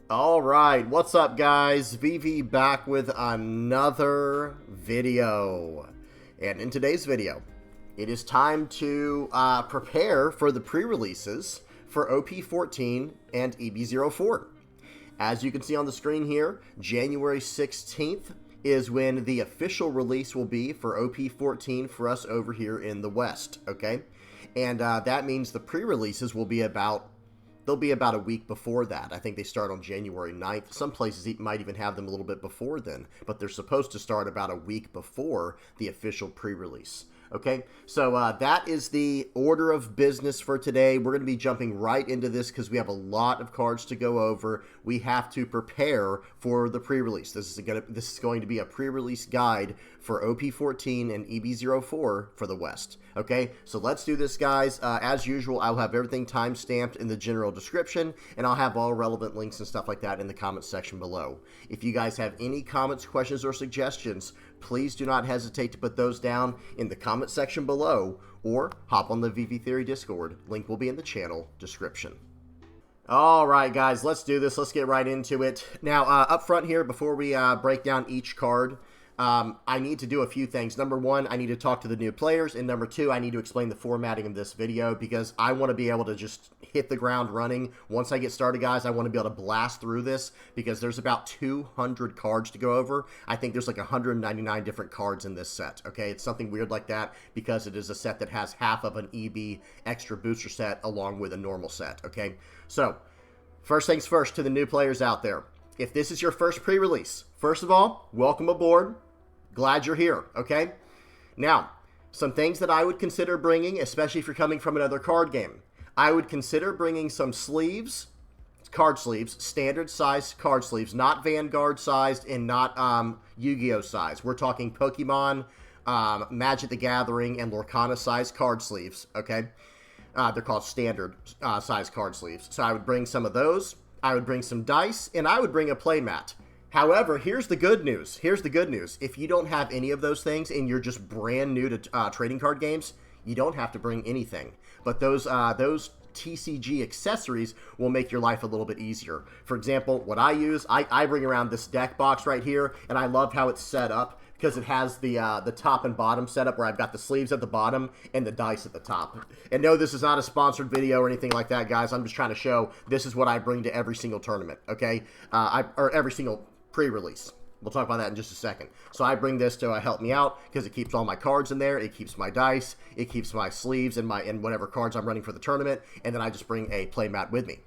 All right, what's up, guys? VV back with another video. And in today's video, it is time to prepare for the pre-releases for OP-14 and EB-04. As you can see on the screen here, January 16th is when the official release will be for OP-14 for us over here in the West, okay? And that means the pre-releases will be they'll be about a week before that. I think they start on January 9th. Some places might even have them a little bit before then, but they're supposed to start about a week before the official pre-release. Okay, so that is the order of business for today. We're going to be jumping right into this because we have a lot of cards to go over. We have to prepare for the pre-release. This is going to be a pre-release guide for OP-14 and EB-04 for the West. Okay, so let's do this, guys. As usual, I'll have everything time-stamped in the general description, and I'll have all relevant links and stuff like that in the comments section below. If you guys have any comments, questions, or suggestions, please do not hesitate to put those down in the comment section below, or hop on the VV Theory Discord. Link will be in the channel description. All right, guys, let's do this. Let's get right into it. Now, up front here, before we break down each card, I need to do a few things. Number one, I need to talk to the new players, and number two, I need to explain the formatting of this video because I want to be able to just hit the ground running. Once I get started, guys, I want to be able to blast through this because there's about 200 cards to go over. I think there's like 199 different cards in this set, okay? It's something weird like that because it is a set that has half of an EB extra booster set along with a normal set, okay? So, first things first to the new players out there. If this is your first pre-release, first of all, welcome aboard. Glad you're here, okay? Now, some things that I would consider bringing, especially if you're coming from another card game. I would consider bringing some sleeves, card sleeves, standard size card sleeves, not Vanguard sized and not Yu-Gi-Oh size. We're talking Pokemon, Magic the Gathering, and Lorcana sized card sleeves, okay? They're called standard size card sleeves. So I would bring some of those. I would bring some dice, and I would bring a playmat. However, here's the good news. Here's the good news. If you don't have any of those things and you're just brand new to trading card games, you don't have to bring anything. But those TCG accessories will make your life a little bit easier. For example, what I use, I bring around this deck box right here, and I love how it's set up because it has the top and bottom setup where I've got the sleeves at the bottom and the dice at the top. And no, this is not a sponsored video or anything like that, guys. I'm just trying to show this is what I bring to every single tournament, okay? Or every single pre-release. We'll talk about that in just a second. So I bring this to help me out because it keeps all my cards in there. It keeps my dice. It keeps my sleeves and whatever cards I'm running for the tournament. And then I just bring a playmat with me.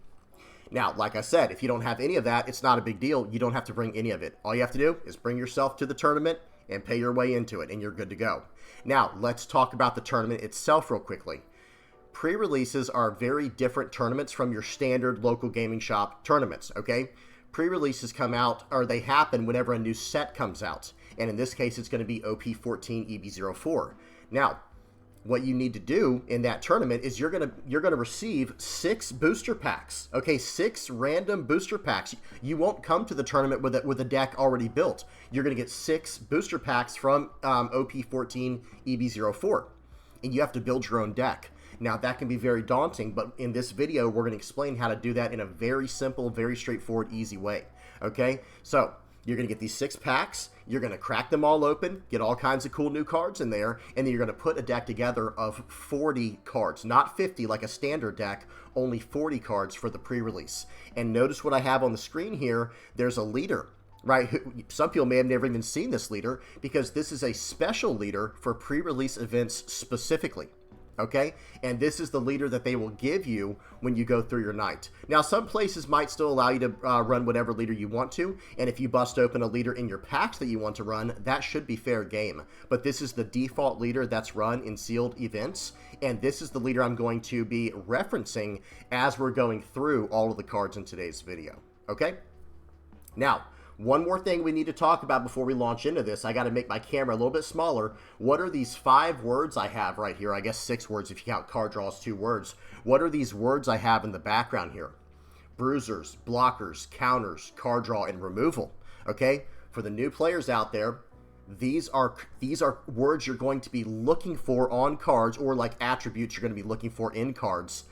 Now, like I said, if you don't have any of that, it's not a big deal. You don't have to bring any of it. All you have to do is bring yourself to the tournament and pay your way into it, and you're good to go. Now, let's talk about the tournament itself real quickly. Pre-releases are very different tournaments from your standard local gaming shop tournaments, okay? Pre-releases come out, or they happen whenever a new set comes out. And in this case, it's going to be OP-14 EB-04. Now, what you need to do in that tournament is you're gonna receive 6 booster packs. Okay, 6 random booster packs. You won't come to the tournament with a deck already built. You're gonna get 6 booster packs from OP-14 EB-04, and you have to build your own deck. Now, that can be very daunting, but in this video, we're going to explain how to do that in a very simple, very straightforward, easy way, okay? So, you're going to get these 6 packs, you're going to crack them all open, get all kinds of cool new cards in there, and then you're going to put a deck together of 40 cards, not 50 like a standard deck, only 40 cards for the pre-release. And notice what I have on the screen here, there's a leader. Right, some people may have never even seen this leader because this is a special leader for pre-release events specifically. Okay, and this is the leader that they will give you when you go through your night. Now, some places might still allow you to run whatever leader you want to, and if you bust open a leader in your packs that you want to run, that should be fair game. But this is the default leader that's run in sealed events, and this is the leader I'm going to be referencing as we're going through all of the cards in today's video. Okay, now, one more thing we need to talk about before we launch into this. I got to make my camera a little bit smaller. What are these 5 words I have right here? I guess 6 words if you count card draws, 2 words. What are these words I have in the background here? Bruisers, blockers, counters, card draw, and removal. Okay? For the new players out there, these are words you're going to be looking for on cards, or like attributes you're going to be looking for in cards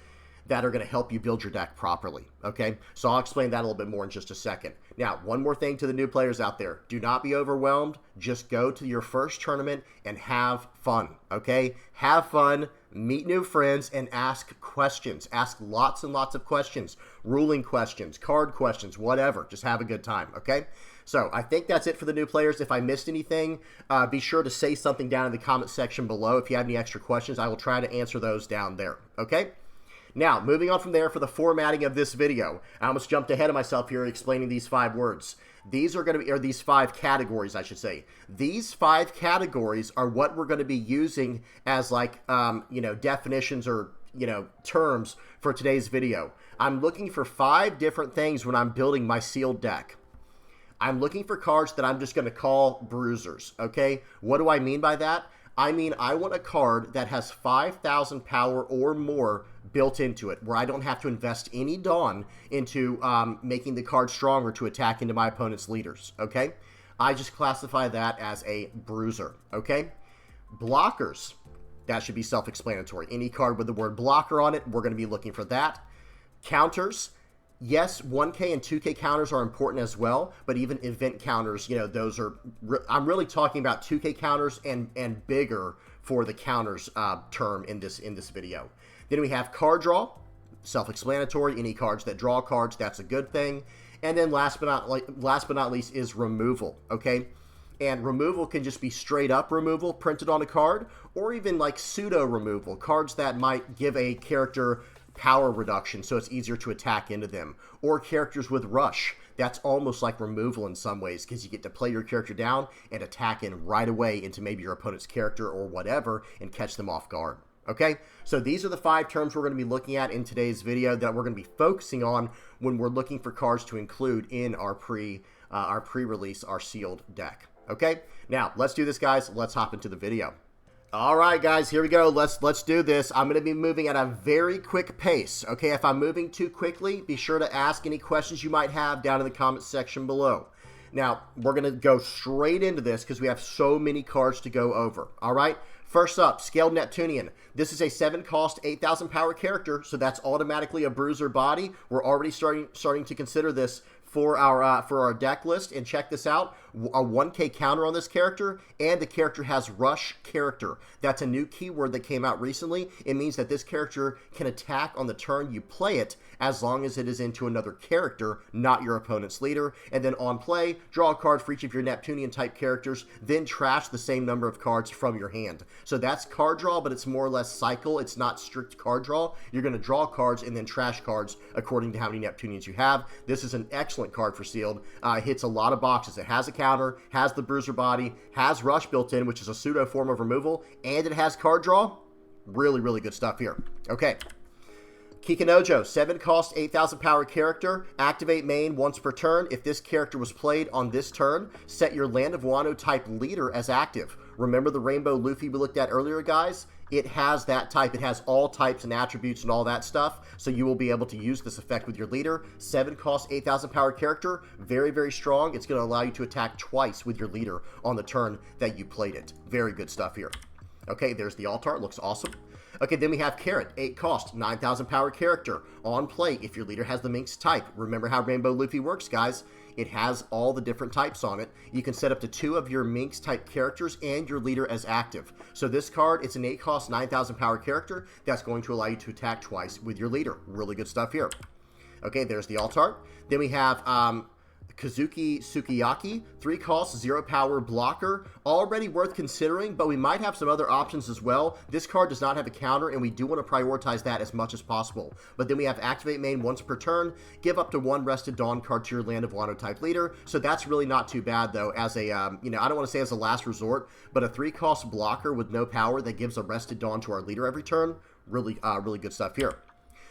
that are going to help you build your deck properly, okay? So I'll explain that a little bit more in just a second. Now, one more thing to the new players out there. Do not be overwhelmed. Just go to your first tournament and have fun, okay? Have fun, meet new friends, and ask questions. Ask lots and lots of questions, ruling questions, card questions, whatever. Just have a good time, okay? So I think that's it for the new players. If I missed anything, be sure to say something down in the comment section below. If you have any extra questions, I will try to answer those down there, okay? Now, moving on from there for the formatting of this video. I almost jumped ahead of myself here explaining these 5 words. These are going to be, or these 5 categories, I should say. These 5 categories are what we're going to be using as like, you know, definitions or, you know, terms for today's video. I'm looking for 5 different things when I'm building my sealed deck. I'm looking for cards that I'm just going to call bruisers, okay? What do I mean by that? I mean, I want a card that has 5,000 power or more built into it, where I don't have to invest any Dawn into making the card stronger to attack into my opponent's leaders, okay? I just classify that as a bruiser, okay? Blockers, that should be self-explanatory. Any card with the word blocker on it, we're going to be looking for that. Counters, yes, 1K and 2K counters are important as well, but even event counters, you know, those are, I'm really talking about 2K counters and bigger for the counters term in this video. Then we have card draw, self-explanatory. Any cards that draw cards, that's a good thing. And then last but not least is removal, okay? And removal can just be straight up removal printed on a card, or even like pseudo removal, cards that might give a character power reduction so it's easier to attack into them, or characters with rush. That's almost like removal in some ways, because you get to play your character down and attack in right away into maybe your opponent's character or whatever and catch them off guard. Okay, so these are the 5 terms we're going to be looking at in today's video that we're going to be focusing on when we're looking for cards to include in our pre-release, our sealed deck. Okay, now let's do this, guys. Let's hop into the video. All right, guys, here we go. Let's do this. I'm going to be moving at a very quick pace. Okay, if I'm moving too quickly, be sure to ask any questions you might have down in the comment section below. Now, we're going to go straight into this because we have so many cards to go over. All right, first up, Scaled Neptunian. This is a 7-cost, 8,000 power character, so that's automatically a bruiser body. We're already starting to consider this for our deck list, and check this out, a 1K counter on this character, and the character has rush character. That's a new keyword that came out recently. It means that this character can attack on the turn you play it, as long as it is into another character, not your opponent's leader. And then on play, draw a card for each of your Neptunian type characters, then trash the same number of cards from your hand. So that's card draw, but it's more or less cycle. It's not strict card draw. You're going to draw cards and then trash cards according to how many Neptunians you have. This is an excellent card for sealed. Hits a lot of boxes. It has a counter, has the bruiser body, has rush built in, which is a pseudo form of removal, and it has card draw. Really, really good stuff here. Okay. Kikinojo, 7-cost, 8,000 power character. Activate main once per turn. If this character was played on this turn, set your Land of Wano type leader as active. Remember the Rainbow Luffy we looked at earlier, guys? It has that type. It has all types and attributes and all that stuff, so you will be able to use this effect with your leader. 7-cost, 8,000 power character. Very, very strong. It's going to allow you to attack twice with your leader on the turn that you played it. Very good stuff here. Okay, there's the altar. It looks awesome. Okay, then we have Carrot, 8-cost, 9,000 power character. On play, if your leader has the Minx type. Remember how Rainbow Luffy works, guys. It has all the different types on it. You can set up to 2 of your Minx type characters and your leader as active. So this card, it's an 8-cost, 9,000 power character. That's going to allow you to attack twice with your leader. Really good stuff here. Okay, there's the altar. Then we have Kazuki Sukiyaki, 3 costs, 0 power blocker. Already worth considering, but we might have some other options as well. This card does not have a counter, and we do want to prioritize that as much as possible. But then we have activate main once per turn, give up to 1 rested Dawn card to your Land of Wano type leader. So that's really not too bad though, as a, you know, I don't want to say as a last resort, but a 3-cost blocker with no power that gives a rested Dawn to our leader every turn. Really, really good stuff here.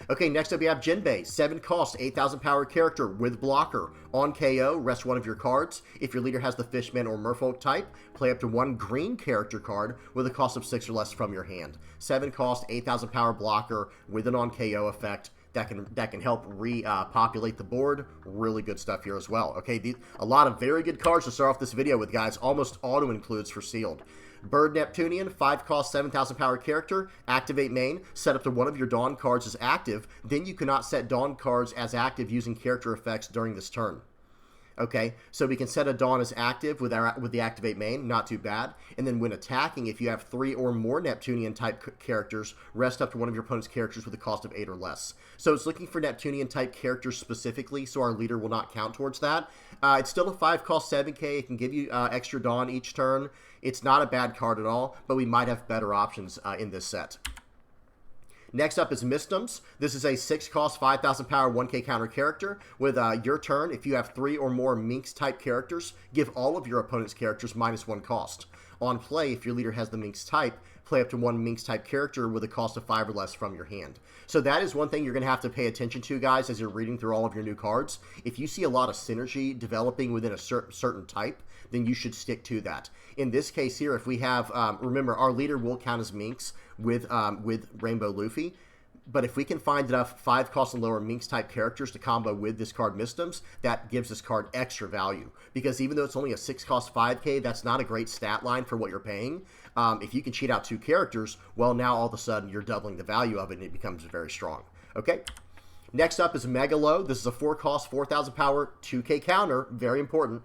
Okay, next up we have Jinbei, 7-cost, 8,000 power character with blocker. On KO, rest 1 of your cards. If your leader has the Fishman or Merfolk type, play up to 1 green character card with a cost of 6 or less from your hand. 7-cost, 8,000 power blocker with an on KO effect. that can help repopulate the board. Really good stuff here as well. Okay, a lot of very good cards to start off this video with, guys. Almost auto includes for sealed. Bird Neptunian, 5 cost, 7,000 power character. Activate main. Set up to one of your Dawn cards as active. Then you cannot set Dawn cards as active using character effects during this turn. Okay, so we can set a Dawn as active with the activate main, not too bad. And then when attacking, if you have 3 or more Neptunian type characters, rest up to one of your opponent's characters with a cost of 8 or less. So it's looking for Neptunian type characters specifically, so our leader will not count towards that. It's still a 5 cost 7k. It can give you extra Dawn each turn. It's not a bad card at all, but we might have better options in this set. Next up is Mystiums. This is a 6 cost, 5,000 power, 1k counter character. With your turn, if you have 3 or more Minx type characters, give all of your opponent's characters -1 cost. On play, if your leader has the Minx type, play up to 1 Minx type character with a cost of 5 or less from your hand. So that is one thing you're going to have to pay attention to, guys, as you're reading through all of your new cards. If you see a lot of synergy developing within a certain type, then you should stick to that. In this case here, if we have, remember, our leader will count as Minx with Rainbow Luffy. But if we can find enough 5 cost and lower Minx type characters to combo with this card Mystiums, that gives this card extra value. Because even though it's only a 6 cost 5k, that's not a great stat line for what you're paying. If you can cheat out 2 characters, well, now all of a sudden you're doubling the value of it and it becomes very strong. Okay? Next up is Megalo. This is a 4 cost, 4,000 power, 2k counter. Very important.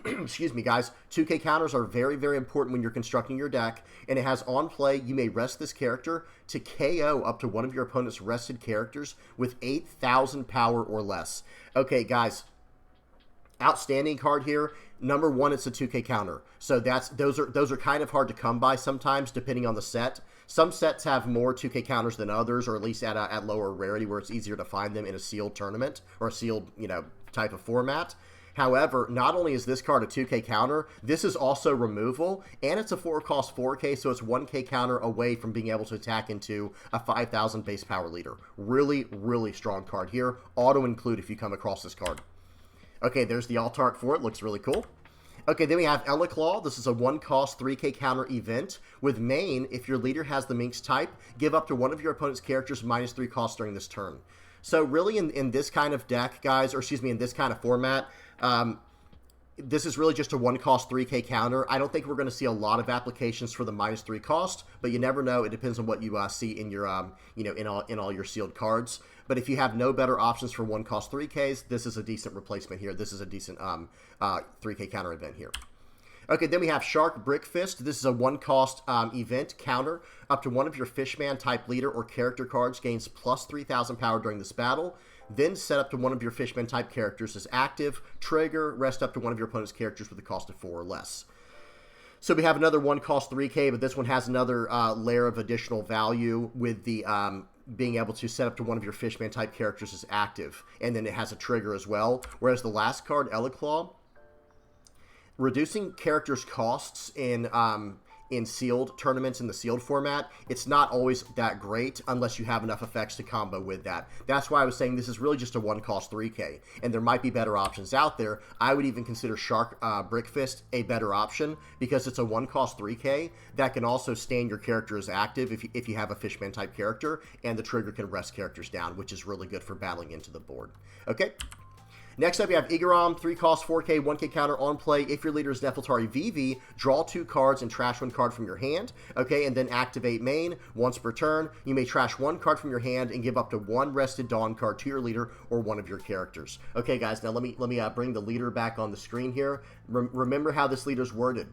Excuse me, guys. 2k counters are very, very important when you're constructing your deck. And it has on play, you may rest this character to KO up to one of your opponent's rested characters with 8,000 power or less. Okay, guys. Outstanding card here. Number 1, it's a 2k counter. So those are kind of hard to come by sometimes, depending on the set. Some sets have more 2k counters than others, or at least at lower rarity, where it's easier to find them in a sealed tournament or a sealed, type of format. However, not only is this card a 2k counter, this is also removal, and it's a 4 cost 4k, so it's 1k counter away from being able to attack into a 5,000 base power leader. Really, really strong card here. Auto include if you come across this card. Okay, there's the alt art for it. Looks really cool. Okay, then we have Elaclaw. This is a 1 cost 3k counter event. With main, if your leader has the Minx type, give up to one of your opponent's characters -3 cost during this turn. So really in this kind of deck, guys, or excuse me, in this kind of format, this is really just a 1 cost 3k counter. I don't think we're going to see a lot of applications for the -3 cost, but you never know. It depends on what you see in your, in all your sealed cards. But if you have no better options for 1 cost 3ks, this is a decent replacement here. This is a decent 3k counter event here. Okay, then we have Shark Brickfist. This is a 1 cost event counter. Up to one of your Fishman type leader or character cards gains plus 3,000 power during this battle. Then set up to one of your Fishman type characters as active. Trigger, rest up to one of your opponent's characters with a cost of 4 or less. So we have another 1 cost 3k, but this one has another layer of additional value with the being able to set up to one of your Fishman type characters as active. And then it has a trigger as well. Whereas the last card, Elaclaw, reducing characters' costs in sealed tournaments in the sealed format, it's not always that great unless you have enough effects to combo with that. That's why I was saying this is really just a 1 cost 3k, and there might be better options out there. I would even consider Shark Brickfist a better option because it's a 1 cost 3k that can also stand your character as active if you have a Fishman type character, and the trigger can rest characters down, which is really good for battling into the board. Okay. Next up, you have Igaram, 3 cost, 4k, 1k counter on play. If your leader is Nefeltari VV, draw 2 cards and trash 1 card from your hand. Okay, and then activate main. Once per turn, you may trash 1 card from your hand and give up to 1 rested Dawn card to your leader or one of your characters. Okay, guys, now let me bring the leader back on the screen here. Remember how this leader's worded.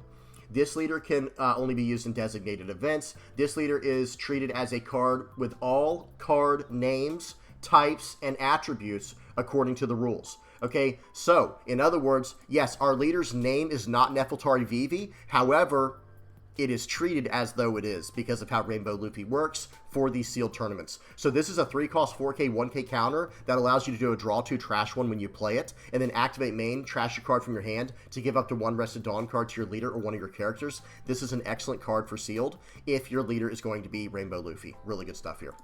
This leader can only be used in designated events. This leader is treated as a card with all card names, types, and attributes according to the rules. Okay, so, in other words, yes, our leader's name is not Nefeltari Vivi. However, it is treated as though it is because of how Rainbow Luffy works for these sealed tournaments. So this is a 3 cost 4k 1k counter that allows you to do a draw 2 trash 1 when you play it, and then activate main, trash a card from your hand to give up to 1 rested Dawn card to your leader or one of your characters. This is an excellent card for sealed if your leader is going to be Rainbow Luffy. Really good stuff here.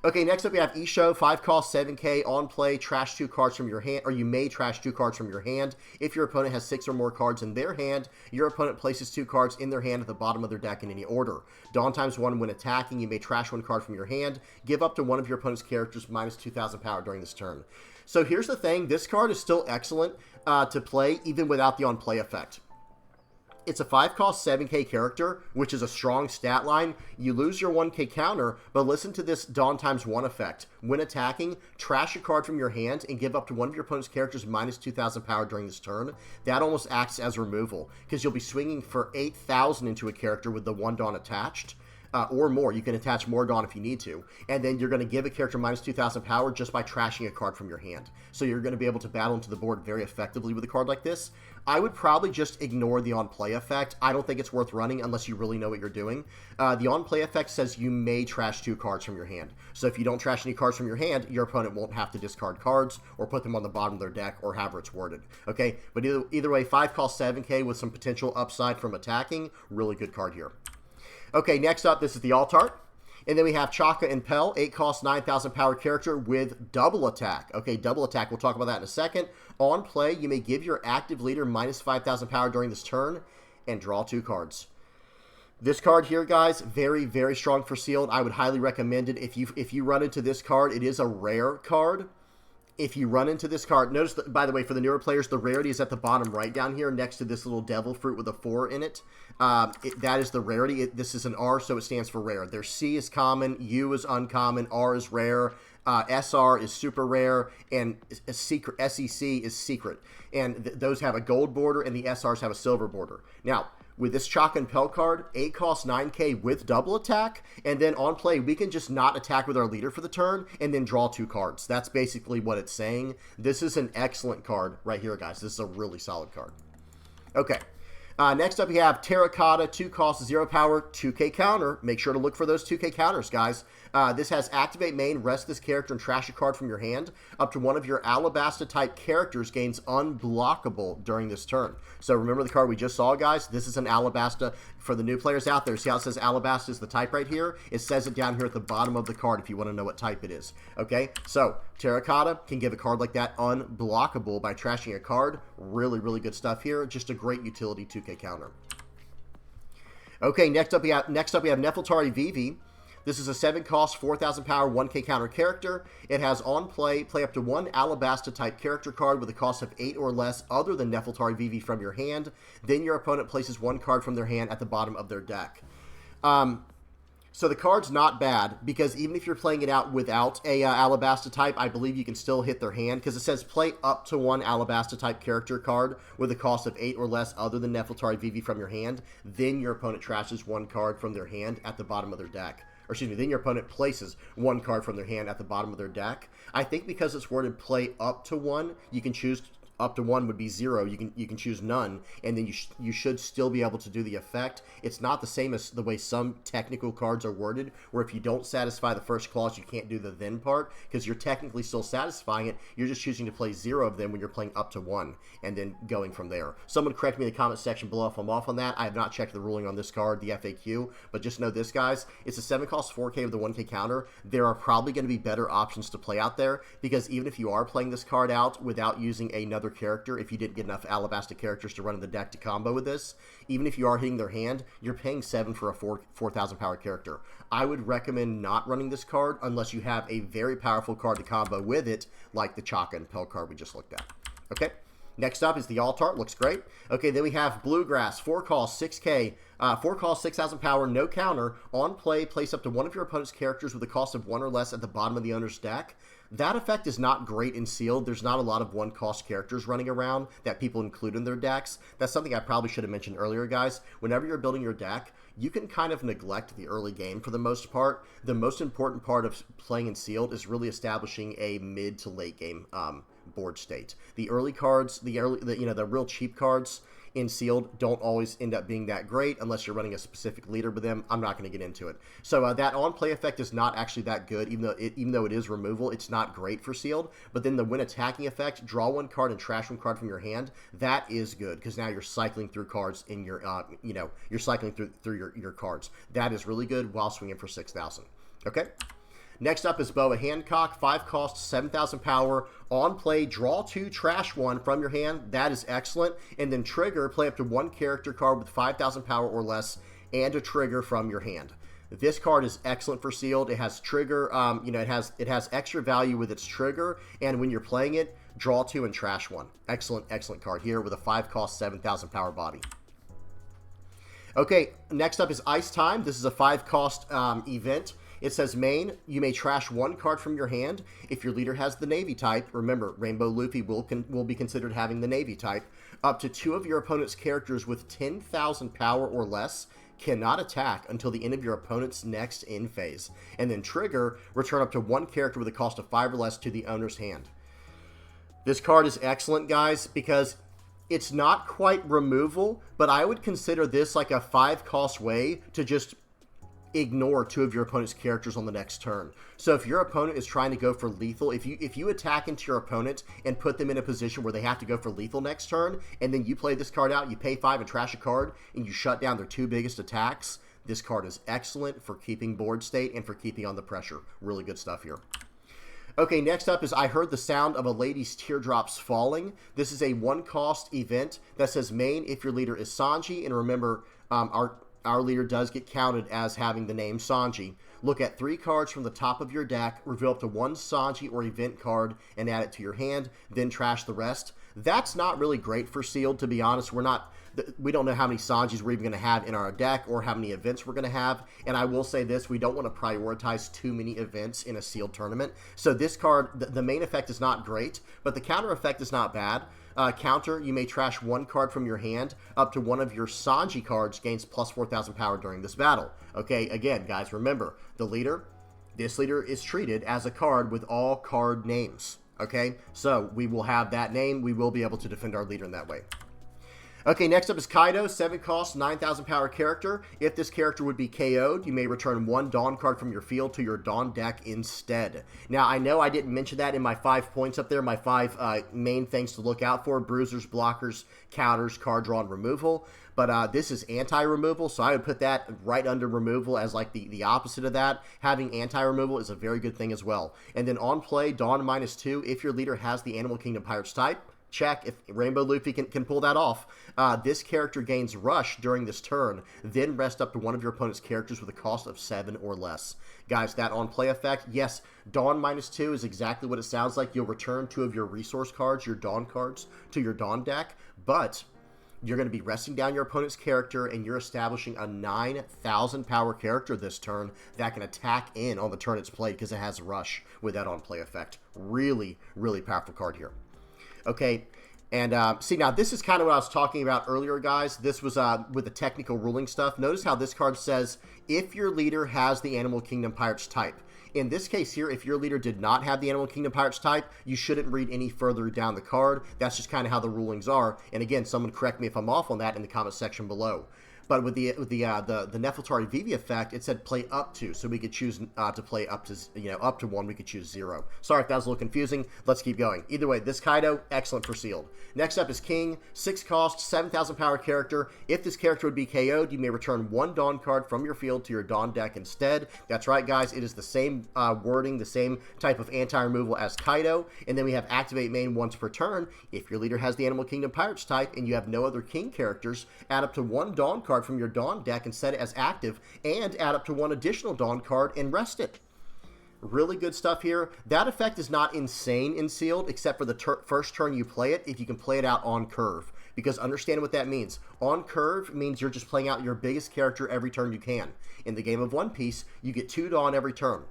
Okay, next up we have Isho, 5 cost, 7k, on play, trash 2 cards from your hand, or you may trash 2 cards from your hand. If your opponent has 6 or more cards in their hand, your opponent places 2 cards in their hand at the bottom of their deck in any order. Dawn times 1 when attacking, you may trash 1 card from your hand, give up to one of your opponent's characters minus 2,000 power during this turn. So here's the thing, this card is still excellent to play even without the on-play effect. It's a 5 cost 7k character, which is a strong stat line. You lose your 1k counter, but listen to this Dawn times 1 effect. When attacking, trash a card from your hand and give up to one of your opponent's characters minus 2,000 power during this turn. That almost acts as removal, because you'll be swinging for 8,000 into a character with the 1 Dawn attached. Or more. You can attach more Dawn if you need to. And then you're going to give a character minus 2,000 power just by trashing a card from your hand. So you're going to be able to battle into the board very effectively with a card like this. I would probably just ignore the on-play effect. I don't think it's worth running unless you really know what you're doing. The on-play effect says you may trash 2 cards from your hand. So if you don't trash any cards from your hand, your opponent won't have to discard cards or put them on the bottom of their deck or however it's worded. Okay, but either way, 5 cost 7k with some potential upside from attacking. Really good card here. Okay, next up, this is the Altart. And then we have Chaka and Pell, 8 cost, 9,000 power character with double attack. Okay, double attack. We'll talk about that in a second. On play, you may give your active leader minus 5,000 power during this turn and draw 2 cards. This card here, guys, very, very strong for sealed. I would highly recommend it. If you run into this card, it is a rare card. If you run into this card, notice that, by the way, for the newer players, the rarity is at the bottom right down here next to this little devil fruit with a 4 in it. That is the rarity. This is an R, so it stands for rare. Their C is common, U is uncommon, R is rare, SR is super rare, and secret, SEC is secret. And those have a gold border, and the SRs have a silver border. Now, with this Chaka and Pell card, 8 cost 9k with double attack, and then on play, we can just not attack with our leader for the turn, and then draw 2 cards. That's basically what it's saying. This is an excellent card right here, guys. This is a really solid card. Okay. Next up, we have Terracotta, 2 cost, 0 power, 2k counter. Make sure to look for those 2k counters, guys. This has activate main, rest this character, and trash a card from your hand. Up to one of your Alabasta-type characters gains unblockable during this turn. So remember the card we just saw, guys? This is an Alabasta. For the new players out there, see how it says Alabasta is the type right here? It says it down here at the bottom of the card if you want to know what type it is. Okay, so Terracotta can give a card like that unblockable by trashing a card. Really, really good stuff here. Just a great utility 2k counter. Okay, next up we have Nefeltari Vivi. This is a 7 cost, 4,000 power, 1k counter character. It has on play up to 1 Alabasta type character card with a cost of 8 or less other than Nefeltari Vivi from your hand. Then your opponent places 1 card from their hand at the bottom of their deck. So the card's not bad, because even if you're playing it out without a Alabasta type, I believe you can still hit their hand, because it says play up to 1 Alabasta type character card with a cost of 8 or less other than Nefeltari Vivi from your hand. Then your opponent trashes 1 card from their hand at the bottom of their deck. Or excuse me, then your opponent places 1 card from their hand at the bottom of their deck. I think because it's worded play up to 1, you can choose up to 1 would be 0. You can choose none, and then you should still be able to do the effect. It's not the same as the way some technical cards are worded, where if you don't satisfy the first clause, you can't do the then part, because you're technically still satisfying it. You're just choosing to play 0 of them when you're playing up to 1, and then going from there. Someone correct me in the comment section below if I'm off on that. I have not checked the ruling on this card, the FAQ, but just know this, guys. It's a 7 cost 4k with a 1k counter. There are probably going to be better options to play out there, because even if you are playing this card out without using another character, if you didn't get enough Alabasta characters to run in the deck to combo with this, even if you are hitting their hand, you're paying 7 for a 4,000 power character. I would recommend not running this card unless you have a very powerful card to combo with it, like the Chaka and Pell card we just looked at. Okay, next up is the Altart. Looks great. Okay, then we have Bluegrass, 4 cost, 6k, 4 cost, 6,000 power, no counter. On play, place up to one of your opponent's characters with a cost of 1 or less at the bottom of the owner's deck. That effect is not great in sealed. There's not a lot of 1 cost characters running around that people include in their decks. That's something I probably should have mentioned earlier, guys. Whenever you're building your deck, you can kind of neglect the early game for the most part. The most important part of playing in sealed is really establishing a mid to late game board state. The early cards, the real cheap cards in sealed don't always end up being that great unless you're running a specific leader with them. I'm not going to get into it. So that on-play effect is not actually that good, even though it is removal. It's not great for sealed. But then the when attacking effect, draw 1 card and trash 1 card from your hand, that is good, because now you're cycling through cards in your, you're cycling through your cards. That is really good while swinging for 6,000. Okay. Next up is Boa Hancock, 5 cost, 7,000 power. On play, draw 2, trash 1 from your hand. That is excellent. And then trigger, play up to 1 character card with 5,000 power or less and a trigger from your hand. This card is excellent for sealed. It has trigger, it has extra value with its trigger, and when you're playing it, draw 2 and trash 1. Excellent, excellent card here with a 5 cost, 7,000 power body. Okay, next up is Ice Time. This is a 5 cost event. It says main, you may trash 1 card from your hand. If your leader has the Navy type, remember, Rainbow Luffy will be considered having the Navy type. Up to 2 of your opponent's characters with 10,000 power or less cannot attack until the end of your opponent's next end phase. And then trigger, return up to 1 character with a cost of 5 or less to the owner's hand. This card is excellent, guys, because it's not quite removal, but I would consider this like a 5 cost way to just ignore 2 of your opponent's characters on the next turn. So if your opponent is trying to go for lethal, if you attack into your opponent and put them in a position where they have to go for lethal next turn, and then you play this card out, you pay 5 and trash a card, and you shut down their 2 biggest attacks, this card is excellent for keeping board state and for keeping on the pressure. Really good stuff here. Okay, next up is I Heard the Sound of a Lady's Teardrops Falling. This is a 1 cost event that says main if your leader is Sanji, and remember, our leader does get counted as having the name Sanji. Look at 3 cards from the top of your deck, reveal up to 1 Sanji or event card, and add it to your hand, then trash the rest. That's not really great for sealed, to be honest. We don't know how many Sanjis we're even going to have in our deck or how many events we're going to have. And I will say this, we don't want to prioritize too many events in a sealed tournament. So this card, the main effect is not great, but the counter effect is not bad. Counter, you may trash 1 card from your hand. Up to 1 of your Sanji cards gains plus 4,000 power during this battle. Okay, again, guys, remember, this leader is treated as a card with all card names. Okay, so we will have that name. We will be able to defend our leader in that way. Okay, next up is Kaido, 7 cost, 9,000 power character. If this character would be KO'd, you may return 1 Dawn card from your field to your Dawn deck instead. Now, I know I didn't mention that in my 5 points up there, my 5 main things to look out for: bruisers, blockers, counters, card draw, and removal. But this is anti-removal, so I would put that right under removal as like the opposite of that. Having anti-removal is a very good thing as well. And then on play, Dawn -2, if your leader has the Animal Kingdom Pirates type. Check if Rainbow Luffy can pull that off. This character gains rush during this turn, then rest up to 1 of your opponent's characters with a cost of 7 or less. Guys, that on play effect, yes, Dawn -2 is exactly what it sounds like. You'll return 2 of your resource cards, your Dawn cards, to your Dawn deck, but you're going to be resting down your opponent's character, and you're establishing a 9,000 power character this turn that can attack in on the turn it's played because it has rush with that on play effect. Really, really powerful card here. Okay, and see, now this is kind of what I was talking about earlier, guys. This was with the technical ruling stuff. Notice how this card says, if your leader has the Animal Kingdom Pirates type. In this case here, if your leader did not have the Animal Kingdom Pirates type, you shouldn't read any further down the card. That's just kind of how the rulings are. And again, someone correct me if I'm off on that in the comment section below. But with the Nefeltari Vivi effect, it said play up to, so we could choose to play up to 1. We could choose 0. Sorry if that was a little confusing. Let's keep going. Either way, this Kaido, excellent for sealed. Next up is King, 6 cost, 7,000 power character. If this character would be KO'd, you may return 1 Dawn card from your field to your Dawn deck instead. That's right, guys. It is the same wording, the same type of anti-removal as Kaido. And then we have activate main once per turn. If your leader has the Animal Kingdom Pirates type and you have no other King characters, add up to 1 Dawn card from your Dawn deck and set it as active, and add up to 1 additional Dawn card and rest it. Really good stuff here. That effect is not insane in sealed, except for the first turn you play it, if you can play it out on curve. Because understand what that means. On curve means you're just playing out your biggest character every turn you can. In the game of One Piece, you get 2 Dawn every turn.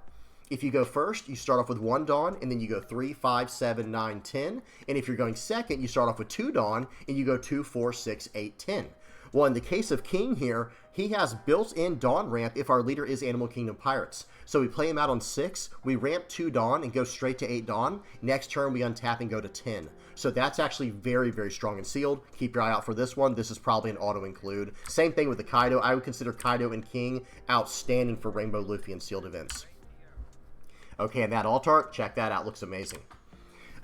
If you go first, you start off with 1 Dawn, and then you go 3, 5, 7, 9, 10. And if you're going second, you start off with 2 Dawn, and you go 2, 4, 6, 8, 10. Well, in the case of King here, he has built-in Dawn ramp if our leader is Animal Kingdom Pirates. So we play him out on 6, we ramp 2 Dawn and go straight to 8 Dawn. Next turn, we untap and go to 10. So that's actually very, very strong and sealed. Keep your eye out for this one. This is probably an auto-include. Same thing with the Kaido. I would consider Kaido and King outstanding for Rainbow Luffy and sealed events. Okay, and that alt art, check that out. Looks amazing.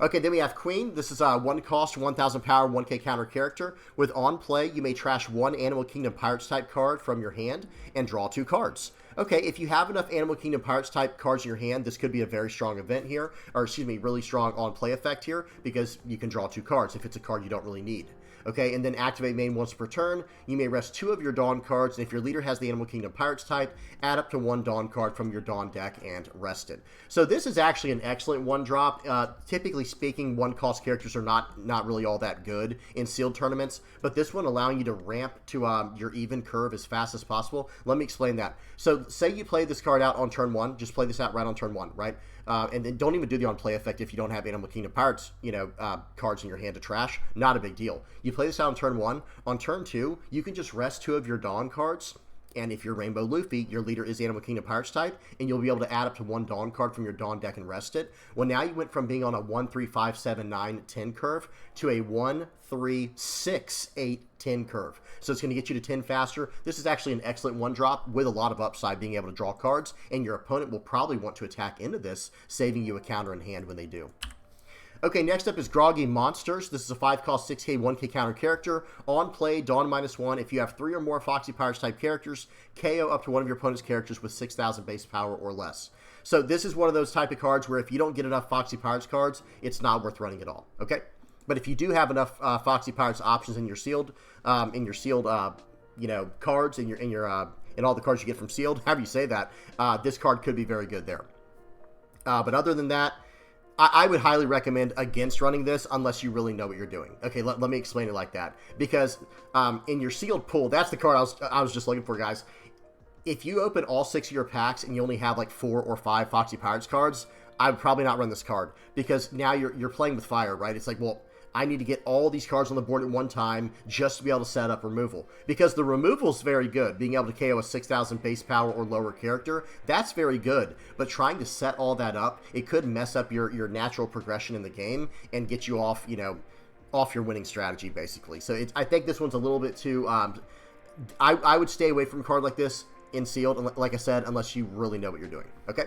Okay, then we have Queen. This is a 1 cost, 1,000 power, 1k counter character. With on play, you may trash 1 Animal Kingdom Pirates type card from your hand and draw 2 cards. Okay, if you have enough Animal Kingdom Pirates type cards in your hand, this could be a very strong event here, or excuse me, really strong on-play effect here, because you can draw 2 cards if it's a card you don't really need. Okay, and then activate main once per turn. You may rest 2 of your Dawn cards, and if your leader has the Animal Kingdom Pirates type, add up to 1 Dawn card from your Dawn deck and rest it. So this is actually an excellent 1-drop. Typically speaking, 1-cost characters are not really all that good in sealed tournaments, but this one allowing you to ramp to your even curve as fast as possible. Let me explain that. So say you play this card out on turn 1, just play this out right on turn 1, right? And then don't even do the on-play effect if you don't have Animal Kingdom Pirates, cards in your hand to trash. Not a big deal. You play this out on turn 1. On turn 2, you can just rest 2 of your Dawn cards. And if you're Rainbow Luffy, your leader is Animal Kingdom Pirates type, and you'll be able to add up to 1 Dawn card from your Dawn deck and rest it. Well, now you went from being on a 1, 3, 5, 7, 9, 10 curve to a 1, 3, 6, 8, 10 curve. So it's going to get you to 10 faster. This is actually an excellent 1-drop with a lot of upside, being able to draw cards, and your opponent will probably want to attack into this, saving you a counter in hand when they do. Okay, next up is Groggy Monsters. This is a 5-cost 6K 1K counter character. On play, Dawn -1. If you have 3 or more Foxy Pirates type characters, KO up to one of your opponent's characters with 6,000 base power or less. So this is one of those type of cards where if you don't get enough Foxy Pirates cards, it's not worth running at all. Okay, but if you do have enough Foxy Pirates options in your sealed, cards in all the cards you get from sealed, however you say that, this card could be very good there. But other than that, I would highly recommend against running this unless you really know what you're doing. Okay, let me explain it like that. Because in your sealed pool, that's the card I was just looking for, guys. If you open all 6 of your packs and you only have like 4 or 5 Foxy Pirates cards, I would probably not run this card. Because now you're playing with fire, right? It's like, well, I need to get all these cards on the board at one time just to be able to set up removal. Because the removal is very good. Being able to KO a 6,000 base power or lower character, that's very good. But trying to set all that up, it could mess up your natural progression in the game and get you off, off your winning strategy, basically. So I think this one's a little bit too... I would stay away from a card like this in sealed, like I said, unless you really know what you're doing. Okay?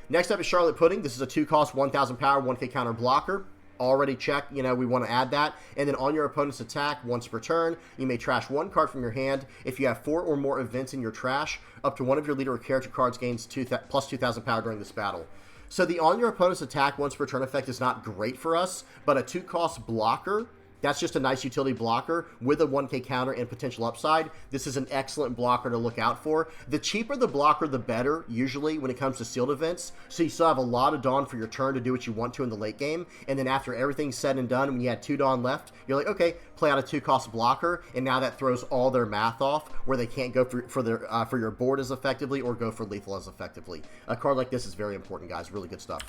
Next up is Charlotte Pudding. This is a 2-cost 1,000 power 1K counter blocker. Already checked, we want to add that. And then on your opponent's attack, once per turn, you may trash 1 card from your hand. If you have 4 or more events in your trash, up to one of your leader or character cards gains plus 2,000 power during this battle. So the on your opponent's attack once per turn effect is not great for us, but a 2-cost blocker, that's just a nice utility blocker with a 1K counter and potential upside. This is an excellent blocker to look out for. The cheaper the blocker, the better, usually, when it comes to sealed events. So you still have a lot of Dawn for your turn to do what you want to in the late game. And then after everything's said and done, when you had 2 Dawn left, you're like, okay, play out a 2-cost blocker. And now that throws all their math off, where they can't go for your board as effectively or go for lethal as effectively. A card like this is very important, guys. Really good stuff.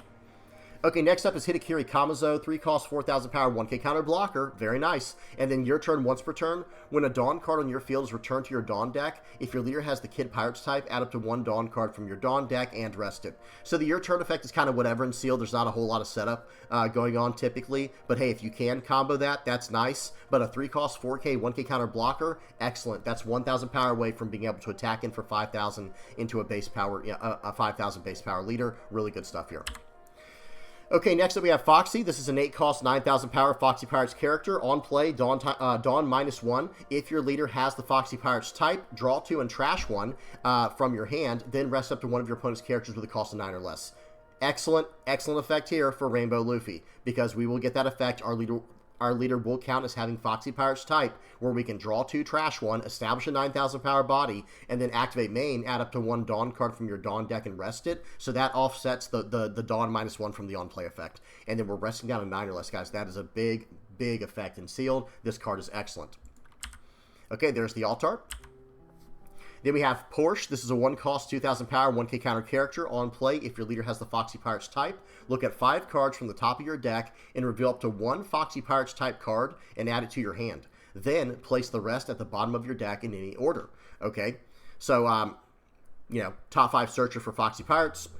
Okay, next up is Hitakiri Kamazo, 3-cost, 4,000 power, 1K counter blocker. Very nice. And then your turn once per turn. When a Dawn card on your field is returned to your Dawn deck, if your leader has the Kid Pirates type, add up to 1 Dawn card from your Dawn deck and rest it. So the your turn effect is kind of whatever in sealed. There's not a whole lot of setup going on typically. But hey, if you can combo that, that's nice. But a 3-cost, 4K, 1K counter blocker, excellent. That's 1,000 power away from being able to attack in for 5,000 into a base power, a 5,000 base power leader. Really good stuff here. Okay, next up we have Foxy. This is an 8-cost, 9,000 power Foxy Pirates character. On play, Dawn -1. If your leader has the Foxy Pirates type, draw 2 and trash 1 from your hand, then rest up to one of your opponent's characters with a cost of 9 or less. Excellent effect here for Rainbow Luffy, because we will get that effect. Our leader will count as having Foxy Pirates type, where we can draw 2, trash 1, establish a 9,000 power body, and then activate main, add up to 1 Dawn card from your Dawn deck and rest it. So that offsets the Dawn -1 from the on-play effect. And then we're resting down a 9 or less, guys. That is a big effect in sealed. This card is excellent. Okay, there's the altar. Then we have Porsche. This is a 1-cost, 2,000 power, 1K counter character. On play, if your leader has the Foxy Pirates type, look at 5 cards from the top of your deck and reveal up to 1 Foxy Pirates type card and add it to your hand. Then place the rest at the bottom of your deck in any order. Okay, so top 5 searcher for Foxy Pirates.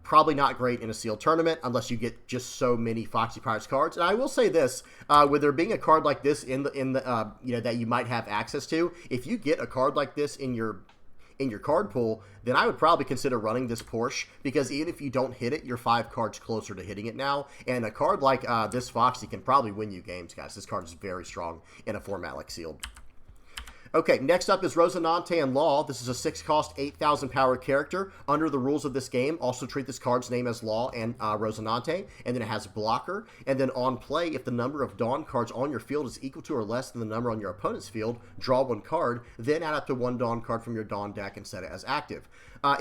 Probably not great in a sealed tournament unless you get just so many Foxy Pirates cards. And I will say this, with there being a card like this in the that you might have access to, if you get a card like this in your card pool, then I would probably consider running this Porsche, because even if you don't hit it, you're 5 cards closer to hitting it now. And a card like this Foxy can probably win you games, guys. This card is very strong in a format like sealed. Okay, next up is Rosinante and Law. This is a 6-cost, 8,000 power character. Under the rules of this game, also treat this card's name as Law and Rosinante, and then it has Blocker. And then on play, if the number of Dawn cards on your field is equal to or less than the number on your opponent's field, draw 1 card, then add up to 1 Dawn card from your Dawn deck and set it as active.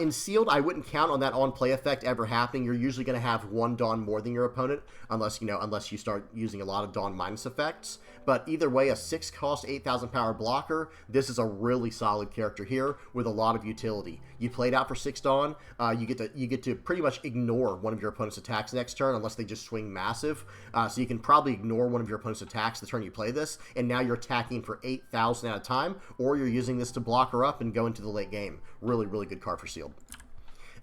In Sealed, I wouldn't count on that on-play effect ever happening. You're usually going to have 1 Dawn more than your opponent, unless you start using a lot of Dawn minus effects. But either way, a 6-cost, 8,000 power blocker, this is a really solid character here with a lot of utility. You played out for 6 Dawn, you get to pretty much ignore one of your opponent's attacks next turn unless they just swing massive. So you can probably ignore one of your opponent's attacks the turn you play this, and now you're attacking for 8,000 at a time, or you're using this to block her up and go into the late game. Really, really good card for Sealed.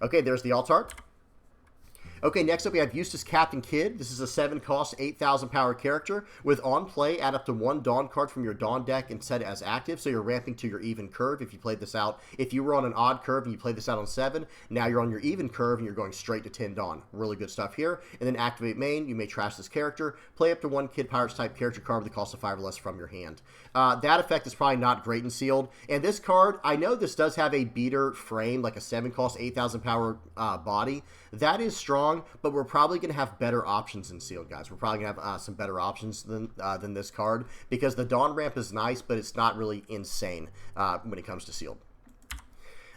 Okay, there's the alt art. Okay, next up we have Eustace Captain Kidd. This is a 7-cost, 8,000 power character. With on play, add up to 1 Dawn card from your Dawn deck and set it as active, so you're ramping to your even curve if you played this out. If you were on an odd curve and you played this out on 7, now you're on your even curve and you're going straight to 10 Dawn. Really good stuff here. And then activate main, you may trash this character. Play up to 1 Kid Pirates type character card with the cost of 5 or less from your hand. That effect is probably not great in Sealed. And this card, I know this does have a beater frame, like a 7-cost, 8,000 power body. That is strong, but we're probably going to have better options in Sealed, guys. We're probably going to have some better options than this card, because the Dawn ramp is nice, but it's not really insane when it comes to Sealed.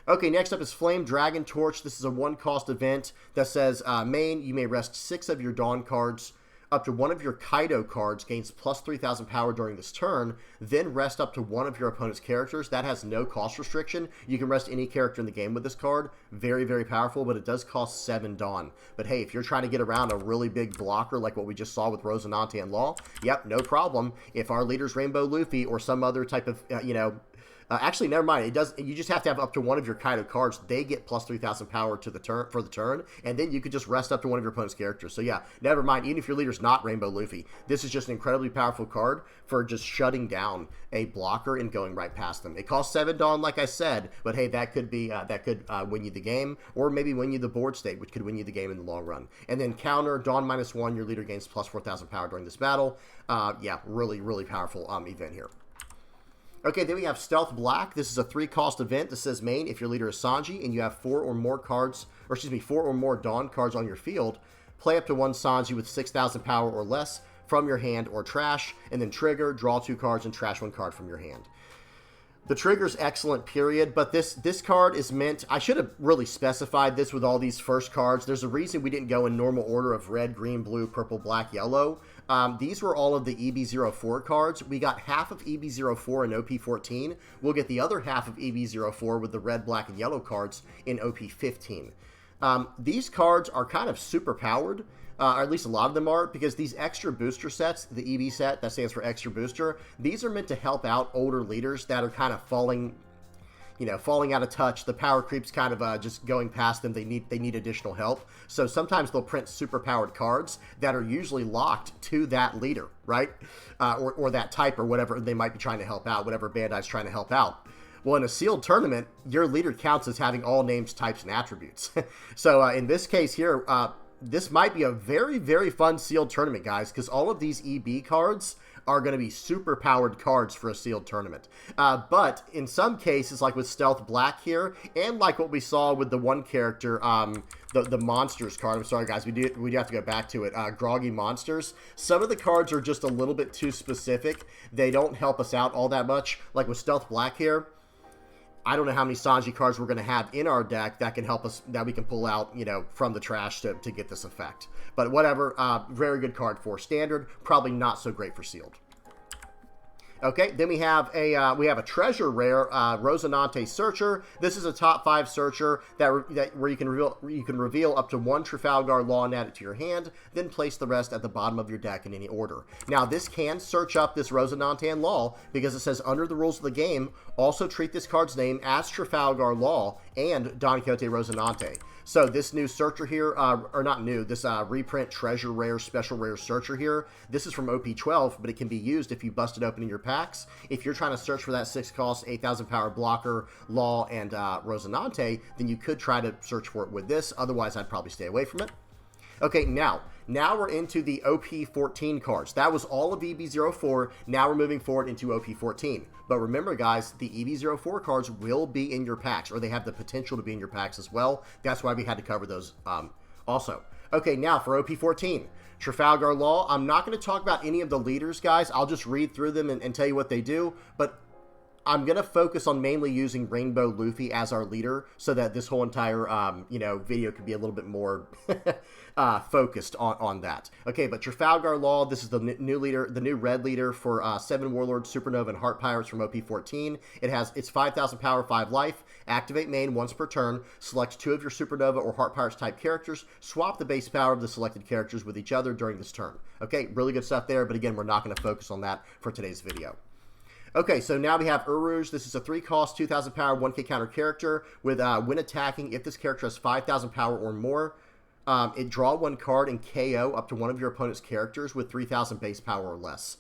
Okay, next up is Flame Dragon Torch. This is a 1-cost event that says, main, you may rest 6 of your Dawn cards. Up to 1 of your Kaido cards gains plus 3,000 power during this turn, then rest up to 1 of your opponent's characters. That has no cost restriction. You can rest any character in the game with this card. Very, very powerful, but it does cost 7 Dawn. But hey, if you're trying to get around a really big blocker like what we just saw with Rosinante and Law, yep, no problem. If our leader's Rainbow Luffy or some other type of, actually, never mind. It does. You just have to have up to 1 of your Kaido cards. They get plus 3,000 power to the turn for the turn, and then you could just rest up to 1 of your opponent's characters. So yeah, never mind. Even if your leader's not Rainbow Luffy, this is just an incredibly powerful card for just shutting down a blocker and going right past them. It costs 7 Dawn, like I said, but hey, that could be win you the game, or maybe win you the board state, which could win you the game in the long run. And then counter Dawn -1. Your leader gains plus 4,000 power during this battle. Yeah, really, really powerful event here. Okay, then we have Stealth Black. This is a 3-cost event that says main, if your leader is Sanji and you have 4 or more Dawn cards on your field, play up to 1 Sanji with 6,000 power or less from your hand or trash, and then trigger, draw 2 cards, and trash 1 card from your hand. The trigger's excellent, period, but this card is meant... I should have really specified this with all these first cards. There's a reason we didn't go in normal order of red, green, blue, purple, black, yellow. These were all of the EB-04 cards. We got half of EB-04 in OP-14. We'll get the other half of EB-04 with the red, black, and yellow cards in OP-15. These cards are kind of super powered. Or at least a lot of them are, because these extra booster sets, the EB set, that stands for extra booster, these are meant to help out older leaders that are kind of falling out of touch. The power creep's kind of just going past them. They need additional help. So sometimes they'll print super powered cards that are usually locked to that leader, right? Or that type, or whatever they might be trying to help out, whatever Bandai's trying to help out. Well, in a sealed tournament, your leader counts as having all names, types, and attributes. So in this case here, this might be a very, very fun sealed tournament, guys, because all of these EB cards are going to be super powered cards for a sealed tournament. But in some cases, like with Stealth Black here, and like what we saw with the one character, the Monsters card, I'm sorry guys, we do have to go back to it, Groggy Monsters, some of the cards are just a little bit too specific. They don't help us out all that much. Like with Stealth Black here, I don't know how many Sanji cards we're going to have in our deck that can help us, that we can pull out, from the trash to get this effect. But whatever, very good card for Standard, probably not so great for Sealed. Okay, then we have a treasure rare, Rosinante Searcher. This is a top 5 searcher where you can reveal up to 1 Trafalgar Law and add it to your hand, then place the rest at the bottom of your deck in any order. Now, this can search up this Rosinante and Law because it says under the rules of the game, also treat this card's name as Trafalgar Law and Don Quixote Rosinante. So this new searcher here, or not new, this reprint treasure rare, special rare searcher here, this is from OP-12, but it can be used if you bust it open in your packs. If you're trying to search for that 6 cost, 8,000 power blocker, Law, and Rosinante, then you could try to search for it with this. Otherwise, I'd probably stay away from it. Okay, now we're into the OP-14 cards. That was all of EB-04. Now we're moving forward into OP-14. But remember, guys, the EB-04 cards will be in your packs, or they have the potential to be in your packs as well. That's why we had to cover those also. Okay, now for OP-14. Trafalgar Law. I'm not going to talk about any of the leaders, guys. I'll just read through them and tell you what they do. But I'm going to focus on mainly using Rainbow Luffy as our leader so that this whole entire, video could be a little bit more focused on that. Okay, but Trafalgar Law, this is the new leader, the new red leader for 7 Warlords, Supernova, and Heart Pirates from OP-14. It's 5,000 power, 5 life. Activate main once per turn. Select 2 of your Supernova or Heart Pirates type characters. Swap the base power of the selected characters with each other during this turn. Okay, really good stuff there, but again, we're not going to focus on that for today's video. Okay, so now we have Uruj. This is a 3-cost, 2,000 power, 1k counter character with when attacking, if this character has 5,000 power or more, it draw 1 card and KO up to one of your opponent's characters with 3,000 base power or less.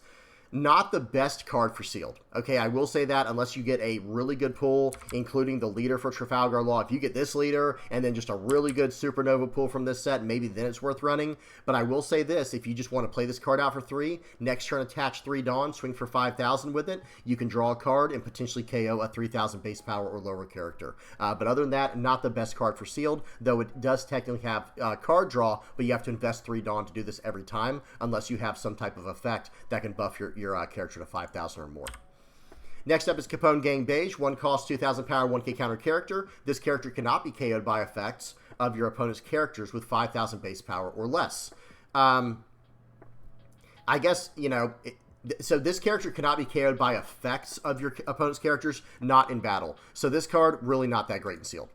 Not the best card for sealed. Okay, I will say that unless you get a really good pull, including the leader for Trafalgar Law. If you get this leader and then just a really good Supernova pull from this set, maybe then it's worth running. But I will say this, if you just want to play this card out for 3, next turn attach 3 Dawn, swing for 5,000 with it, you can draw a card and potentially KO a 3,000 base power or lower character. But other than that, not the best card for sealed, though it does technically have card draw, but you have to invest 3 Dawn to do this every time, unless you have some type of effect that can buff your character to 5,000 or more. Next up is Capone Gang Beige, 1 cost, 2,000 power, 1k counter character. This character cannot be KO'd by effects of your opponent's characters with 5,000 base power or less. I guess, so this character cannot be KO'd by effects of your opponent's characters, not in battle. So this card, really not that great in sealed.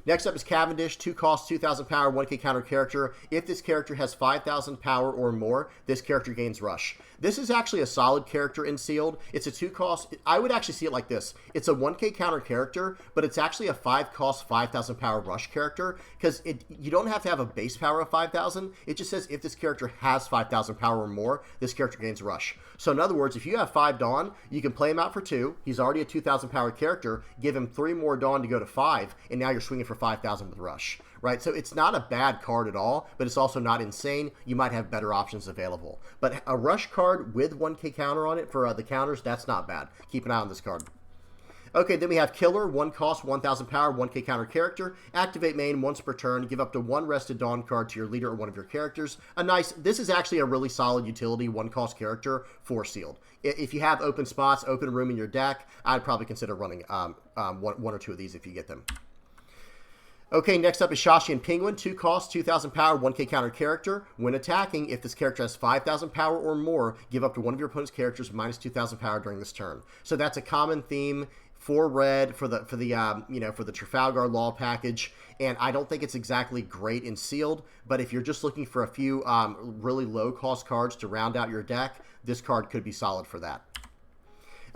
Next up is Cavendish, 2 cost, 2,000 power, 1k counter character. If this character has 5,000 power or more, this character gains Rush. This is actually a solid character in sealed. It's a 2 cost. I would actually see it like this. It's a 1k counter character, but it's actually a 5 cost, 5,000 power Rush character, because you don't have to have a base power of 5,000. It just says if this character has 5,000 power or more, this character gains Rush. So in other words, if you have 5 Dawn, you can play him out for 2. He's already a 2,000 power character. Give him 3 more Dawn to go to 5, and now you're swinging for 5,000 with Rush, right? So it's not a bad card at all, but it's also not insane. You might have better options available. But a Rush card with 1k counter on it for the counters, that's not bad. Keep an eye on this card. Okay, then we have Killer, 1 cost, 1,000 power, 1k counter character. Activate main once per turn. Give up to 1 rested Dawn card to your leader or one of your characters. This is actually a really solid utility 1 cost character for sealed. If you have open spots, open room in your deck, I'd probably consider running one or 2 of these if you get them. Okay, next up is Shashian Penguin, 2 cost, 2,000 power, 1k counter character. When attacking, if this character has 5,000 power or more, give up to one of your opponent's characters minus 2,000 power during this turn. So that's a common theme for red for the Trafalgar Law package, and I don't think it's exactly great in sealed. But if you're just looking for a few really low cost cards to round out your deck, this card could be solid for that.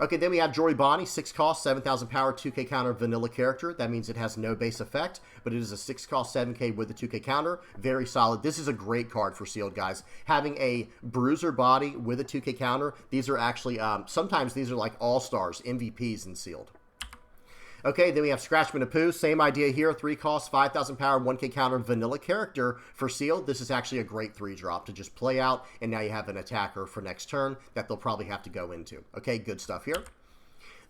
Okay, then we have Jory Bonnie, 6 cost, 7,000 power, 2k counter vanilla character. That means it has no base effect, but it is a 6 cost, 7k with a 2k counter. Very solid. This is a great card for sealed, guys. Having a bruiser body with a 2k counter, these are actually, sometimes these are like all-stars, MVPs in sealed. Okay, then we have Scratchman and Pooh. Same idea here. 3 costs, 5,000 power, 1k counter, vanilla character for sealed. This is actually a great 3-drop to just play out, and now you have an attacker for next turn that they'll probably have to go into. Okay, good stuff here.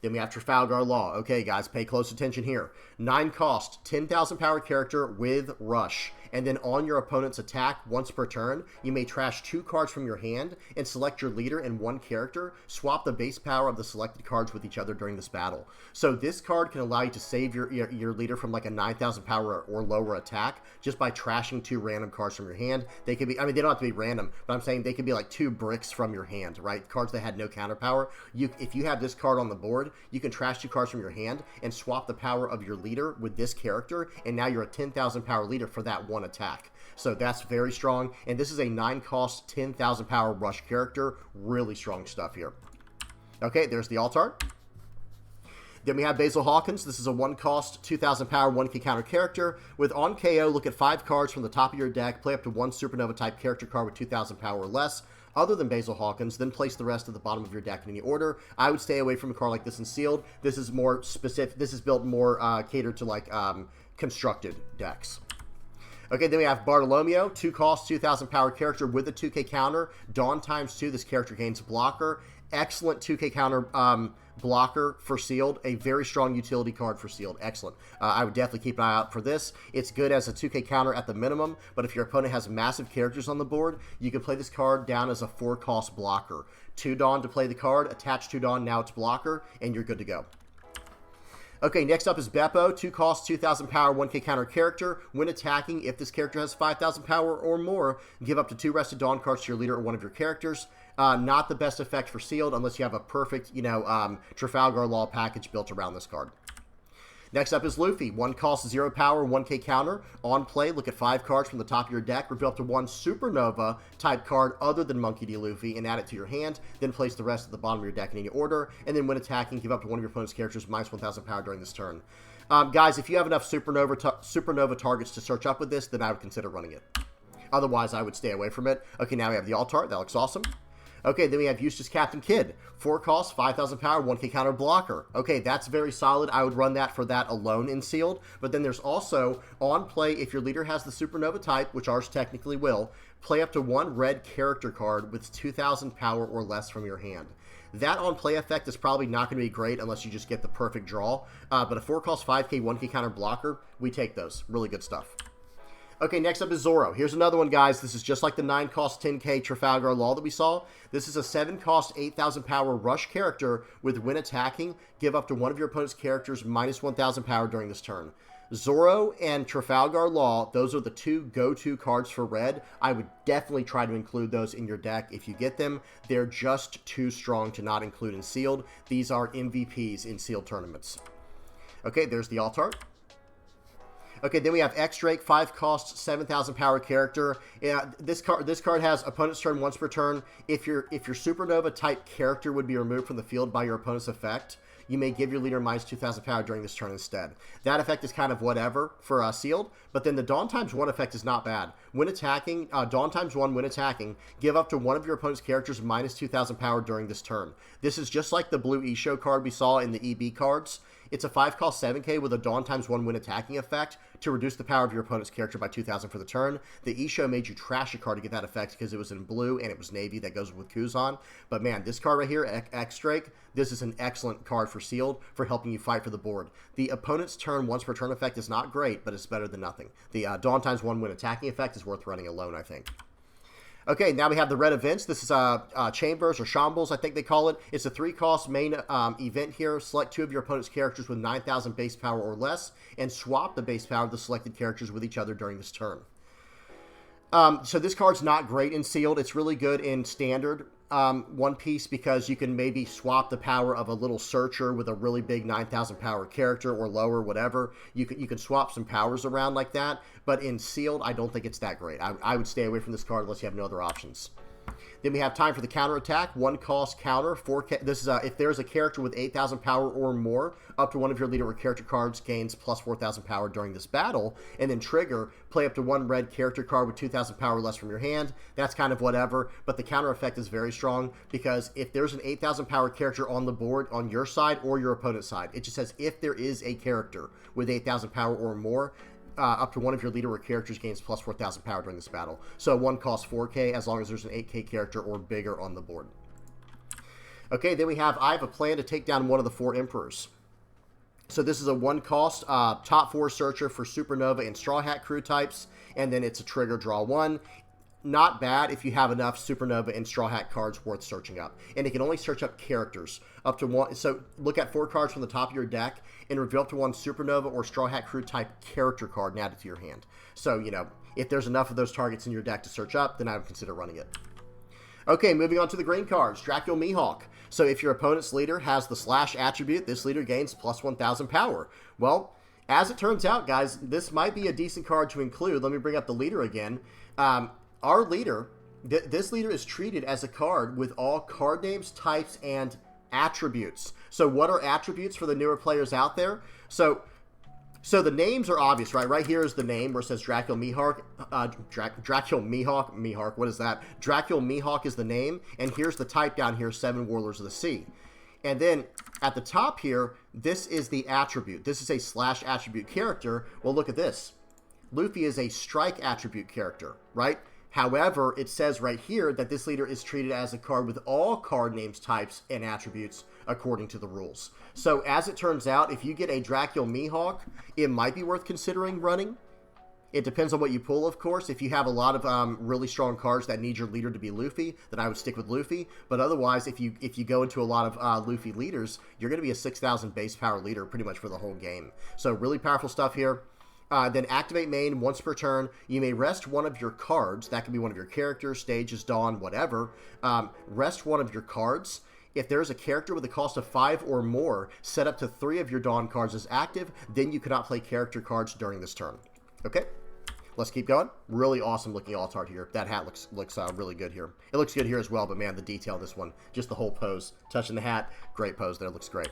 Then we have Trafalgar Law. Okay, guys, pay close attention here. 9 cost, 10,000 power character with Rush. And then on your opponent's attack, once per turn, you may trash 2 cards from your hand and select your leader and 1 character. Swap the base power of the selected cards with each other during this battle. So this card can allow you to save your leader from like a 9,000 power or lower attack just by trashing 2 random cards from your hand. They could be, I mean, they don't have to be random, but I'm saying they could be like 2 bricks from your hand, right? Cards that had no counter power. If you have this card on the board, you can trash 2 cards from your hand and swap the power of your leader with this character, and now you're a 10,000 power leader for that 1 attack. So that's very strong, and this is a 9 cost, 10,000 power Rush character. Really strong stuff here. Okay, there's the alt art. Then we have Basil Hawkins. This is a 1 cost, 2,000 power, 1k counter character. With on KO, look at 5 cards from the top of your deck, play up to 1 Supernova type character card with 2,000 power or less, other than Basil Hawkins, then place the rest at the bottom of your deck in any order. I would stay away from a card like this in sealed. This is more specific. This is built more catered to like constructed decks. Okay, then we have Bartolomeo, 2 cost, 2,000 power character with a 2k counter. Dawn ×2, this character gains blocker. Excellent 2k counter blocker for sealed. A very strong utility card for sealed. Excellent. I would definitely keep an eye out for this. It's good as a 2k counter at the minimum, but if your opponent has massive characters on the board, you can play this card down as a 4 cost blocker. 2 Dawn to play the card, attach 2 Dawn, now it's blocker, and you're good to go. Okay, next up is Beppo, 2 cost, 2,000 power, 1k counter character. When attacking, if this character has 5,000 power or more, give up to 2 Rested Dawn cards to your leader or one of your characters. Not the best effect for sealed unless you have a perfect, Trafalgar Law package built around this card. Next up is Luffy, 1 cost, 0 power, 1k counter. On play, look at 5 cards from the top of your deck, reveal up to 1 Supernova type card other than Monkey D. Luffy, and add it to your hand. Then place the rest at the bottom of your deck in any order. And then when attacking, give up to one of your opponent's characters minus 1,000 power during this turn. Guys, if you have enough Supernova targets to search up with this, then I would consider running it. Otherwise, I would stay away from it. Okay, now we have the Altar. That looks awesome. Okay, then we have Eustace Captain Kidd. 4 costs, 5,000 power, 1k counter blocker. Okay, that's very solid. I would run that for that alone in sealed. But then there's also, on play, if your leader has the Supernova type, which ours technically will, play up to 1 red character card with 2,000 power or less from your hand. That on play effect is probably not going to be great unless you just get the perfect draw. But a 4 cost, 5k, 1k counter blocker, we take those. Really good stuff. Okay, next up is Zoro. Here's another one, guys. This is just like the 9 cost 10k Trafalgar Law that we saw. This is a 7 cost 8,000 power rush character with when attacking, give up to one of your opponent's characters minus 1,000 power during this turn. Zoro and Trafalgar Law, those are the 2 go-to cards for red. I would definitely try to include those in your deck if you get them. They're just too strong to not include in sealed. These are MVPs in sealed tournaments. Okay, there's the Altar. Okay, then we have X-Drake, 5 cost, 7,000 power character. This card has opponent's turn once per turn. If your Supernova type character would be removed from the field by your opponent's effect, you may give your leader minus 2,000 power during this turn instead. That effect is kind of whatever for sealed, but then the Dawn ×1 effect is not bad. When attacking, Dawn ×1 when attacking, give up to one of your opponent's characters minus 2,000 power during this turn. This is just like the blue E-Show card we saw in the EB cards. It's a 5 cost 7k with a Dawn ×1 when attacking effect to reduce the power of your opponent's character by 2,000 for the turn. The E-Show made you trash a card to get that effect because it was in blue and it was navy that goes with Kuzan. But man, this card right here, X-Drake, this is an excellent card for sealed for helping you fight for the board. The opponent's turn once per turn effect is not great, but it's better than nothing. The Dawn ×1 when attacking effect is worth running alone, I think. Okay, now we have the red events. This is Chambers or Shambles, I think they call it. It's a 3 cost main event here. Select 2 of your opponent's characters with 9,000 base power or less, and swap the base power of the selected characters with each other during this turn. So this card's not great in sealed. It's really good in standard One Piece because you can maybe swap the power of a little searcher with a really big 9,000 power character or lower, whatever. You can swap some powers around like that. But in sealed, I don't think it's that great. I would stay away from this card unless you have no other options. Then we have time for the counterattack. 1 cost counter. 4K. This is if there's a character with 8,000 power or more, up to one of your leader or character cards gains plus 4,000 power during this battle. And then trigger, play up to 1 red character card with 2,000 power or less from your hand. That's kind of whatever, but the counter effect is very strong because if there's an 8,000 power character on the board on your side or your opponent's side, it just says if there is a character with 8,000 power or more, up to one of your leader or characters gains plus 4,000 power during this battle. So 1 costs 4k as long as there's an 8k character or bigger on the board. Okay, then we have I have a plan to take down one of the 4 Emperors. So this is a 1 cost top 4 searcher for Supernova and Straw Hat crew types, and then it's a trigger draw 1. Not bad if you have enough Supernova and Straw Hat cards worth searching up. And it can only search up characters up to 1. So look at 4 cards from the top of your deck and reveal up to 1 Supernova or Straw Hat crew type character card and add it to your hand. So, if there's enough of those targets in your deck to search up, then I would consider running it. Okay, moving on to the green cards. Dracula Mihawk. So if your opponent's leader has the slash attribute, this leader gains plus 1,000 power. Well, as it turns out, guys, this might be a decent card to include. Let me bring up the leader again. Our leader, this leader is treated as a card with all card names, types, and attributes. So what are attributes for the newer players out there? So the names are obvious, right? Right here is the name where it says Dracula Mihawk. Dracula Mihawk, what is that? Dracula Mihawk is the name, and here's the type down here, 7 Warlords of the Sea. And then at the top here, this is the attribute. This is a slash attribute character. Well, look at this. Luffy is a strike attribute character, right? However, it says right here that this leader is treated as a card with all card names, types, and attributes according to the rules. So as it turns out, if you get a Dracula Mihawk, it might be worth considering running. It depends on what you pull, of course. If you have a lot of really strong cards that need your leader to be Luffy, then I would stick with Luffy. But otherwise, if you go into a lot of Luffy leaders, you're going to be a 6,000 base power leader pretty much for the whole game. So really powerful stuff here. Then activate main once per turn. You may rest one of your cards. That can be one of your characters, stages, dawn, whatever. Rest one of your cards. If there's a character with a cost of 5 or more, set up to 3 of your dawn cards as active. Then you cannot play character cards during this turn. Okay, let's keep going. Really awesome looking alt art here. That hat looks really good here. It looks good here as well, but man, the detail in this one, just the whole pose. Touching the hat, great pose there. Looks great.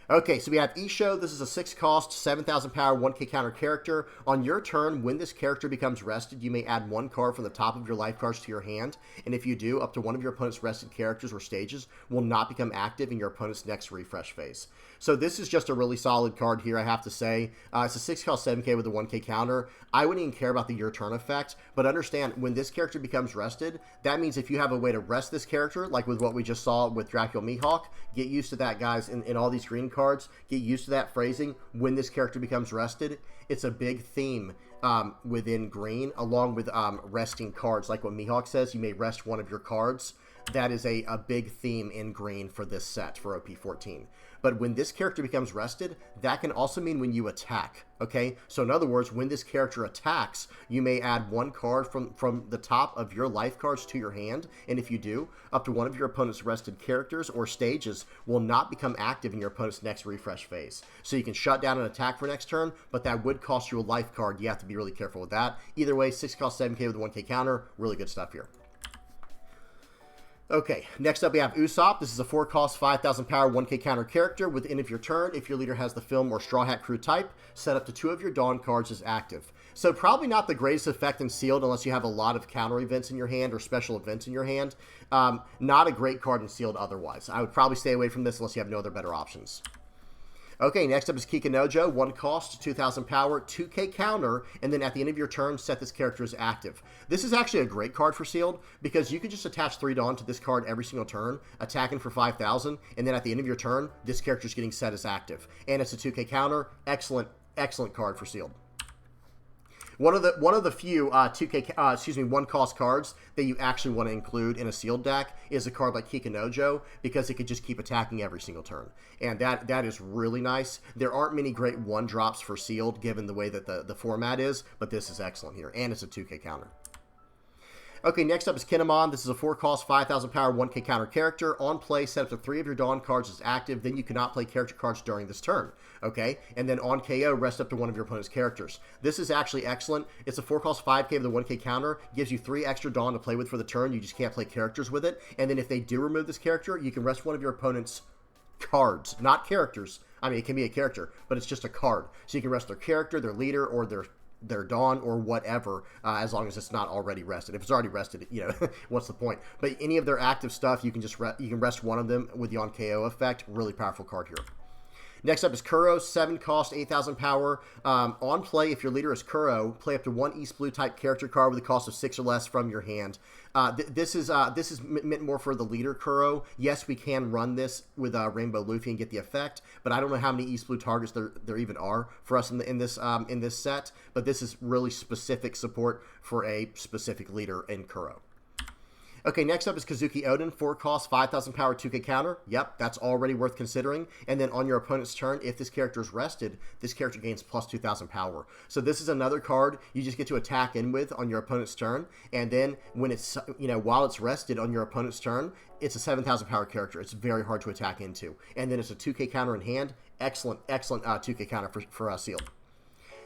Okay, so we have Isho. This is a 6 cost, 7,000 power, 1k counter character. On your turn, when this character becomes rested, you may add 1 card from the top of your life cards to your hand. And if you do, up to 1 of your opponent's rested characters or stages will not become active in your opponent's next refresh phase. So this is just a really solid card here, I have to say. It's a 6 cost, 7k with a 1k counter. I wouldn't even care about the your turn effect, but understand, when this character becomes rested, that means if you have a way to rest this character, like with what we just saw with Dracula Mihawk, get used to that, guys, in all these green cards. Get used to that phrasing, when this character becomes rested. It's a big theme within green, along with resting cards. Like what Mihawk says, you may rest one of your cards. That is a big theme in green for this set, for OP-14. But when this character becomes rested, that can also mean when you attack, okay? So in other words, when this character attacks, you may add 1 card from the top of your life cards to your hand, and if you do, up to 1 of your opponent's rested characters or stages will not become active in your opponent's next refresh phase. So you can shut down an attack for next turn, but that would cost you a life card. You have to be really careful with that. Either way, 6 cost 7k with a 1k counter, really good stuff here. Okay, next up we have Usopp. This is a 4 cost, 5,000 power, 1k counter character. With the end of your turn, if your leader has the film or Straw Hat Crew type, set up to 2 of your Dawn cards as active. So probably not the greatest effect in Sealed unless you have a lot of counter events in your hand or special events in your hand. Not a great card in Sealed otherwise. I would probably stay away from this unless you have no other better options. Okay, next up is Kikanojo, 1 cost, 2,000 power, 2k counter, and then at the end of your turn, set this character as active. This is actually a great card for Sealed, because you can just attach 3 Dawn to this card every single turn, attacking for 5,000, and then at the end of your turn, this character is getting set as active. And it's a 2k counter. Excellent, excellent card for Sealed. One of the few 1 cost cards that you actually want to include in a sealed deck is a card like Kikanojo, because it could just keep attacking every single turn, and that is really nice. There aren't many great 1-drops for sealed given the way that the format is, but this is excellent here, and it's a 2k counter. Okay, next up is Kinemon. This is a 4 cost, 5,000 power, 1k counter character. On play, set up to 3 of your Dawn cards as active. Then you cannot play character cards during this turn. Okay, and then on KO, rest up to 1 of your opponent's characters. This is actually excellent. It's a 4 cost, 5k with a 1k counter. Gives you 3 extra Dawn to play with for the turn. You just can't play characters with it. And then if they do remove this character, you can rest 1 of your opponent's cards, not characters. I mean, it can be a character, but it's just a card. So you can rest their character, their leader, or their Dawn or whatever, as long as it's not already rested. If it's already rested, you know, what's the point? But any of their active stuff, you can just you can rest 1 of them with the on KO effect. Really powerful card here. Next up is Kuro, 7 cost, 8,000 power. On play, if your leader is Kuro, play up to 1 East Blue type character card with a cost of 6 or less from your hand. This is meant more for the leader Kuro. Yes, we can run this with Rainbow Luffy and get the effect, but I don't know how many East Blue targets there even are for us in this set. But this is really specific support for a specific leader in Kuro. Okay, next up is Kazuki Oden, 4 cost, 5,000 power, 2k counter. Yep, that's already worth considering. And then on your opponent's turn, if this character is rested, this character gains plus 2,000 power. So this is another card you just get to attack in with on your opponent's turn. And then when it's, you know, while it's rested on your opponent's turn, it's a 7,000 power character. It's very hard to attack into. And then it's a 2k counter in hand. Excellent, excellent 2k counter for Sealed.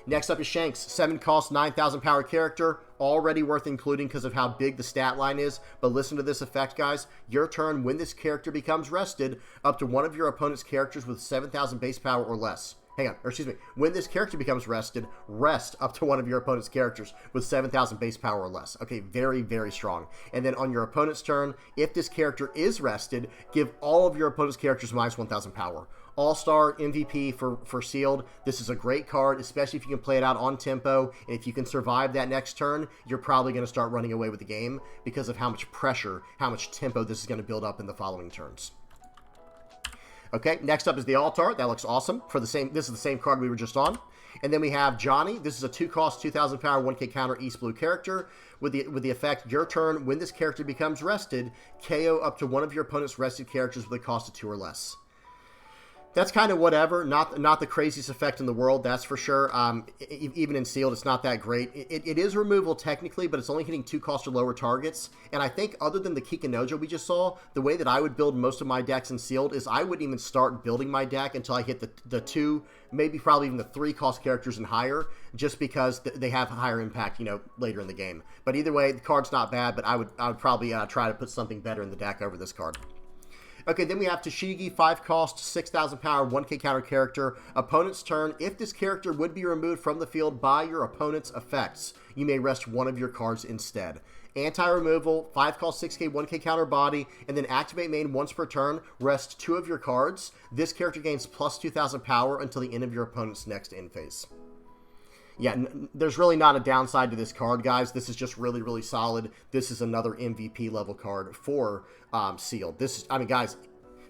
Next up is Shanks, 7 cost, 9,000 power character, already worth including because of how big the stat line is, but listen to this effect, guys. Your turn, when this character becomes rested, up to 1 of your opponent's characters with 7,000 base power or less. hang on, or excuse me, when this character becomes rested, rest up to one of your opponent's characters with 7,000 base power or less. Okay, very, very strong. And then on your opponent's turn, if this character is rested, give all of your opponent's characters minus 1,000 power. All-Star MVP for Sealed. This is a great card, especially if you can play it out on tempo. And if you can survive that next turn, you're probably going to start running away with the game because of how much pressure, how much tempo this is going to build up in the following turns. Okay, next up is the Altar. That looks awesome. This is the same card we were just on. And then we have Johnny. This is a 2-cost, 2,000 power, 1k counter East Blue character. With the effect, your turn, when this character becomes rested, KO up to one of your opponent's rested characters with a cost of 2 or less. That's kind of whatever, not the craziest effect in the world, that's for sure. Even in Sealed, it's not that great. It is removal technically, but it's only hitting 2 cost or lower targets. And I think other than the Kikinojo we just saw, the way that I would build most of my decks in Sealed is I wouldn't even start building my deck until I hit the 2, maybe probably even the 3 cost characters and higher, just because they have higher impact, later in the game. But either way, the card's not bad, but I would probably try to put something better in the deck over this card. Okay, then we have Tashigi, 5-cost, 6,000 power, 1k counter character. Opponent's turn. If this character would be removed from the field by your opponent's effects, you may rest one of your cards instead. Anti-removal, 5-cost, 6k, 1k counter body, and then activate main once per turn. Rest 2 of your cards. This character gains plus 2,000 power until the end of your opponent's next end phase. Yeah, there's really not a downside to this card, guys. This is just really, really solid. This is another MVP level card for Sealed. Guys,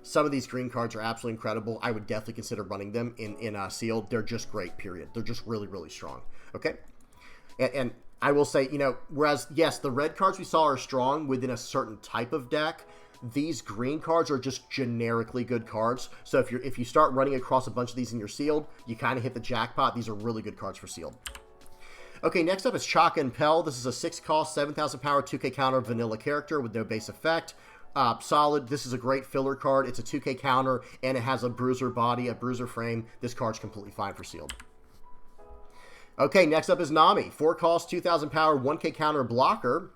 some of these green cards are absolutely incredible. I would definitely consider running them in Sealed. They're just great, period. They're just really, really strong. Okay? And I will say, whereas, yes, the red cards we saw are strong within a certain type of deck, these green cards are just generically good cards. So if you start running across a bunch of these in your Sealed, you kind of hit the jackpot. These are really good cards for Sealed. Okay, next up is Chaka and Pell. This is a 6-cost, 7,000 power, 2k counter vanilla character with no base effect. Solid. This is a great filler card. It's a 2k counter, and it has a bruiser body, a bruiser frame. This card's completely fine for Sealed. Okay, next up is Nami. 4-cost, 2,000 power, 1k counter blocker.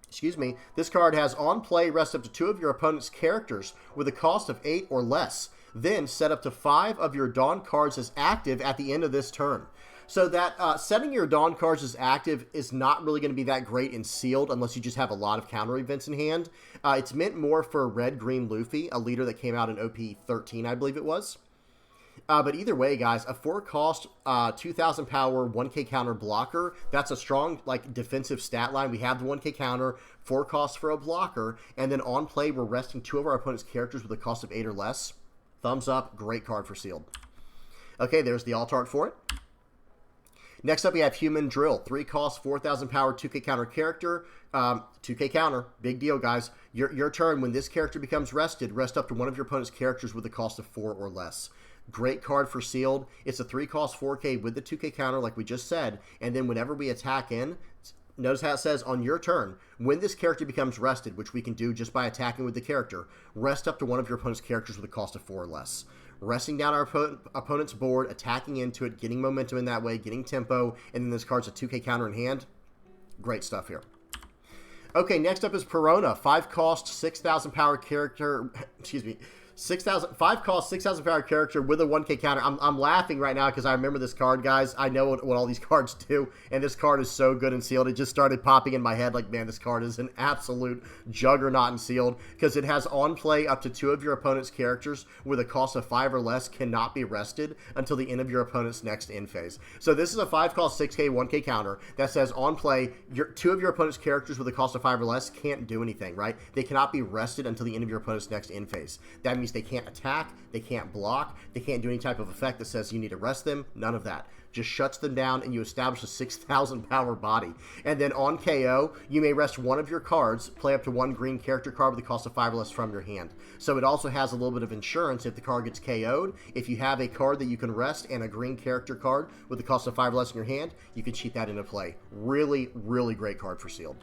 Excuse me, this card has on play rest up to 2 of your opponent's characters with a cost of 8 or less. Then set up to 5 of your Dawn cards as active at the end of this turn. So that setting your Dawn cards as active is not really going to be that great in Sealed unless you just have a lot of counter events in hand. It's meant more for Red-Green Luffy, a leader that came out in OP-13, I believe it was. But either way, guys, a 4-cost, 2,000 power, 1k counter blocker. That's a strong, defensive stat line. We have the 1k counter, 4 costs for a blocker, and then on play, we're resting 2 of our opponent's characters with a cost of 8 or less. Thumbs up. Great card for Sealed. Okay, there's the alt art for it. Next up, we have Human Drill. 3 costs, 4,000 power, 2k counter character. 2k counter. Big deal, guys. Your turn, when this character becomes rested, rest up to one of your opponent's characters with a cost of 4 or less. Great card for Sealed. It's a 3-cost 4k with the 2k counter like we just said. And then whenever we attack in, notice how it says on your turn, when this character becomes rested, which we can do just by attacking with the character, rest up to one of your opponent's characters with a cost of 4 or less. Resting down our opponent's board, attacking into it, getting momentum in that way, getting tempo, and then this card's a 2k counter in hand. Great stuff here. Okay, next up is Perona. 5-cost, 6,000 power character, 5-cost, 6,000 power character with a 1k counter. I'm laughing right now because I remember this card, guys. I know what all these cards do, and this card is so good in Sealed. It just started popping in my head like, man, this card is an absolute juggernaut in Sealed because it has on play up to 2 of your opponent's characters with a cost of 5 or less cannot be rested until the end of your opponent's next end phase. So this is a 5-cost, 6k, 1k counter that says on play, 2 of your opponent's characters with a cost of 5 or less can't do anything, right? They cannot be rested until the end of your opponent's next end phase. That means they can't attack, they can't block, they can't do any type of effect that says you need to rest them, none of that. Just shuts them down and you establish a 6,000 power body. And then on KO, you may rest one of your cards, play up to 1 green character card with a cost of 5 or less from your hand. So it also has a little bit of insurance if the card gets KO'd. If you have a card that you can rest and a green character card with a cost of 5 or less in your hand, you can cheat that into play. Really, really great card for Sealed.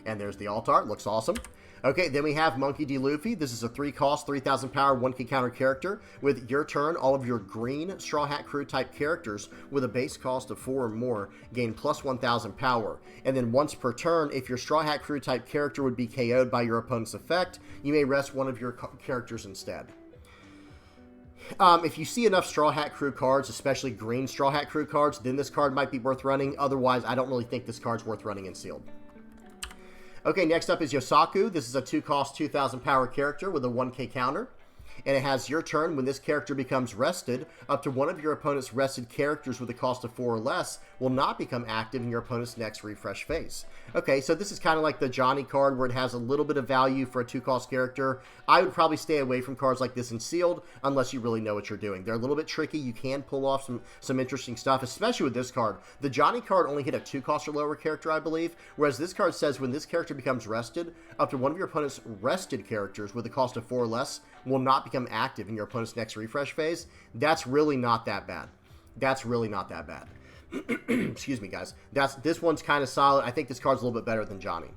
And there's the alt art, looks awesome. Okay, then we have Monkey D. Luffy. This is a 3-cost, 3,000 power, 1k counter character. With your turn, all of your green Straw Hat Crew type characters with a base cost of 4 or more gain plus 1,000 power. And then once per turn, if your Straw Hat Crew type character would be KO'd by your opponent's effect, you may rest one of your characters instead. If you see enough Straw Hat Crew cards, especially green Straw Hat Crew cards, then this card might be worth running. Otherwise, I don't really think this card's worth running in sealed. Okay, next up is Yosaku. This is a 2-cost, 2,000 power character with a 1k counter. And it has your turn. When this character becomes rested, up to one of your opponent's rested characters with a cost of 4 or less will not become active in your opponent's next refresh phase. Okay, so this is kind of like the Johnny card where it has a little bit of value for a 2-cost character. I would probably stay away from cards like this in sealed unless you really know what you're doing. They're a little bit tricky. You can pull off some interesting stuff, especially with this card. The Johnny card only hit a 2-cost or lower character, I believe, whereas this card says when this character becomes rested, up to one of your opponent's rested characters with a cost of 4 or less will not become active in your opponent's next refresh phase. That's really not that bad. That's really not that bad. Excuse me, guys. This one's kind of solid. I think this card's a little bit better than Johnny.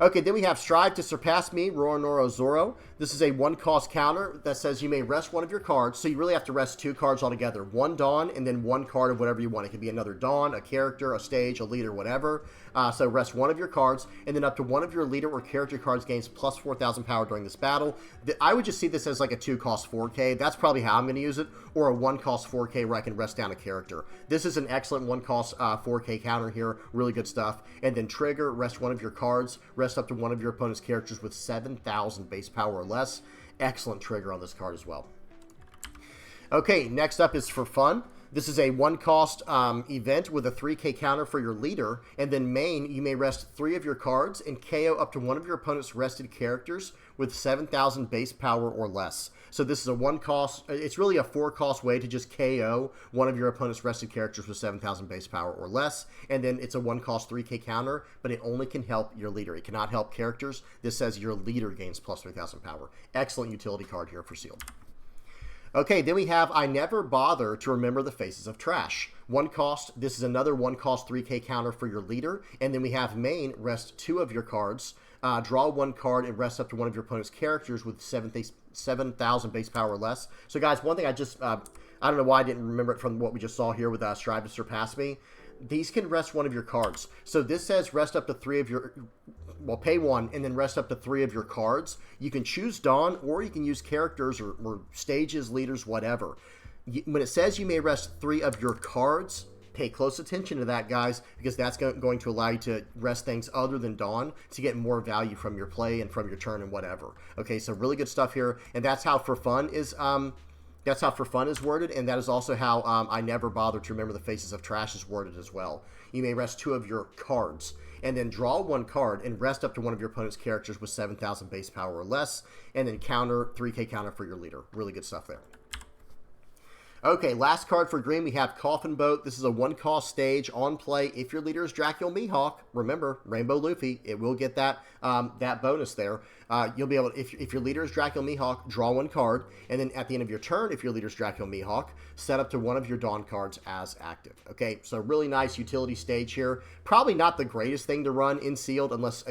Okay, then we have Strive to Surpass Me, Roronoa Zoro. This is a 1-cost counter that says you may rest one of your cards. So you really have to rest 2 cards altogether. 1 Dawn and then 1 card of whatever you want. It could be another Dawn, a character, a stage, a leader, whatever. So rest 1 of your cards, and then up to 1 of your leader or character cards gains plus 4,000 power during this battle. I would just see this as like a 2-cost 4K. That's probably how I'm going to use it. Or a 1-cost 4K where I can rest down a character. This is an excellent 1-cost 4K counter here. Really good stuff. And then trigger, rest 1 of your cards. Rest up to 1 of your opponent's characters with 7,000 base power or less. Excellent trigger on this card as well. Okay, next up is For Fun. This is a 1-cost event with a 3k counter for your leader. And then main, you may rest 3 of your cards and KO up to 1 of your opponent's rested characters with 7,000 base power or less. So this is a 1-cost, it's really a 4-cost way to just KO 1 of your opponent's rested characters with 7,000 base power or less. And then it's a 1-cost 3k counter, but it only can help your leader. It cannot help characters. This says your leader gains plus 3,000 power. Excellent utility card here for sealed. Okay, then we have I Never Bother to Remember the Faces of Trash. 1 cost, this is another 1-cost 3k counter for your leader. And then we have main, rest 2 of your cards, draw 1 card, and rest up to 1 of your opponent's characters with 7,000 base power or less. So guys, one thing I don't know why I didn't remember it from what we just saw here with Strive to Surpass Me. These can rest 1 of your cards. So this says rest up to 3 of your, well, pay 1 and then rest up to 3 of your cards. You can choose Dawn, or you can use characters or stages, leaders, whatever. When it says you may rest 3 of your cards, pay close attention to that, guys, because that's going to allow you to rest things other than Dawn to get more value from your play and from your turn and whatever. Okay, so really good stuff here, and that's how For Fun is that's how For Fun is worded, and that is also how I Never Bother to Remember the Faces of Trash is worded as well. You may rest 2 of your cards, and then draw 1 card and rest up to 1 of your opponent's characters with 7,000 base power or less, and then counter, 3k counter for your leader. Really good stuff there. Okay, last card for green, we have Coffin Boat. This is a 1-cost stage on play. If your leader is Dracula Mihawk, remember, Rainbow Luffy, it will get that that bonus there. You'll be able to, if your leader is Dracula Mihawk, draw 1 card, and then at the end of your turn, if your leader is Dracula Mihawk, set up to 1 of your Dawn cards as active. Okay, so really nice utility stage here. Probably not the greatest thing to run in sealed unless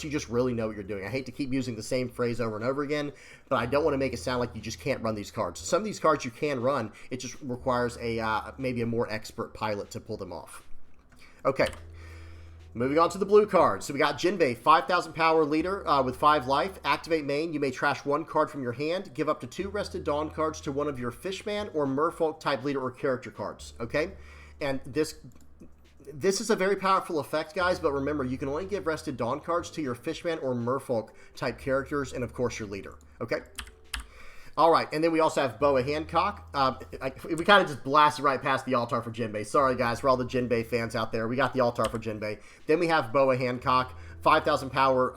you just really know what you're doing. I hate to keep using the same phrase over and over again, but I don't want to make it sound like you just can't run these cards. Some of these cards you can run. It just requires a maybe a more expert pilot to pull them off. Okay, moving on to the blue cards. So we got Jinbei, 5,000 power leader with 5 life. Activate main. You may trash 1 card from your hand. Give up to 2 rested Dawn cards to 1 of your Fishman or Merfolk type leader or character cards. Okay, and this is a very powerful effect, guys, but remember, you can only give rested Dawn cards to your Fishman or Merfolk type characters and, of course, your leader. Okay? All right, and then we also have Boa Hancock. We kind of just blasted right past the Altar for Jinbei. Sorry, guys, for all the Jinbei fans out there. We got the Altar for Jinbei. Then we have Boa Hancock, 5,000 power,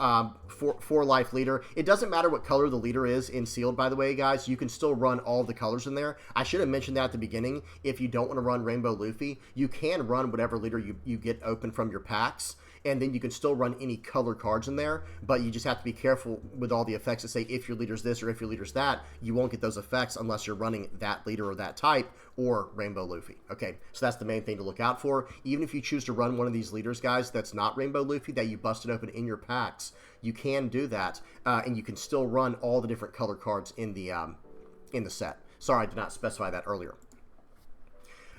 4 life leader. It doesn't matter what color the leader is in sealed, by the way, guys. You can still run all the colors in there. I should have mentioned that at the beginning. If you don't want to run Rainbow Luffy, you can run whatever leader you get open from your packs. And then you can still run any color cards in there, but you just have to be careful with all the effects that say if your leader's this or if your leader's that. You won't get those effects unless you're running that leader or that type or Rainbow Luffy. Okay, so that's the main thing to look out for. Even if you choose to run one of these leaders, guys, that's not Rainbow Luffy, that you busted open in your packs, you can do that, and you can still run all the different color cards in the set. Sorry, I did not specify that earlier.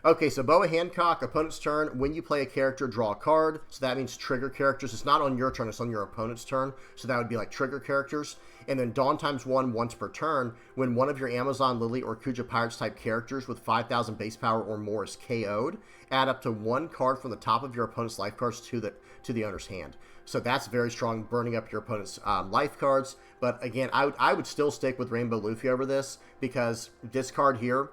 Okay, so Boa Hancock, opponent's turn. When you play a character, draw a card. So that means trigger characters. It's not on your turn, it's on your opponent's turn. So that would be like trigger characters. And then Dawn ×1 once per turn. When one of your Amazon Lily or Kuja Pirates type characters with 5,000 base power or more is KO'd, add up to 1 card from the top of your opponent's life cards to the owner's hand. So that's very strong, burning up your opponent's life cards. But again, I would still stick with Rainbow Luffy over this, because this card here,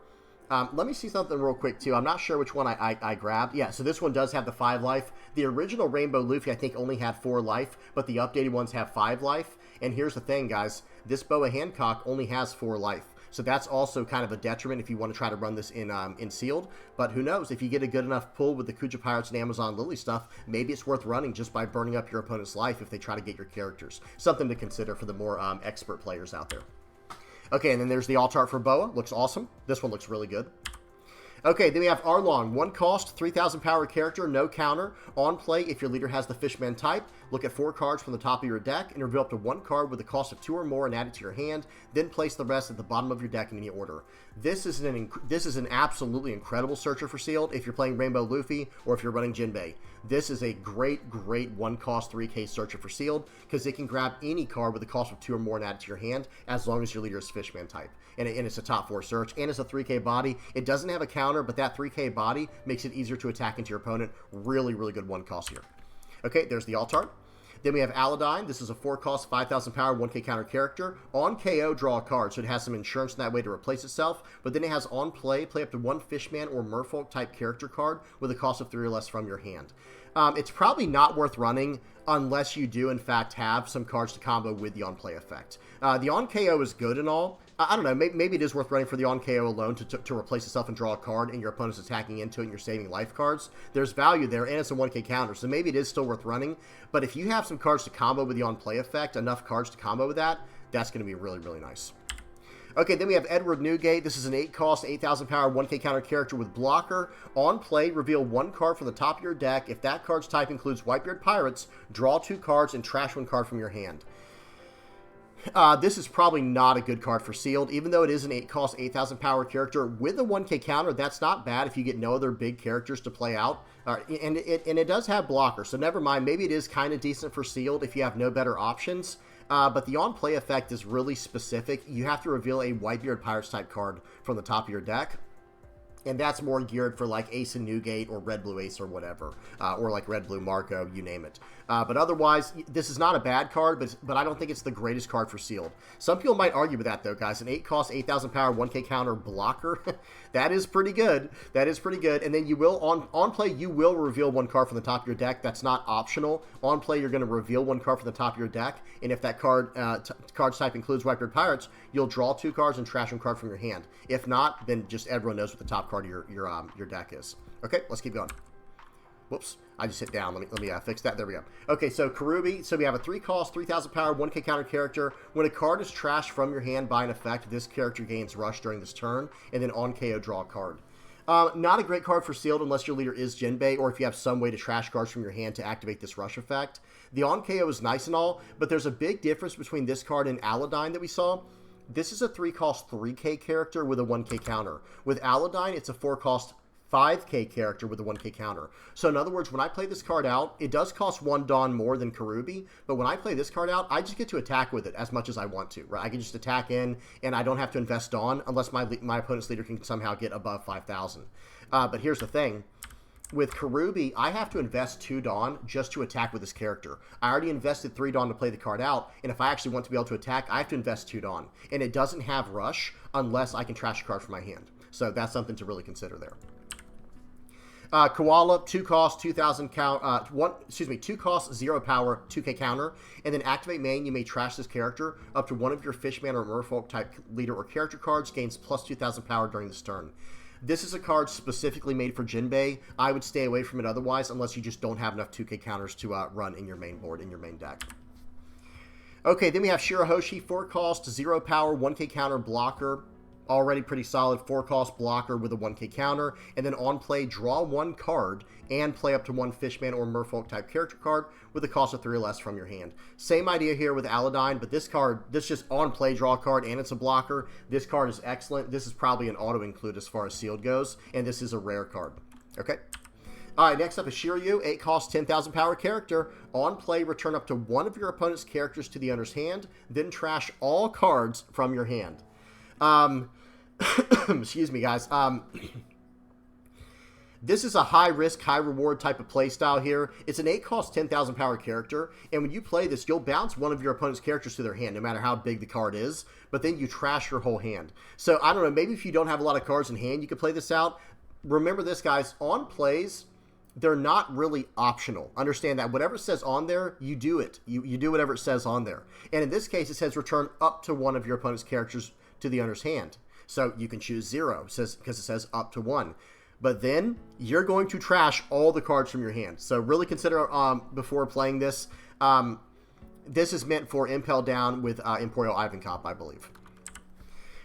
let me see something real quick, too. I'm not sure which one I grabbed. Yeah, so this one does have the 5 life. The original Rainbow Luffy, I think, only had 4 life, but the updated ones have 5 life. And here's the thing, guys. This Boa Hancock only has 4 life. So that's also kind of a detriment if you want to try to run this in sealed. But who knows? If you get a good enough pull with the Kuja Pirates and Amazon Lily stuff, maybe it's worth running just by burning up your opponent's life if they try to get your characters. Something to consider for the more expert players out there. Okay, and then there's the alt art for Boa. Looks awesome. This one looks really good. Okay, then we have Arlong. 1 cost, 3,000 power character, no counter. On play, if your leader has the Fishman type, look at 4 cards from the top of your deck and reveal up to 1 card with a cost of 2 or more and add it to your hand. Then place the rest at the bottom of your deck in any order. This is an absolutely incredible searcher for sealed if you're playing Rainbow Luffy or if you're running Jinbei. This is a great 1 cost 3K searcher for sealed, because it can grab any card with a cost of 2 or more and add it to your hand as long as your leader is Fishman type. And it's a top 4 search, and it's a 3K body. It doesn't have a counter, but that 3K body makes it easier to attack into your opponent. Really good 1 cost here. Okay, there's the alt art. Then we have Aladdin. This is a 4 cost, 5,000 power, 1K counter character. On KO, draw a card, so it has some insurance in that way to replace itself. But then it has on play up to 1 Fishman or Merfolk type character card with a cost of 3 or less from your hand. It's probably not worth running unless you do, in fact, have some cards to combo with the on-play effect. The on-KO is good and all. I don't know, maybe it is worth running for the on-KO alone to replace itself and draw a card, and your opponent's attacking into it and you're saving life cards. There's value there, and it's a 1K counter, so maybe it is still worth running. But if you have some cards to combo with the on-play effect, enough cards to combo with that, that's going to be really nice. Okay, then we have Edward Newgate. This is an 8 cost, 8,000 power, 1K counter character with blocker. On play, reveal 1 card from the top of your deck. If that card's type includes Whitebeard Pirates, draw 2 cards and trash 1 card from your hand. This is probably not a good card for sealed, even though it is an 8 cost, 8,000 power character with a 1K counter. That's not bad if you get no other big characters to play out. And it does have blocker, so never mind. Maybe it is kind of decent for sealed if you have no better options. But the on-play effect is really specific. You have to reveal a Whitebeard Pirates type card from the top of your deck. And that's more geared for like Ace and Newgate or Red Blue Ace or whatever. Or like Red Blue Marco, you name it. But otherwise, this is not a bad card, but I don't think it's the greatest card for sealed. Some people might argue with that, though, guys. An 8 cost, 8,000 power, 1K counter blocker. That is pretty good. That is pretty good. And then you will, on play, you will reveal 1 card from the top of your deck. That's not optional. On play, you're going to reveal 1 card from the top of your deck. And if that card's type includes Whitebeard Pirates, you'll draw 2 cards and trash 1 card from your hand. If not, then just everyone knows what the top card of your deck is. Okay, let's keep going. Whoops, I just hit down. Let me fix that. There we go. Okay, so Karubi. So we have a 3 cost, 3,000 power, 1K counter character. When a card is trashed from your hand by an effect, this character gains rush during this turn, and then on KO, draw a card. Not a great card for sealed unless your leader is Jinbei, or if you have some way to trash cards from your hand to activate this rush effect. The on KO is nice and all, but there's a big difference between this card and Aladdin that we saw. This is a 3 cost, 3K character with a 1K counter. With Aladdin, it's a 4 cost, 5K character with a 1K counter. So in other words, when I play this card out, it does cost 1 Dawn more than Karubi, but when I play this card out, I just get to attack with it as much as I want to, right? I can just attack in, and I don't have to invest Dawn unless my opponent's leader can somehow get above 5,000. But here's the thing. With Karubi, I have to invest 2 Dawn just to attack with this character. I already invested 3 Dawn to play the card out, and if I actually want to be able to attack, I have to invest 2 Dawn. And it doesn't have Rush unless I can trash a card from my hand. So that's something to really consider there. Koala, 2 cost, 2,000 count, 2 cost, 0 power, 2K counter, and then activate main. You may trash this character up to 1 of your Fishman or Merfolk type leader or character cards, gains plus 2,000 power during this turn. This is a card specifically made for Jinbei. I would stay away from it otherwise, unless you just don't have enough 2K counters to run in your main board, in your main deck. Okay, then we have Shirahoshi, 4 cost, 0 power, 1K counter blocker. Already pretty solid 4-cost blocker with a 1k counter. And then on play, draw 1 card and play up to 1 Fishman or Merfolk type character card with a cost of 3 or less from your hand. Same idea here with Aladdin, but this card, this just on play draw card, and it's a blocker. This card is excellent. This is probably an auto include as far as sealed goes, and this is a rare card. Okay. All right, next up is Shiryu, 8 cost, 10,000 power character. On play, return up to 1 of your opponent's characters to the owner's hand, then trash all cards from your hand. Excuse me, guys. This is a high-risk, high-reward type of play style here. It's an 8-cost, 10,000 power character, and when you play this, you'll bounce one of your opponent's characters to their hand, no matter how big the card is, but then you trash your whole hand. So, I don't know, maybe if you don't have a lot of cards in hand, you could play this out. Remember this, guys, on plays, they're not really optional. Understand that. Whatever it says on there, you do it. You do whatever it says on there. And in this case, it says return up to 1 of your opponent's characters to the owner's hand. So you can choose 0 because it says up to 1. But then you're going to trash all the cards from your hand. So really consider before playing this. This is meant for Impel Down with Imperial Ivankov, I believe.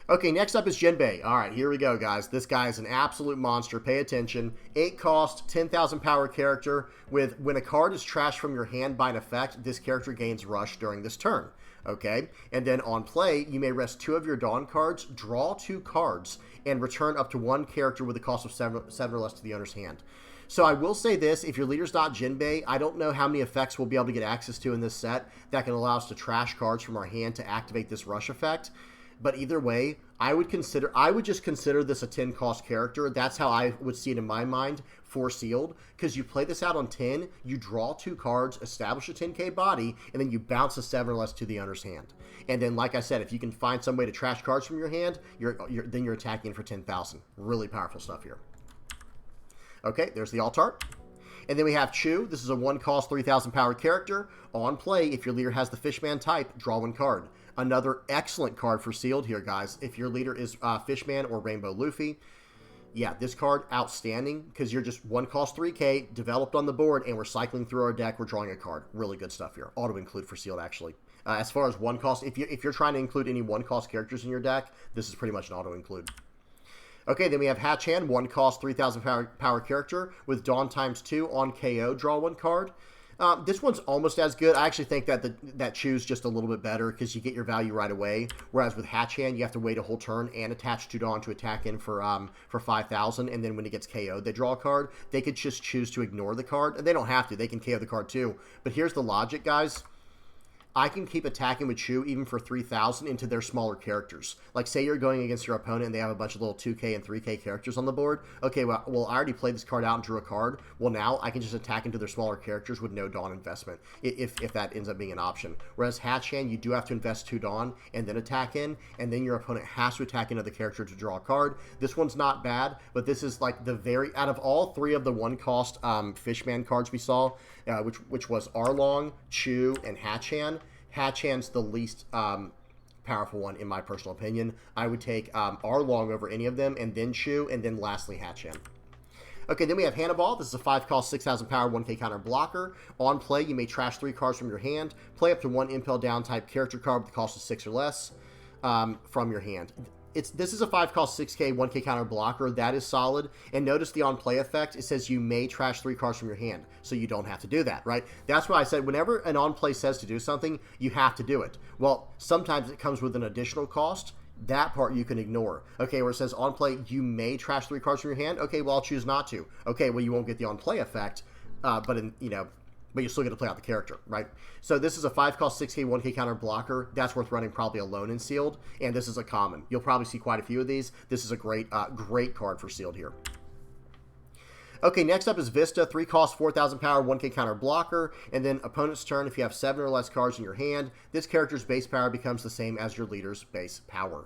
Okay, next up is Jinbei. All right, here we go, guys. This guy is an absolute monster. Pay attention. 8 cost, 10,000 power character with when a card is trashed from your hand by an effect, this character gains Rush during this turn. Okay, and then on play, you may rest 2 of your Dawn cards, draw 2 cards, and return up to 1 character with a cost of 7 or less to the owner's hand. So I will say this, if your leader's not Jinbei, I don't know how many effects we'll be able to get access to in this set that can allow us to trash cards from our hand to activate this Rush effect. But either way, I would just consider this a 10-cost character. That's how I would see it in my mind for sealed. Because you play this out on 10, you draw 2 cards, establish a 10k body, and then you bounce a 7 or less to the owner's hand. And then, like I said, if you can find some way to trash cards from your hand, then you're attacking for 10,000. Really powerful stuff here. Okay, there's the alt-art. And then we have Chu. This is a 1-cost, 3,000 power character. On play, if your leader has the Fishman type, draw 1 card. Another excellent card for sealed here, guys. If your leader is Fishman or Rainbow Luffy, yeah, this card, outstanding, because you're just 1-cost 3k, developed on the board, and we're cycling through our deck, we're drawing a card. Really good stuff here. Auto-include for sealed, actually. As far as 1-cost, if you're trying to include any 1-cost characters in your deck, this is pretty much an auto-include. Okay, then we have Hachan, 1-cost, 3,000 power character, with Dawn ×2 on KO, draw 1 card. This one's almost as good. I actually think that Chu's just a little bit better because you get your value right away. Whereas with Hachan, you have to wait a whole turn and attach 2 Dawn to attack in for 5,000. And then when it gets KO'd, they draw a card. They could just choose to ignore the card. And they don't have to. They can KO the card too. But here's the logic, guys. I can keep attacking with Chu even for 3,000 into their smaller characters. Like, say you're going against your opponent and they have a bunch of little 2k and 3k characters on the board. Okay, well, I already played this card out and drew a card. Well, now I can just attack into their smaller characters with no Dawn investment, if that ends up being an option. Whereas Hachan, you do have to invest 2 Dawn and then attack in, and then your opponent has to attack into the character to draw a card. This one's not bad, but this is like the out of all 3 of the 1-cost Fishman cards we saw, which was Arlong, Chu, and Hachan. Hachan's the least powerful one, in my personal opinion. I would take Arlong over any of them, and then Chu, and then lastly Hachan. Okay, then we have Hannibal. This is a 5-cost, 6,000 power, 1k counter blocker. On play, you may trash 3 cards from your hand. Play up to 1 Impel Down type character card with the cost of 6 or less from your hand. This is a 5-cost 6k 1k counter blocker. That is solid. And notice the on play effect. It says you may trash 3 cards from your hand, so you don't have to do that, right? That's why I said whenever an on play says to do something, you have to do it. Well, sometimes it comes with an additional cost. That part you can ignore. Okay, where it says on play, you may trash 3 cards from your hand. Okay, well, I'll choose not to. Okay, well, you won't get the on play effect, but you still get to play out the character, right? So this is a 5-cost 6k 1k counter blocker. That's worth running probably alone in sealed, and this is a common. You'll probably see quite a few of these. This is a great card for sealed here. Okay, next up is Vista, 3-cost 4,000 power 1k counter blocker, and then opponent's turn. If you have 7 or less cards in your hand, this character's base power becomes the same as your leader's base power.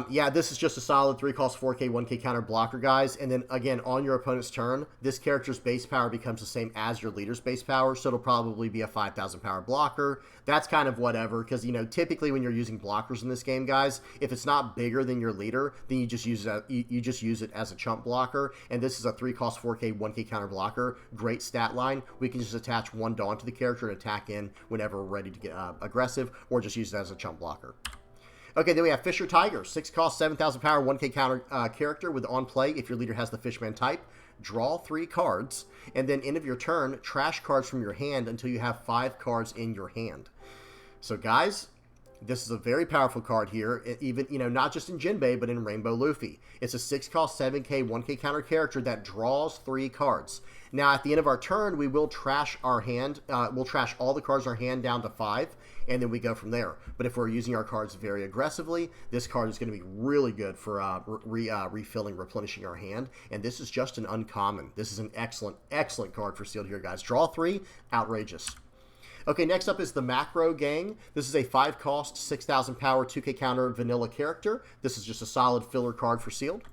Yeah, this is just a solid 3-cost 4k 1k counter blocker, guys. And then again, on your opponent's turn, this character's base power becomes the same as your leader's base power, so it'll probably be a 5,000 power blocker. That's kind of whatever, because typically when you're using blockers in this game, guys, if it's not bigger than your leader, then you just use it as a chump blocker. And this is a 3-cost 4k 1k counter blocker. Great stat line. We can just attach 1 Dawn to the character and attack in whenever we're ready to get aggressive, or just use it as a chump blocker. Okay, then we have Fisher Tiger, 6 cost, 7,000 power, 1k counter character with on play. If your leader has the Fishman type, draw 3 cards, and then end of your turn, trash cards from your hand until you have 5 cards in your hand. So guys, this is a very powerful card here, even, not just in Jinbei, but in Rainbow Luffy. It's a 6 cost, 7k, 1k counter character that draws 3 cards. Now, at the end of our turn, we will trash our hand. We'll trash all the cards in our hand down to 5, and then we go from there. But if we're using our cards very aggressively, this card is going to be really good for refilling, replenishing our hand. And this is just an uncommon. This is an excellent, excellent card for sealed here, guys. Draw 3, outrageous. Okay, next up is the Macro Gang. This is a 5 cost, 6,000 power, 2k counter vanilla character. This is just a solid filler card for sealed.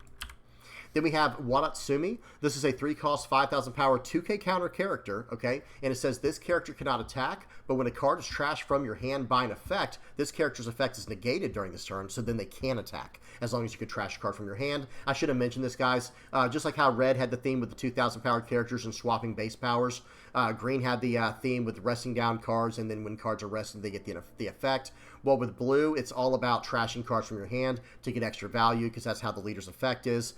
Then we have Watatsumi. This is a 3 cost, 5,000 power, 2k counter character, okay? And it says this character cannot attack, but when a card is trashed from your hand by an effect, this character's effect is negated during this turn, so then they can attack, as long as you could trash a card from your hand. I should have mentioned this, guys. Just like how Red had the theme with the 2,000 powered characters and swapping base powers, Green had the theme with resting down cards, and then when cards are rested, they get the effect. Well, with Blue, it's all about trashing cards from your hand to get extra value, because that's how the leader's effect is.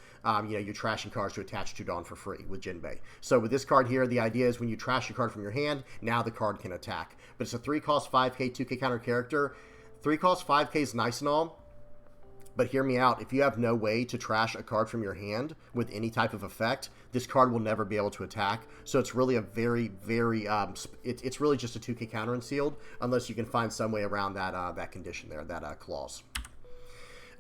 You're trashing cards to attach to Dawn for free with Jinbei. So with this card here, the idea is when you trash a card from your hand, now the card can attack. But it's a 3 cost, 5k, 2k counter character. 3 cost, 5k is nice and all, but hear me out. If you have no way to trash a card from your hand with any type of effect, this card will never be able to attack. So it's really a very, very, it's really just a 2k counter in sealed, unless you can find some way around that condition there, that clause.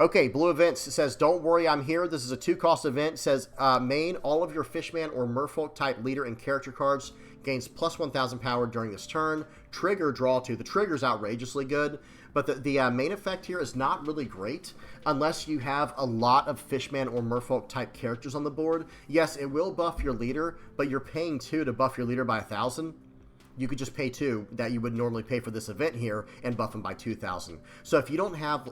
Okay, Blue Events says, don't worry, I'm here. This is a 2 cost event. It says, main, all of your Fishman or Merfolk type leader and character cards gains plus 1,000 power during this turn. Trigger, draw 2. The trigger's outrageously good, but the main effect here is not really great unless you have a lot of Fishman or Merfolk type characters on the board. Yes, it will buff your leader, but you're paying 2 to buff your leader by 1,000. You could just pay 2 that you would normally pay for this event here and buff them by 2,000. So if you don't have,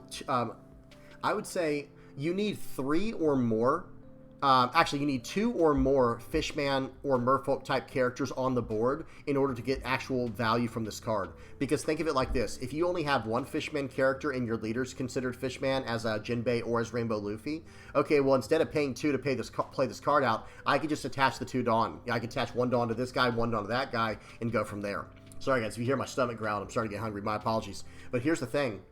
I would say you need 3 or more. Actually, you need 2 or more Fishman or Merfolk type characters on the board in order to get actual value from this card. Because think of it like this. If you only have 1 Fishman character and your leader's considered Fishman as Jinbei or as Rainbow Luffy, okay, well, instead of paying 2 to play this card out, I could just attach the 2 Dawn. I could attach 1 Dawn to this guy, 1 Dawn to that guy, and go from there. Sorry, guys, if you hear my stomach growl, I'm starting to get hungry. My apologies. But here's the thing.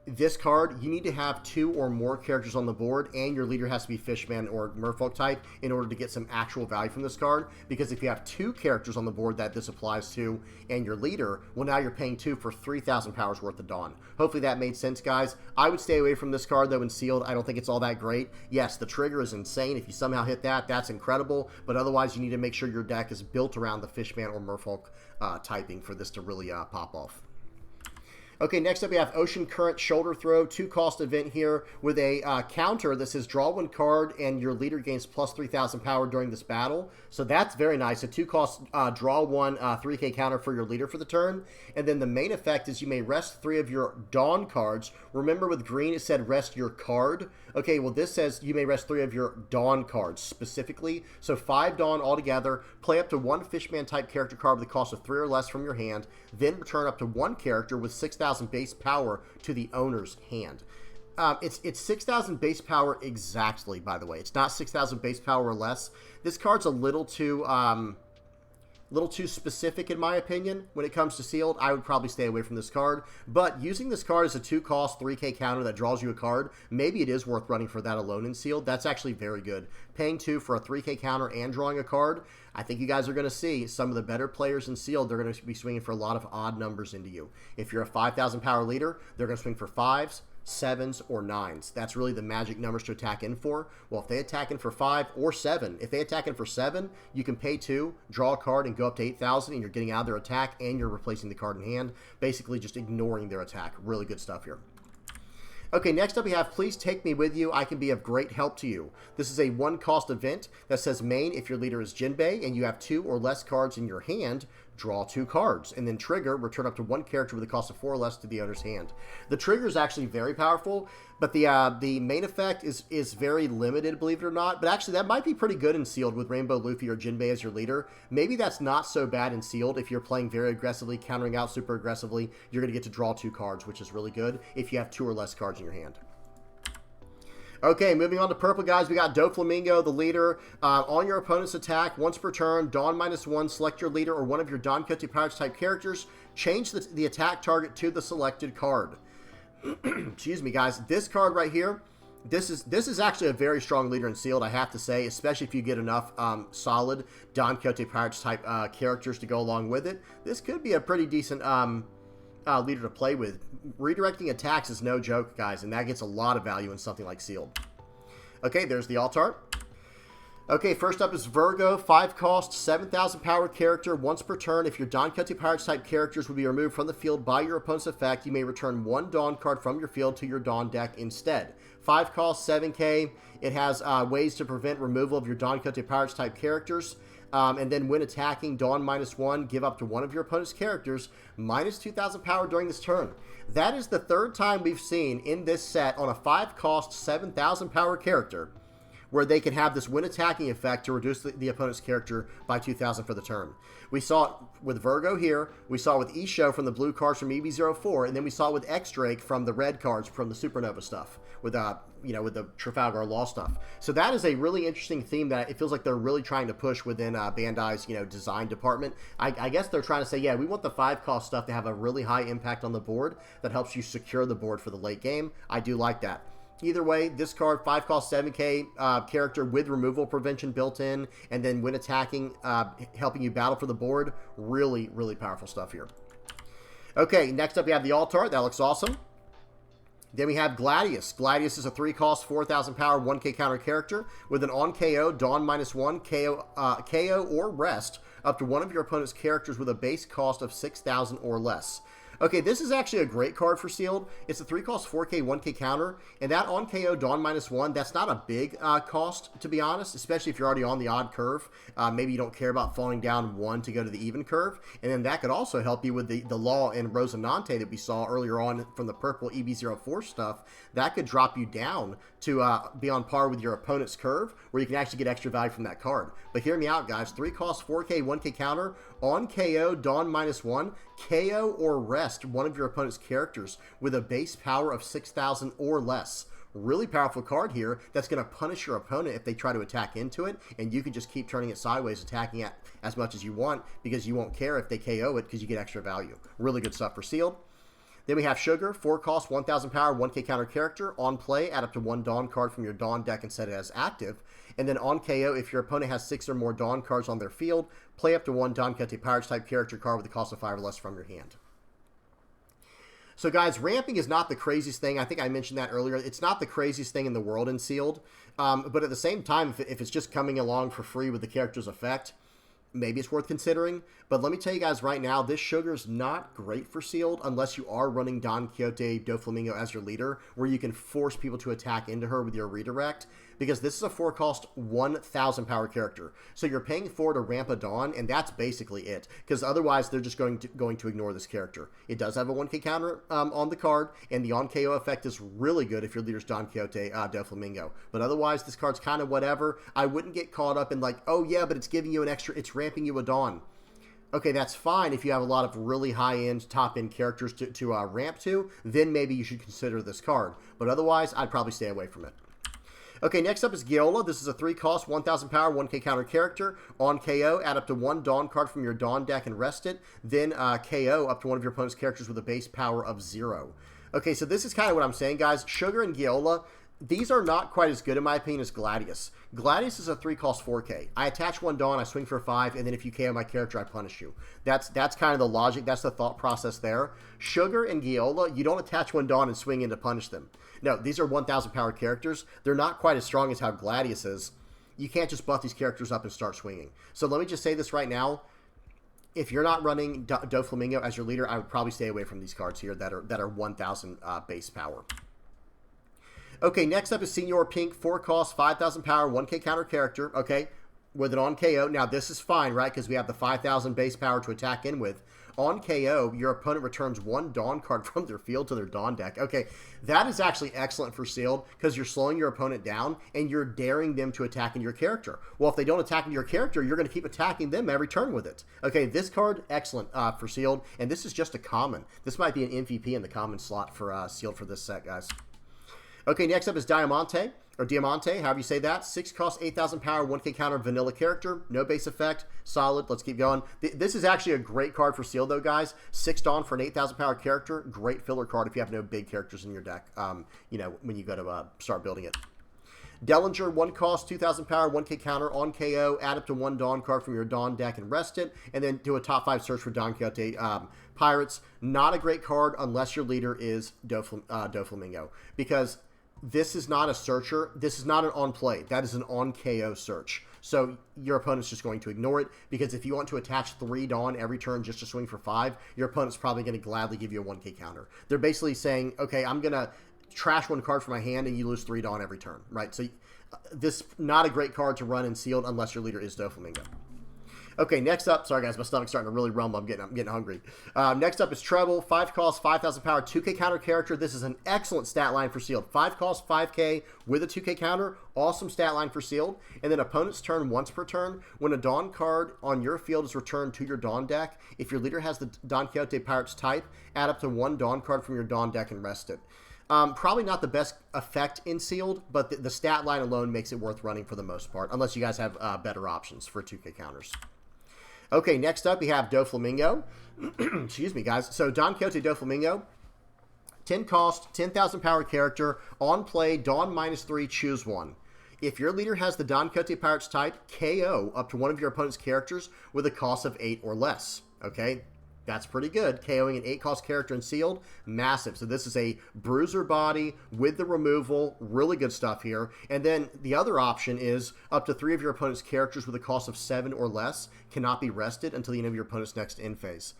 This card, you need to have 2 or more characters on the board, and your leader has to be Fishman or Merfolk type in order to get some actual value from this card. Because if you have 2 characters on the board that this applies to, and your leader, well, now you're paying 2 for 3,000 powers worth of Dawn. Hopefully that made sense, guys. I would stay away from this card, though, in sealed. I don't think it's all that great. Yes, the trigger is insane. If you somehow hit that, that's incredible. But otherwise, you need to make sure your deck is built around the Fishman or Merfolk typing for this to really pop off. Okay, next up we have Ocean Current Shoulder Throw, 2 cost event here with a counter that says draw 1 card and your leader gains plus 3,000 power during this battle. So that's very nice. A 2 cost draw 1 3k counter for your leader for the turn. And then the main effect is you may rest 3 of your Dawn cards. Remember with green it said rest your card. Okay, well this says you may rest 3 of your Dawn cards specifically. So 5 Dawn altogether. Play up to 1 Fishman type character card with a cost of 3 or less from your hand. Then return up to 1 character with 6,000 base power to the owner's hand. It's 6,000 base power exactly, by the way. It's not 6,000 base power or less. This card's a little too specific in my opinion. When it comes to sealed, I would probably stay away from this card. But using this card as a 2 cost 3k counter that draws you a card, maybe it is worth running for that alone in sealed. That's actually very good. Paying 2 for a 3k counter and drawing a card, I think you guys are going to see some of the better players in sealed. They're going to be swinging for a lot of odd numbers into you. If you're a 5,000 power leader, they're going to swing for 5s, 7s, or 9s. That's really the magic numbers to attack in for. Well, if they attack in for 5 or 7, if they attack in for 7, you can pay 2, draw a card, and go up to 8,000, and you're getting out of their attack, and you're replacing the card in hand, basically just ignoring their attack. Really good stuff here. Okay, next up we have Please Take Me With You. I can be of great help to you. This is a 1 cost event that says main if your leader is Jinbei and you have 2 or less cards in your hand, draw 2 cards, and then trigger, return up to 1 character with a cost of 4 or less to the owner's hand. The trigger is actually very powerful, but the main effect is very limited, believe it or not. But actually, that might be pretty good in sealed with Rainbow Luffy or Jinbei as your leader. Maybe that's not so bad in sealed if you're playing very aggressively, countering out super aggressively. You're going to get to draw 2 cards, which is really good if you have 2 or less cards in your hand. Okay, moving on to purple, guys. We got Doflamingo, the leader. On your opponent's attack, once per turn, Dawn -1, select your leader or one of your Don Quixote Pirates type characters. Change the attack target to the selected card. Excuse me, guys. This card right here, this is actually a very strong leader in sealed, I have to say, especially if you get enough solid Don Quixote Pirates type characters to go along with it. This could be a pretty decent leader to play with. Redirecting attacks is no joke, guys, and that gets a lot of value in something like sealed. Okay, there's the alt art. Okay, first up is Virgo, 5 cost, 7,000 power character. Once per turn, if your Don Quixote Pirates type characters would be removed from the field by your opponent's effect, you may return 1 Dawn card from your field to your Dawn deck instead. 5 cost, 7k. It has ways to prevent removal of your Don Quixote Pirates type characters. And then when attacking, Dawn -1, give up to one of your opponent's characters minus 2,000 power during this turn. That is the 3rd time we've seen in this set on a 5 cost, 7,000 power character where they can have this when attacking effect to reduce the opponent's character by 2,000 for the turn. We saw it with Virgo here, we saw it with Isho from the blue cards from EB-04, and then we saw it with X-Drake from the red cards from the Supernova stuff, with with the Trafalgar Law stuff. So that is a really interesting theme that it feels like they're really trying to push within Bandai's design department. I guess they're trying to say, yeah, we want the 5 cost stuff to have a really high impact on the board that helps you secure the board for the late game. I do like that. Either way, this card, 5 cost 7k character with removal prevention built in, and then when attacking, helping you battle for the board. Really, really powerful stuff here. Okay, next up we have the alt art. That looks awesome. Then we have Gladius. Gladius is a 3 cost, 4,000 power, 1k counter character with an on KO, Dawn -1, KO or rest up to one of your opponent's characters with a base cost of 6,000 or less. Okay, this is actually a great card for sealed. It's a 3 cost 4k, 1k counter, and that on KO Dawn -1, that's not a big cost, to be honest, especially if you're already on the odd curve. Maybe you don't care about falling down 1 to go to the even curve, and then that could also help you with the Law and Rosinante that we saw earlier on from the purple EB-04 stuff. That could drop you down to be on par with your opponent's curve, where you can actually get extra value from that card. But hear me out, guys. 3 cost 4k, 1k counter, on KO Dawn -1, KO or rest one of your opponent's characters with a base power of 6,000 or less. Really powerful card here that's going to punish your opponent if they try to attack into it, and you can just keep turning it sideways, attacking it as much as you want, because you won't care if they KO it because you get extra value. Really good stuff for sealed. Then we have Sugar, 4 cost, 1,000 power, 1k counter character. On play, add up to 1 Dawn card from your Dawn deck and set it as active. And then on KO, if your opponent has 6 or more Dawn cards on their field, play up to 1 Don Quixote Pirates type character card with a cost of 5 or less from your hand. So guys, ramping is not the craziest thing. I think I mentioned that earlier. It's not the craziest thing in the world in sealed. But at the same time, if it's just coming along for free with the character's effect, maybe it's worth considering. But let me tell you guys right now, this Sugar's not great for sealed unless you are running Don Quixote Doflamingo as your leader, where you can force people to attack into her with your redirect, because this is a 4 cost 1,000 power character. So you're paying 4 to ramp a Dawn, and that's basically it, because otherwise they're just going to ignore this character. It does have a 1k counter on the card, and the on KO effect is really good if your leader's Don Quixote Doflamingo. But otherwise, this card's kind of whatever. I wouldn't get caught up in like, oh yeah, but it's giving you an extra, it's ramping you a Dawn. Okay, that's fine if you have a lot of really high-end, top-end characters to ramp to, then maybe you should consider this card. But otherwise, I'd probably stay away from it. Okay, next up is Giola. This is a 3 cost, 1,000 power, 1k counter character. On KO, add up to 1 Dawn card from your Dawn deck and rest it. Then KO up to one of your opponent's characters with a base power of 0. Okay, so this is kind of what I'm saying, guys. Sugar and Giola, these are not quite as good, in my opinion, as Gladius. Gladius is a 3 cost 4k. I attach 1 Dawn, I swing for 5, and then if you KO my character, I punish you. That's kind of the logic. That's the thought process there. Sugar and Giola, you don't attach 1 Dawn and swing in to punish them. No, these are 1,000 power characters. They're not quite as strong as how Gladius is. You can't just buff these characters up and start swinging. So let me just say this right now. If you're not running Doflamingo as your leader, I would probably stay away from these cards here that are 1,000 base power. Okay, next up is Senor Pink, 4 cost, 5,000 power, 1k counter character. Okay, with an on KO. Now, this is fine, right? Because we have the 5,000 base power to attack in with. On KO, your opponent returns one Dawn card from their field to their Dawn deck. Okay, that is actually excellent for sealed because you're slowing your opponent down and you're daring them to attack in your character. Well, if they don't attack in your character, you're going to keep attacking them every turn with it. Okay, this card, excellent for sealed, and this is just a common. This might be an MVP in the common slot for sealed for this set, guys. Okay, next up is Diamante, or Diamante, however you say that. 6 cost, 8,000 power, 1k counter, vanilla character. No base effect. Solid. Let's keep going. This is actually a great card for sealed, though, guys. 6 Dawn for an 8,000 power character. Great filler card if you have no big characters in your deck, you know, when you go to start building it. Dellinger, 1 cost, 2,000 power, 1k counter, on KO, add up to 1 Dawn card from your Dawn deck and rest it, and then do a top 5 search for Don Quixote Pirates. Not a great card unless your leader is Doflamingo, because this is not a searcher. This is not an on play. That is an on KO search. So your opponent's just going to ignore it, because if you want to attach 3 Dawn every turn just to swing for 5, your opponent's probably going to gladly give you a 1k counter. They're basically saying, okay, I'm going to trash 1 card from my hand and you lose 3 Dawn every turn, right? So this not a great card to run in sealed unless your leader is Doflamingo. Okay, next up, sorry guys, my stomach's starting to really rumble. I'm getting hungry. Next up is Treble, 5 cost, 5,000 power, 2k counter character. This is an excellent stat line for sealed. 5 cost, 5k with a 2k counter. Awesome stat line for sealed. And then opponent's turn once per turn. When a Dawn card on your field is returned to your Dawn deck, if your leader has the Don Quixote Pirates type, add up to 1 Dawn card from your Dawn deck and rest it. Probably not the best effect in sealed, but the stat line alone makes it worth running for the most part, unless you guys have better options for 2k counters. Okay, next up we have Doflamingo. Excuse me, guys. So Don Quixote Doflamingo, 10 cost, 10,000 power character, on play, Dawn -3, choose 1. If your leader has the Don Quixote Pirates type, KO up to 1 of your opponent's characters with a cost of 8 or less. Okay, that's pretty good. KOing an 8 cost character in sealed, massive. So this is a bruiser body with the removal, really good stuff here. And then the other option is up to 3 of your opponent's characters with a cost of 7 or less cannot be rested until the end of your opponent's next end phase.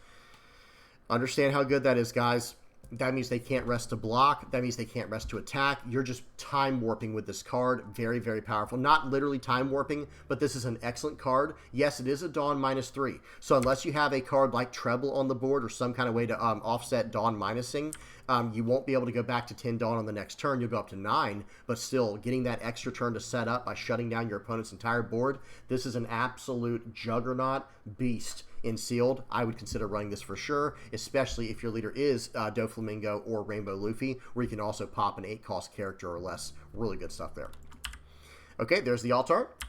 Understand how good that is, guys. That means they can't rest to block. That means they can't rest to attack. You're just time warping with this card. Very, very powerful. Not literally time warping, but this is an excellent card. Yes, it is a Dawn -3. So unless you have a card like Treble on the board or some kind of way to offset Dawn minusing, you won't be able to go back to 10 Dawn on the next turn. You'll go up to 9, but still getting that extra turn to set up by shutting down your opponent's entire board. This is an absolute juggernaut beast. In sealed, I would consider running this for sure, especially if your leader is Doflamingo or Rainbow Luffy, where you can also pop an 8 cost character or less. Really good stuff there. Okay, there's the alt art.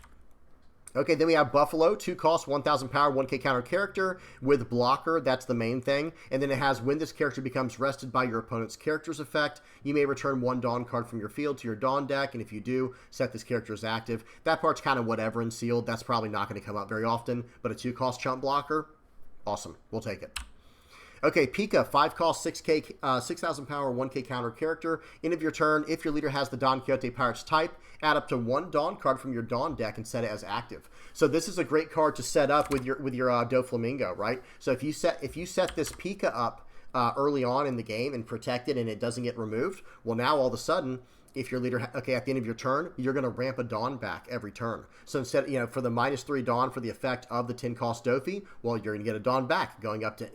Okay, then we have Buffalo, 2 cost, 1,000 power, 1k counter character with blocker. That's the main thing. And then it has, when this character becomes rested by your opponent's character's effect, you may return 1 Dawn card from your field to your Dawn deck. And if you do, set this character as active. That part's kind of whatever in sealed. That's probably not going to come up very often. But a 2 cost chump blocker, awesome. We'll take it. Okay, Pika, 5 cost, 6,000 power, 1k counter character. End of your turn, if your leader has the Don Quixote Pirates type, add up to 1 Dawn card from your Dawn deck and set it as active. So this is a great card to set up with your Doflamingo, right? So if you set this Pika up early on in the game and protect it and it doesn't get removed, well, now all of a sudden, if your leader, okay, at the end of your turn, you're going to ramp a Dawn back every turn. So instead, you know, for the -3 Dawn for the effect of the 10 cost Dofi, well, you're going to get a Dawn back going up to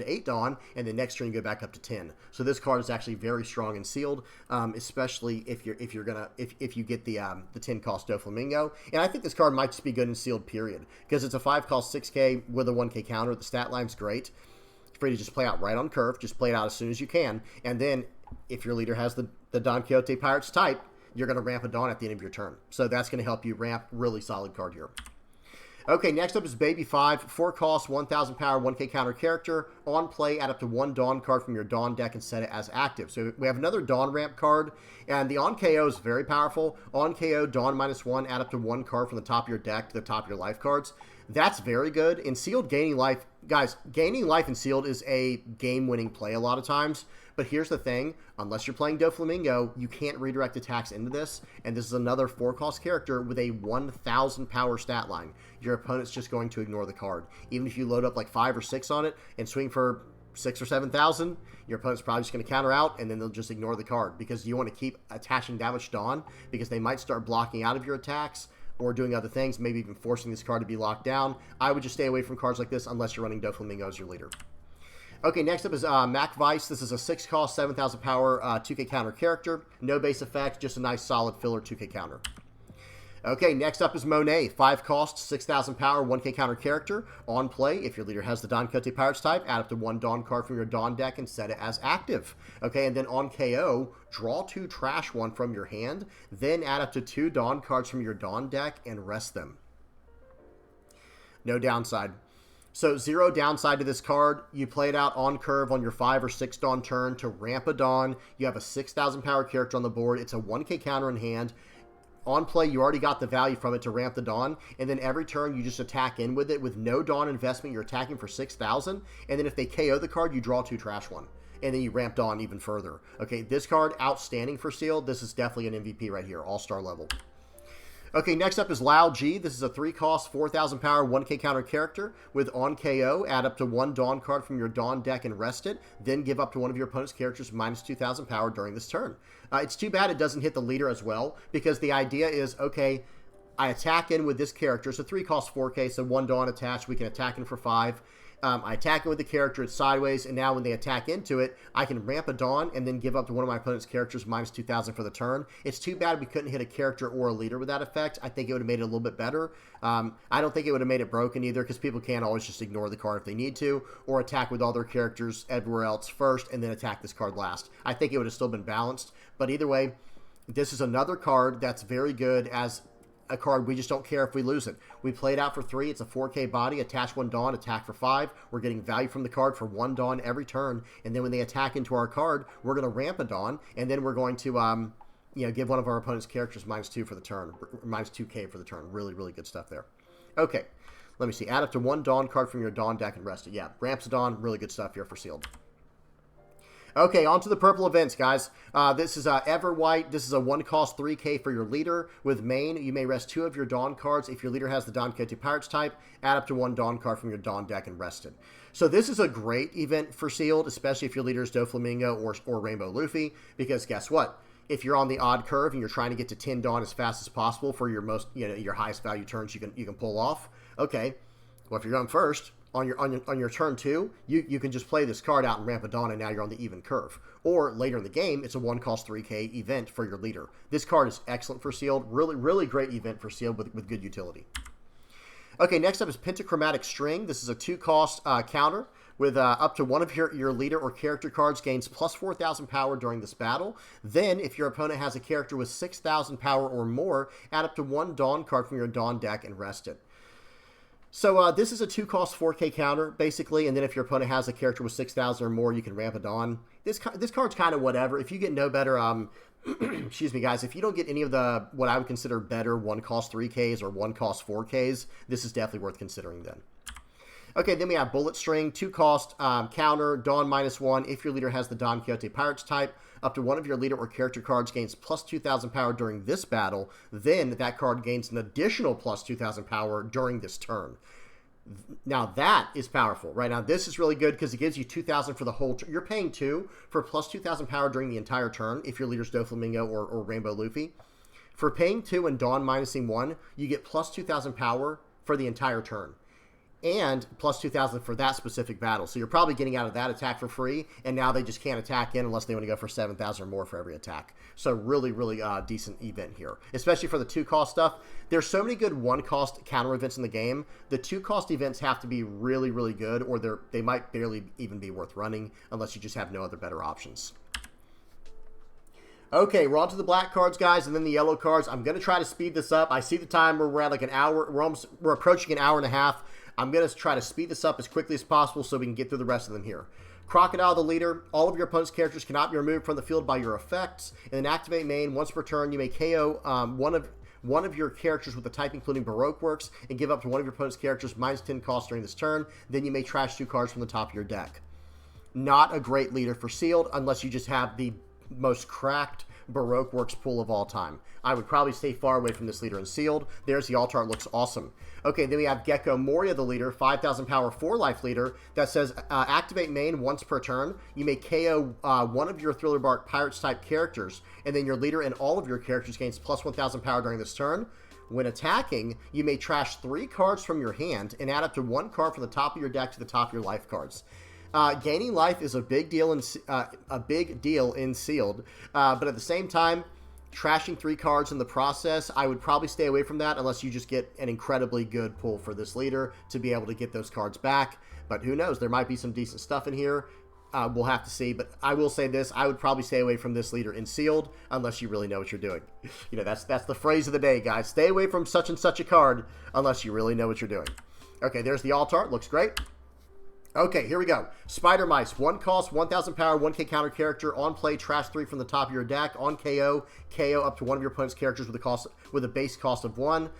8 Dawn, and the next turn you go back up to 10. So this card is actually very strong and sealed, especially if you get the 10 cost Doflamingo. And I think this card might just be good in sealed, period, because it's a 5 cost 6k with a 1k counter. The stat line's great. It's free to just play out right on curve. Just play it out as soon as you can, and then if your leader has the Don Quixote Pirates type, you're going to ramp a Dawn at the end of your turn. So that's going to help you ramp. Really solid card here. Okay, next up is Baby 5. 4 cost, 1,000 power, 1k counter character. On play, add up to 1 Dawn card from your Dawn deck and set it as active. So we have another Dawn ramp card, and the on KO is very powerful. On KO, Dawn -1, add up to 1 card from the top of your deck to the top of your life cards. That's very good. In sealed, gaining life, guys, gaining life in sealed is a game-winning play a lot of times. But here's the thing, unless you're playing Doflamingo, you can't redirect attacks into this, and this is another 4-cost character with a 1,000 power stat line. Your opponent's just going to ignore the card. Even if you load up like 5 or 6 on it and swing for 6 or 7,000, your opponent's probably just going to counter out, and then they'll just ignore the card, because you want to keep attaching that much Dawn, because they might start blocking out of your attacks. or doing other things, maybe even forcing this card to be locked down. I would just stay away from cards like this unless you're running Doflamingo as your leader. Okay, next up is Mac Vice. This is a 6-cost, 7,000 power 2K counter character. No base effect, just a nice solid filler 2K counter. Okay, next up is Monet. 5 cost, 6,000 power, 1K counter character. On play, if your leader has the Don Quixote Pirates type, add up to 1 Dawn card from your Dawn deck and set it as active. Okay, and then on KO, draw 2 trash 1 from your hand, then add up to 2 Dawn cards from your Dawn deck and rest them. No downside. So 0 downside to this card. You play it out on curve on your 5 or 6 Dawn turn to ramp a Dawn. You have a 6,000 power character on the board. It's a 1K counter in hand. On play, you already got the value from it to ramp the Dawn, and then every turn you just attack in with it with no Dawn investment. You're attacking for 6,000, and then if they KO the card, you draw 2 trash 1, and then you ramp Dawn even further. Okay, this card, outstanding for sealed. This is definitely an MVP right here, all-star level. Okay, next up is Lao G. This is a 3-cost, 4,000 power, 1K counter character with on KO. Add up to 1 Dawn card from your Dawn deck and rest it. Then give up to one of your opponent's characters minus 2,000 power during this turn. It's too bad it doesn't hit the leader as well, because the idea is, okay, I attack in with this character. So 3-cost, 4K, so 1 Dawn attached. We can attack in for 5. I attack it with the character, it's sideways, and now when they attack into it, I can ramp a Dawn and then give up to one of my opponent's characters minus 2,000 for the turn. It's too bad we couldn't hit a character or a leader with that effect. I think it would have made it a little bit better. I don't think it would have made it broken either, because people can't always just ignore the card if they need to, or attack with all their characters everywhere else first and then attack this card last. I think it would have still been balanced, but either way, this is another card that's very good as a card we just don't care if we lose it. We play it out for 3. It's a 4K body. Attach 1 Dawn, attack for 5. We're getting value from the card for 1 Dawn every turn. And then when they attack into our card, we're going to ramp a Dawn. And then we're going to, give one of our opponent's characters minus 2 for the turn. Minus 2K for the turn. Really, really good stuff there. Okay. Let me see. Add up to 1 Dawn card from your Dawn deck and rest it. Yeah. Ramps a Dawn. Really good stuff here for sealed. Okay, on to the purple events, guys. This is Everwhite. This is a 1-cost 3K for your leader. With main, you may rest 2 of your Dawn cards. If your leader has the Don Quixote Pirates type, add up to 1 Dawn card from your Dawn deck and rest it. So this is a great event for sealed, especially if your leader is Doflamingo or Rainbow Luffy, because guess what? If you're on the odd curve and you're trying to get to 10 Dawn as fast as possible for your your highest value turns you can pull off, okay, well, if you're going first, on your turn 2, you can just play this card out and ramp a Dawn, and now you're on the even curve. Or later in the game, it's a 1-cost 3K event for your leader. This card is excellent for sealed. Really, really great event for sealed with good utility. Okay, next up is Pentachromatic String. This is a 2-cost counter with up to one of your leader or character cards gains plus 4,000 power during this battle. Then, if your opponent has a character with 6,000 power or more, add up to 1 Dawn card from your Dawn deck and rest it. So this is a 2-cost 4K counter, basically, and then if your opponent has a character with 6,000 or more, you can ramp it on. This card's kind of whatever. If you get no better, excuse me, guys, if you don't get any of the, what I would consider better 1-cost 3Ks or 1-cost 4Ks, this is definitely worth considering then. Okay, then we have Bullet String, 2-cost counter, Dawn -1. If your leader has the Don Quixote Pirates type, up to one of your leader or character cards gains plus 2,000 power during this battle. Then that card gains an additional plus 2,000 power during this turn. Now that is powerful. Right now, this is really good because it gives you 2,000 for the whole turn. You're paying 2 for plus 2,000 power during the entire turn if your leader's Doflamingo or Rainbow Luffy. For paying 2 and Dawn -1, you get plus 2,000 power for the entire turn. And plus 2,000 for that specific battle. So you're probably getting out of that attack for free, and now they just can't attack in unless they want to go for 7,000 or more for every attack. So really, really decent event here, especially for the 2-cost stuff. There's so many good 1-cost counter events in the game. The 2-cost events have to be really, really good, or they might barely even be worth running unless you just have no other better options. Okay, we're on to the black cards, guys, and then the yellow cards. I'm going to try to speed this up. I see the time. We're at like an hour. We're approaching an hour and a half. I'm going to try to speed this up as quickly as possible so we can get through the rest of them here. Crocodile, the leader. All of your opponent's characters cannot be removed from the field by your effects. And then activate main. Once per turn, you may KO one of your characters with a type including Baroque Works and give up to one of your opponent's characters -10 cost during this turn. Then you may trash 2 cards from the top of your deck. Not a great leader for sealed unless you just have the most cracked Baroque Works pool of all time. I would probably stay far away from this leader in sealed. There's the alt art, looks awesome. Okay, then we have Gecko Moria, the leader, 5,000 power 4-life leader that says activate main once per turn. You may KO one of your Thriller Bark Pirates type characters, and then your leader and all of your characters gains plus 1,000 power during this turn. When attacking, you may trash 3 cards from your hand and add up to 1 card from the top of your deck to the top of your life cards. Gaining life is a big deal in sealed, but at the same time, trashing 3 cards in the process, I would probably stay away from that unless you just get an incredibly good pull for this leader to be able to get those cards back. But who knows? There might be some decent stuff in here. We'll have to see. But I will say this. I would probably stay away from this leader in sealed unless you really know what you're doing. You know, that's the phrase of the day, guys. Stay away from such and such a card unless you really know what you're doing. Okay, there's the alt art. Looks great. Okay, here we go. Spider Mice, 1 cost, 1,000 power, 1k counter character. On play, trash 3 from the top of your deck. On KO, KO up to one of your opponent's characters with a base cost of 1.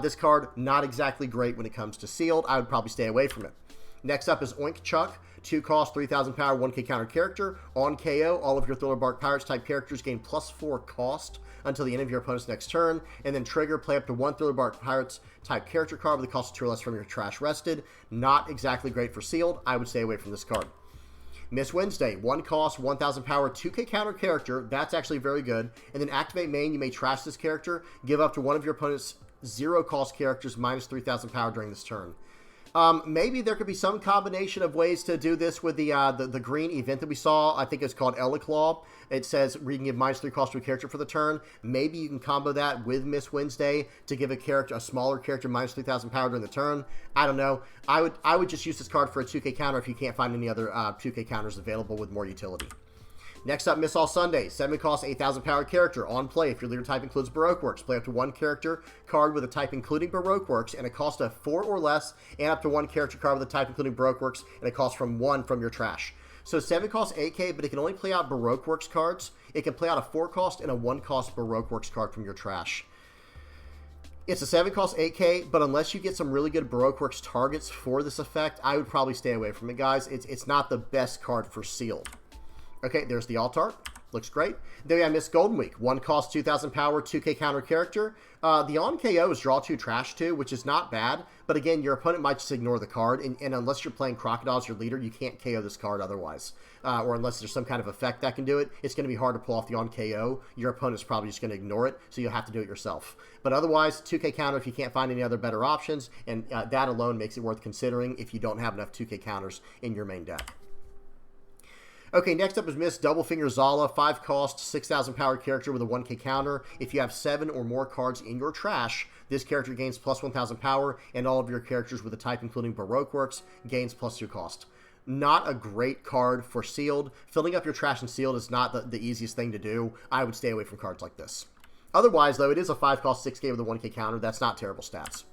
This card, not exactly great when it comes to sealed. I would probably stay away from it. Next up is Oink Chuck, 2 cost, 3,000 power, 1k counter character. On KO, all of your Thriller Bark Pirates type characters gain +4 cost until the end of your opponent's next turn. And then trigger, play up to 1 Thriller Bark Pirates type character card with a cost of 2 or less from your trash rested. Not exactly great for sealed. I would stay away from this card. Miss Wednesday, 1 cost, 1,000 power, 2k counter character. That's actually very good. And then activate main, you may trash this character. Give up to one of your opponent's 0 cost characters minus 3,000 power during this turn. Maybe there could be some combination of ways to do this with the green event that we saw. I think it's called Elaclaw. It says we can give -3 cost to a character for the turn. Maybe you can combo that with Miss Wednesday to give a smaller character -3,000 power during the turn. I don't know. I would just use this card for a 2k counter if you can't find any other 2k counters available with more utility. Next up, Miss All Sunday, 7 cost, 8,000 power character. On play, if your leader type includes Baroque Works, play up to 1 character card with a type including Baroque Works and a cost of 4 or less, and up to 1 character card with a type including Baroque Works and a cost from 1 from your trash. So 7 costs 8k, but it can only play out Baroque Works cards. It can play out a 4 cost and a 1 cost Baroque Works card from your trash. It's a 7 cost 8k, but unless you get some really good Baroque Works targets for this effect, I would probably stay away from it, guys. It's not the best card for sealed. Okay, there's the alt art. Looks great. Then we have Miss Golden Week. 1 cost, 2,000 power, 2k counter character. The on KO is draw 2, trash 2, which is not bad. But again, your opponent might just ignore the card. And unless you're playing Crocodile as your leader, you can't KO this card otherwise. Or unless there's some kind of effect that can do it, it's going to be hard to pull off the on KO. Your opponent's probably just going to ignore it, so you'll have to do it yourself. But otherwise, 2k counter if you can't find any other better options. And that alone makes it worth considering if you don't have enough 2k counters in your main deck. Okay, next up is Miss Double Finger Zala, 5 cost, 6,000 power character with a 1k counter. If you have 7 or more cards in your trash, this character gains +1,000 power, and all of your characters with a type including Baroque Works gains +2 cost. Not a great card for sealed. Filling up your trash and sealed is not the easiest thing to do. I would stay away from cards like this. Otherwise, though, it is a 5 cost 6k with a 1k counter. That's not terrible stats.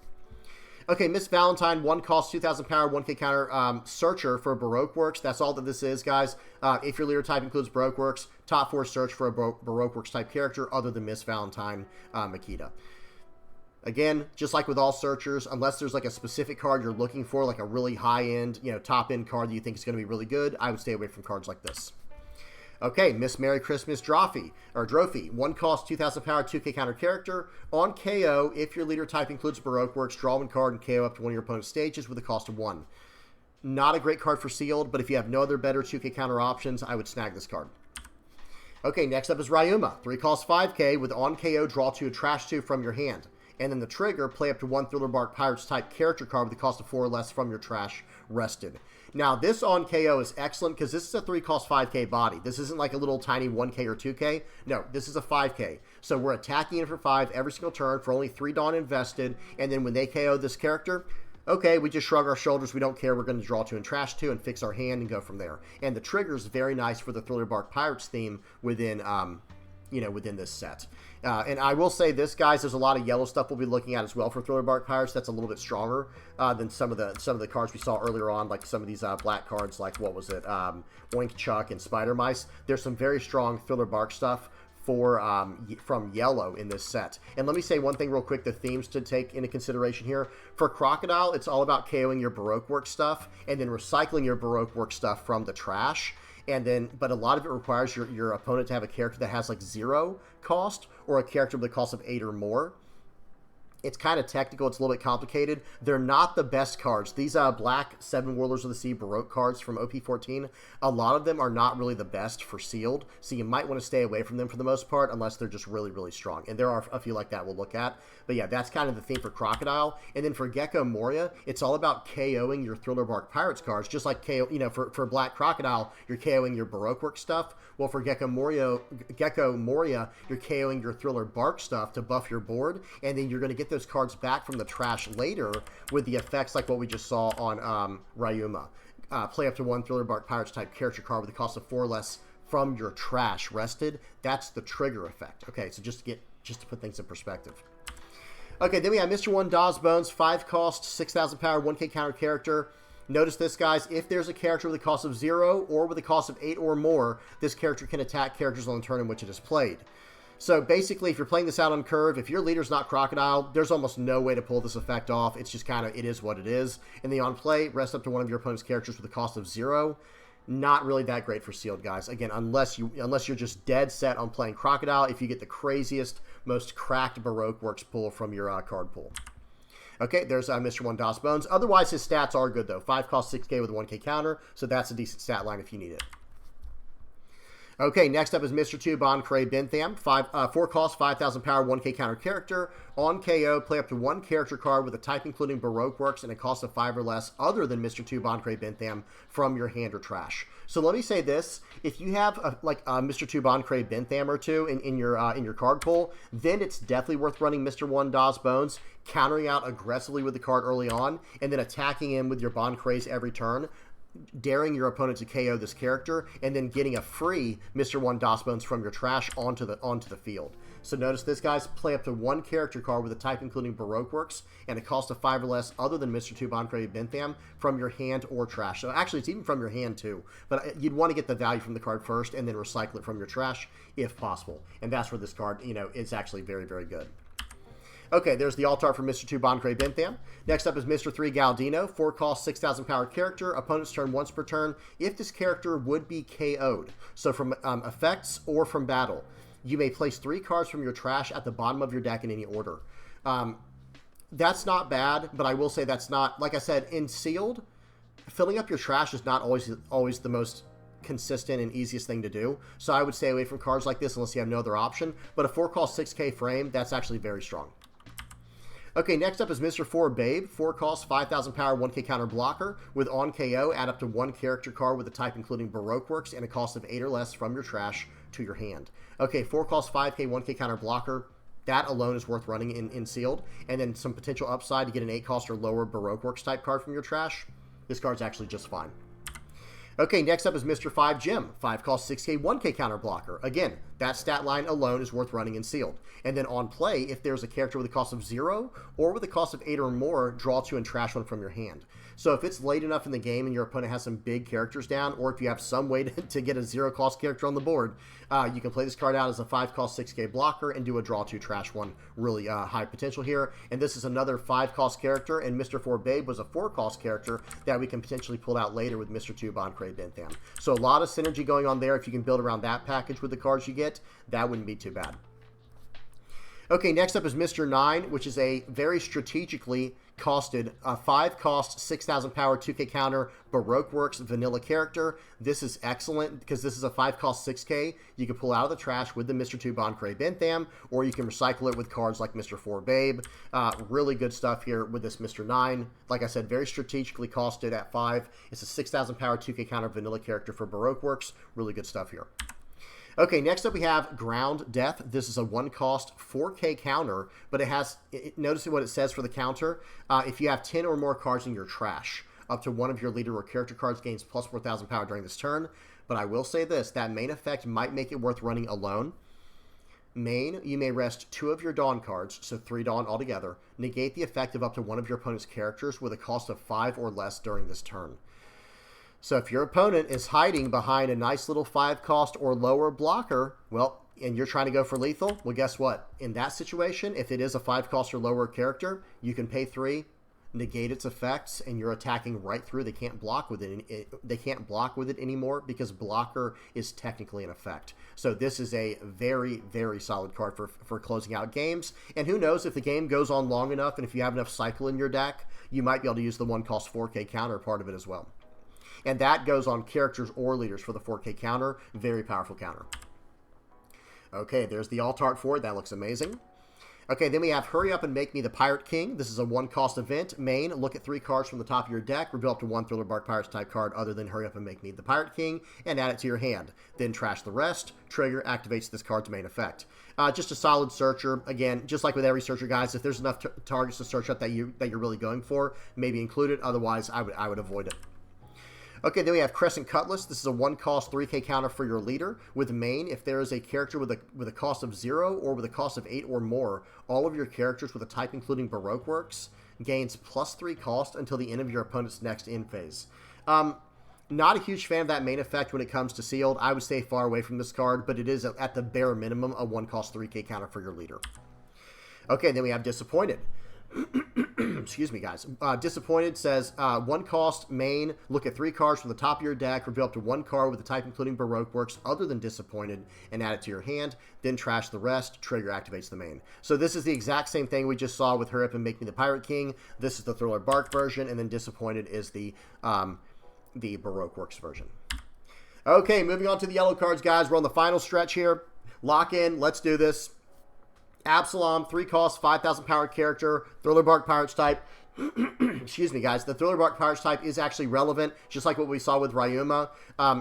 Okay, Miss Valentine, 1 cost, 2,000 power, 1k counter, searcher for Baroque Works. That's all that this is, guys. If your leader type includes Baroque Works, top 4 search for a Baroque Works type character other than Miss Valentine Makita. Again, just like with all searchers, unless there's like a specific card you're looking for, like a really high-end, top-end card that you think is going to be really good, I would stay away from cards like this. Okay, Miss Merry Christmas Drophy, 1 cost, 2,000 power, 2k counter character. On KO, if your leader type includes Baroque Works, draw 1 card and KO up to one of your opponent's stages with a cost of 1. Not a great card for sealed, but if you have no other better 2k counter options, I would snag this card. Okay, next up is Ryuma, 3 cost 5k with on KO, draw 2, trash 2 from your hand. And then the trigger, play up to 1 Thriller Bark Pirates type character card with a cost of 4 or less from your trash rested. Now, this on KO is excellent because this is a 3 cost 5k body. This isn't like a little tiny 1k or 2k. No, this is a 5k. So we're attacking it for 5 every single turn for only 3 Dawn invested. And then when they KO this character, okay, we just shrug our shoulders. We don't care. We're going to draw 2 and trash 2 and fix our hand and go from there. And the trigger is very nice for the Thriller Bark Pirates theme within within this set. And I will say this, guys, there's a lot of yellow stuff we'll be looking at as well for Thriller Bark Pirates. That's a little bit stronger than some of the cards we saw earlier on, like some of these black cards, like what was it, Oink Chuck and Spider Mice. There's some very strong Thriller Bark stuff from yellow in this set. And let me say one thing real quick, the themes to take into consideration here. For Crocodile, it's all about KOing your Baroque Works stuff and then recycling your Baroque Works stuff from the trash. But a lot of it requires your opponent to have a character that has like 0 cost or a character with a cost of 8 or more. It's kind of technical. It's a little bit complicated. They're not the best cards. These black 7 Warlords of the Sea Baroque cards from OP-14, a lot of them are not really the best for sealed, so you might want to stay away from them for the most part unless they're just really, really strong. And there are a few like that we'll look at. But yeah, that's kind of the theme for Crocodile. And then for Gecko Moria, it's all about KOing your Thriller Bark Pirates cards, just like KO, you know, for Black Crocodile, you're KOing your Baroque Work stuff. Well, for Gecko Moria, you're KOing your Thriller Bark stuff to buff your board, and then you're going to get those cards back from the trash later with the effects like what we just saw on Ryuma. Play up to 1 Thriller Bark Pirates type character card with a cost of 4 or less from your trash rested. That's the trigger effect. Okay, so just to put things in perspective. Okay, then we have Mr. 1 Dawes Bones, 5 cost, 6,000 power, 1k counter character. Notice this, guys. If there's a character with a cost of 0 or with a cost of 8 or more, this character can attack characters on the turn in which it is played. So basically, if you're playing this out on curve, if your leader's not Crocodile, there's almost no way to pull this effect off. It's just kind of, it is what it is. And the on play, rest up to one of your opponent's characters with a cost of 0. Not really that great for sealed, guys. Again, unless you're just dead set on playing Crocodile, if you get the craziest, most cracked Baroque Works pull from your card pool. Okay, there's Mr. 1 Dawes Bones. Otherwise, his stats are good, though. 5 cost, 6k with a 1k counter, so that's a decent stat line if you need it. Okay, next up is Mr. 2 Boncray Bentham. 4 cost, 5,000 power, 1k counter character. On KO, play up to 1 character card with a type including Baroque Works and a cost of 5 or less other than Mr. 2 Boncray Bentham from your hand or trash. So let me say this. If you have Mr. 2 Boncray Bentham or 2 in your card pool, then it's definitely worth running Mr. 1 Dawes Bones, countering out aggressively with the card early on, and then attacking him with your Boncrays every turn, daring your opponent to KO this character, and then getting a free Mr. 1 Dawes Bones from your trash onto the field. So notice this, guys. Play up to 1 character card with a type including Baroque Works and a cost of 5 or less other than Mr. 2 Boncray Bentham from your hand or trash. So actually, it's even from your hand too. But you'd want to get the value from the card first and then recycle it from your trash if possible. And that's where this card, you know, is actually very, very good. Okay, there's the alt art for Mr. 2 Boncray Bentham. Next up is Mr. 3 Galdino. 4 cost, 6,000 power character. Opponent's turn once per turn. If this character would be KO'd, so from effects or from battle, you may place 3 cards from your trash at the bottom of your deck in any order. That's not bad, but I will say that's not, like I said, in sealed, filling up your trash is not always the most consistent and easiest thing to do. So I would stay away from cards like this unless you have no other option. But a 4 cost, 6k frame, that's actually very strong. Okay, next up is Mr. 4 Babe. 4 cost, 5,000 power, 1k counter blocker. With on KO, add up to 1 character card with a type including Baroque Works and a cost of 8 or less from your trash to your hand. Okay, 4 cost, 5k, 1k counter blocker. That alone is worth running in sealed. And then some potential upside to get an 8 cost or lower Baroque Works type card from your trash. This card's actually just fine. Okay, next up is Mr. 5 Jim. 5 cost, 6k, 1k counter blocker. Again, that stat line alone is worth running in sealed. And then on play, if there's a character with a cost of 0 or with a cost of 8 or more, draw 2 and trash 1 from your hand. So if it's late enough in the game and your opponent has some big characters down, or if you have some way to get a 0 cost character on the board, you can play this card out as a 5 cost 6k blocker and do a draw 2 trash 1. Really high potential here. And this is another 5 cost character, and Mr. 4 Babe was a 4 cost character that we can potentially pull out later with Mr. 2 Boncray Bentham. So a lot of synergy going on there. If you can build around that package with the cards you get, that wouldn't be too bad. Okay, next up is Mr. 9, which is a very strategically costed 5 cost, 6,000 power, 2k counter, Baroque Works vanilla character. This is excellent because this is a 5 cost 6k. You can pull out of the trash with the Mr. 2 Boncray Bentham, or you can recycle it with cards like Mr. 4 Babe. Really good stuff here with this Mr. 9. Like I said, very strategically costed at 5. It's a 6,000 power, 2k counter vanilla character for Baroque Works. Really good stuff here. Okay, next up we have Ground Death. This is a 1 cost 4k counter, but it has, notice what it says for the counter. If you have 10 or more cards in your trash, up to one of your leader or character cards gains plus 4,000 power during this turn. But I will say this, that main effect might make it worth running alone. Main, you may rest 2 of your Dawn cards, so 3 Dawn altogether. Negate the effect of up to one of your opponent's characters with a cost of 5 or less during this turn. So if your opponent is hiding behind a nice little 5 cost or lower blocker, well, and you're trying to go for lethal, well, guess what? In that situation, if it is a 5 cost or lower character, you can pay 3, negate its effects, and you're attacking right through. They can't block with it. They can't block with it anymore because blocker is technically an effect. So this is a very, very solid card for closing out games. And who knows, if the game goes on long enough and if you have enough cycle in your deck, you might be able to use the 1 cost 4K counter part of it as well. And that goes on characters or leaders for the 4K counter. Very powerful counter. Okay, there's the alt art for it. That looks amazing. Okay, then we have Hurry Up and Make Me the Pirate King. This is a 1 cost event. Main, look at 3 cards from the top of your deck. Reveal up to 1 Thriller Bark Pirates type card other than Hurry Up and Make Me the Pirate King, and add it to your hand. Then trash the rest. Trigger activates this card's main effect. Just a solid searcher. Again, just like with every searcher, guys, if there's enough targets to search up that you're really going for, maybe include it. Otherwise, I would avoid it. Okay, then we have Crescent Cutlass. This is a 1 cost 3K counter for your leader. With main, if there is a character with a cost of 0 or with a cost of 8 or more, all of your characters with a type including Baroque Works gains +3 cost until the end of your opponent's next end phase. Not a huge fan of that main effect when it comes to sealed. I would stay far away from this card, but it is at the bare minimum a 1 cost 3K counter for your leader. Okay, then we have Disappointed. Excuse me, guys. Disappointed says 1 cost main, look at 3 cards from the top of your deck, reveal up to 1 card with a type including Baroque Works other than Disappointed, and add it to your hand, then trash the rest. Trigger activates the main. So this is the exact same thing we just saw with Hurry Up and Make Me the Pirate King. This is the Thriller Bark version, and then Disappointed is the Baroque Works version. Okay, moving on to the yellow cards, guys. We're on the final stretch here. Lock in. Let's do this. Absalom, 3 cost, 5,000 power character, Thriller Bark Pirates type. Excuse me, guys. The Thriller Bark Pirates type is actually relevant, just like what we saw with Ryuma.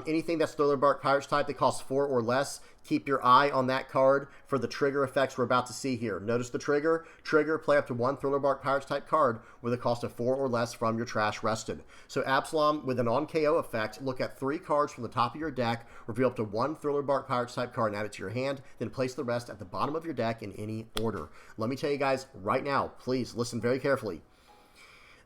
Anything that's Thriller Bark Pirates type that costs 4 or less, keep your eye on that card for the trigger effects we're about to see here. Notice the trigger. Trigger, play up to 1 Thriller Bark Pirates type card with a cost of 4 or less from your trash rested. So Absalom, with an on-KO effect, look at 3 cards from the top of your deck, reveal up to 1 Thriller Bark Pirates type card and add it to your hand, then place the rest at the bottom of your deck in any order. Let me tell you guys right now, please listen very carefully.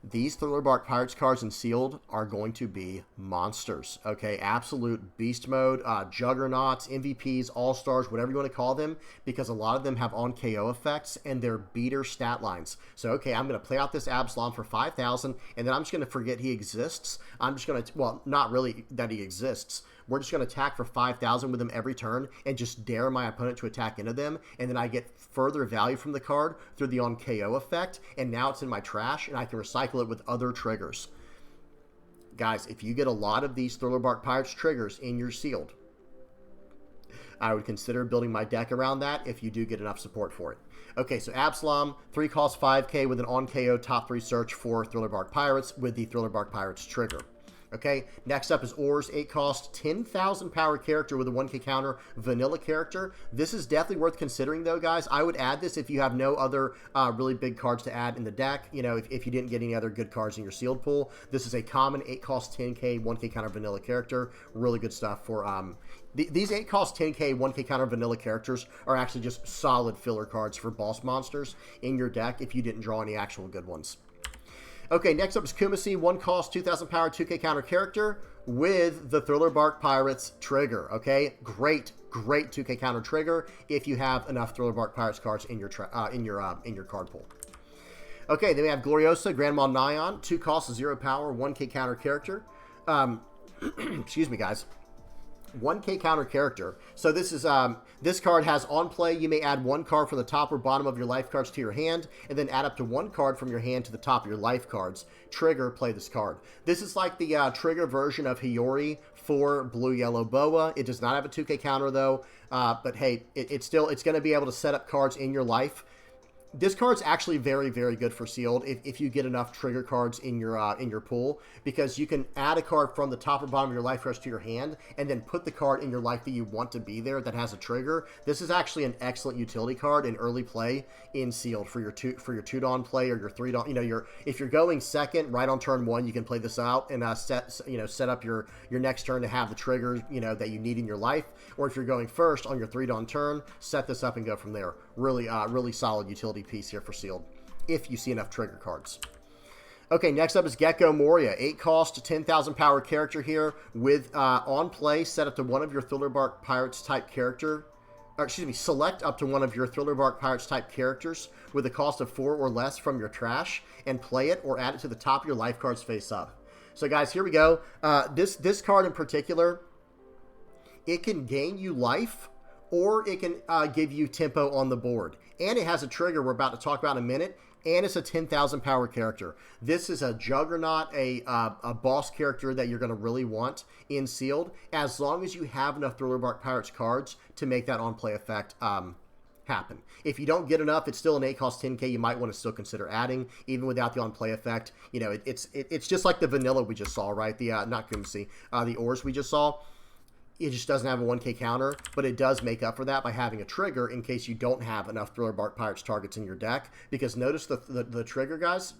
These Thriller Bark Pirates cards in sealed are going to be monsters, okay? Absolute beast mode, juggernauts, MVPs, all-stars, whatever you want to call them, because a lot of them have on-KO effects and they're beater stat lines. So, okay, I'm going to play out this Absalom for 5,000, and then I'm just going to forget he exists. I'm just going to, well, not really that he exists. We're just going to attack for 5,000 with them every turn and just dare my opponent to attack into them, and then I get further value from the card through the on-KO effect, and now it's in my trash, and I can recycle it with other triggers. Guys, if you get a lot of these Thriller Bark Pirates triggers in your sealed, I would consider building my deck around that if you do get enough support for it. Okay, so Absalom, 3 cost 5K with an on-KO top 3 search for Thriller Bark Pirates with the Thriller Bark Pirates trigger. Okay, next up is Ors, 8 cost, 10,000 power character with a 1K counter, vanilla character. This is definitely worth considering, though, guys. I would add this if you have no other really big cards to add in the deck. You know, if you didn't get any other good cards in your sealed pool. This is a common 8 cost, 10K, 1K counter vanilla character. Really good stuff for... These 8 cost 10K, 1K counter vanilla characters are actually just solid filler cards for boss monsters in your deck if you didn't draw any actual good ones. Okay, next up is Kumasi, 1 cost, 2,000 power, 2K counter character with the Thriller Bark Pirates trigger. Okay, great 2K counter trigger if you have enough Thriller Bark Pirates cards in your card pool. Okay, then we have Gloriosa, Grandma Nyan, 2 costs, 0 power, 1K counter character. Excuse me, guys. 1K counter character. So this is this card has on play. You may add 1 card from the top or bottom of your life cards to your hand, and then add up to 1 card from your hand to the top of your life cards. Trigger, play this card. This is like the trigger version of Hiyori for Blue Yellow Boa. It does not have a 2K counter though, but hey, it's going to be able to set up cards in your life. This card's actually very, very good for sealed if you get enough trigger cards in your pool, because you can add a card from the top or bottom of your life cards to your hand and then put the card in your life that you want to be there that has a trigger. This is actually an excellent utility card in early play in sealed for your 2-Dawn play or your 3-Dawn. You know, if you're going second right on turn 1, you can play this out and set up your next turn to have the triggers that you need in your life. Or if you're going first on your 3-Dawn turn, set this up and go from there. Really solid utility piece here for sealed if you see enough trigger cards. Okay, next up is Gecko Moria, 8 cost, 10,000 power character here with on play set up to 1 of your Thriller Bark Pirates type character or excuse me, select up to one of your Thriller Bark Pirates type characters with a cost of 4 or less from your trash and play it or add it to the top of your life cards face up. So guys, here we go. This card in particular, it can gain you life or it can give you tempo on the board. And it has a trigger we're about to talk about in a minute, and it's a 10,000 power character. This is a juggernaut, a boss character that you're going to really want in sealed, as long as you have enough Thriller Bark Pirates cards to make that on-play effect happen. If you don't get enough, it's still an 8 cost 10k. You might want to still consider adding, even without the on-play effect. You know, it's just like the vanilla we just saw, right? The not Kumsi, the ores we just saw. It just doesn't have a 1k counter, but it does make up for that by having a trigger in case you don't have enough Thriller Bark Pirates targets in your deck. Because notice the trigger, guys.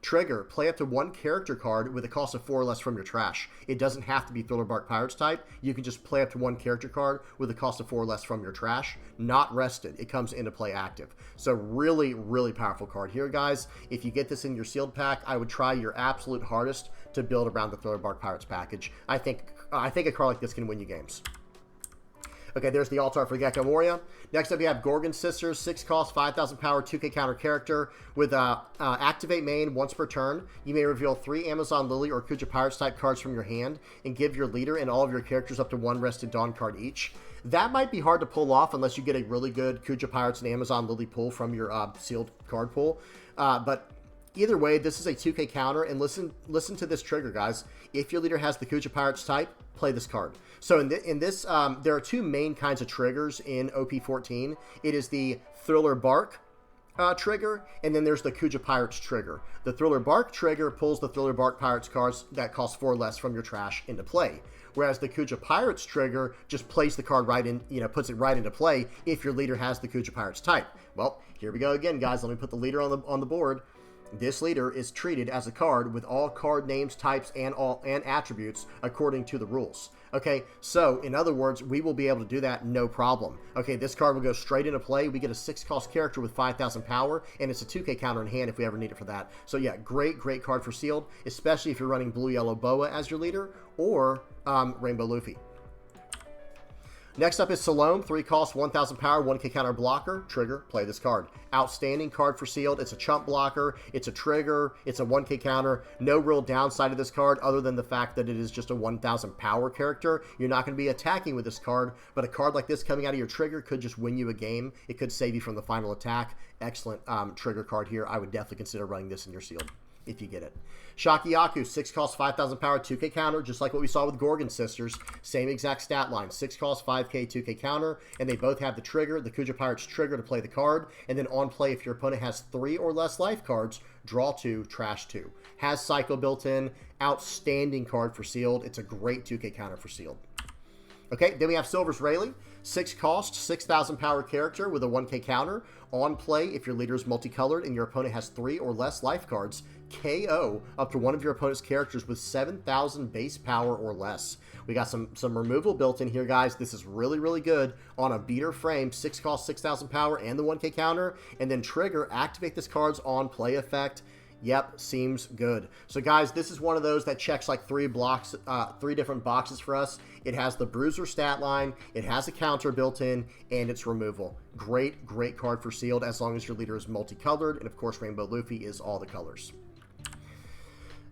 Trigger, play up to 1 character card with a cost of 4 or less from your trash. It doesn't have to be Thriller Bark Pirates type. You can just play up to 1 character card with a cost of 4 or less from your trash. Not rested. It comes into play active. So really, really powerful card here, guys. If you get this in your sealed pack, I would try your absolute hardest to build around the Thriller Bark Pirates package. I think a card like this can win you games. Okay, there's the altar for Gecko Moria. Next up, you have Gorgon Sisters, 6 cost, 5,000 power, 2k counter character with activate main once per turn. You may reveal 3 Amazon Lily or Kuja Pirates type cards from your hand and give your leader and all of your characters up to 1 Rested Dawn card each. That might be hard to pull off unless you get a really good Kuja Pirates and Amazon Lily pull from your sealed card pool. But either way, this is a 2k counter, and listen to this trigger, guys. If your leader has the Kuja Pirates type, play this card. So in this, there are 2 main kinds of triggers in OP-14. It is the Thriller Bark trigger, and then there's the Kuja Pirates trigger. The Thriller Bark trigger pulls the Thriller Bark Pirates cards that cost 4 less from your trash into play. Whereas the Kuja Pirates trigger just plays the card right in, puts it right into play if your leader has the Kuja Pirates type. Well, here we go again, guys. Let me put the leader on the board. This leader is treated as a card with all card names, types, and attributes according to the rules. Okay, so in other words, we will be able to do that no problem. Okay, this card will go straight into play. We get a 6 cost character with 5,000 power, and it's a 2k counter in hand if we ever need it for that. So yeah, great card for sealed, especially if you're running Blue Yellow Boa as your leader or Rainbow Luffy. Next up is Salome, 3 cost, 1,000 power, 1k counter blocker. Trigger, play this card. Outstanding card for sealed. It's a chump blocker. It's a trigger. It's a 1k counter. No real downside of this card other than the fact that it is just a 1,000 power character. You're not going to be attacking with this card, but a card like this coming out of your trigger could just win you a game. It could save you from the final attack. Excellent trigger card here. I would definitely consider running this in your sealed if you get it. Shakiyaku, 6 cost, 5,000 power, 2k counter, just like what we saw with Gorgon Sisters. Same exact stat line, 6 cost, 5k, 2k counter, and they both have the trigger, the Kuja Pirates trigger to play the card, and then on play, if your opponent has 3 or less life cards, draw 2, trash 2. Has Psycho built in, outstanding card for sealed. It's a great 2k counter for sealed. Okay, then we have Silver's Rayleigh, 6 cost, 6,000 power character with a 1k counter. On play, if your leader is multicolored and your opponent has 3 or less life cards, KO up to one of your opponent's characters with 7,000 base power or less. We got some removal built in here, guys. This is really good on a beater frame. 6 cost, 6,000 power, and the 1k counter. And then trigger, activate this card's on play effect. Yep, seems good. So guys, this is one of those that checks like 3 different boxes for us. It has the bruiser stat line, it has a counter built in, and it's removal. Great card for sealed as long as your leader is multicolored, and of course Rainbow Luffy is all the colors.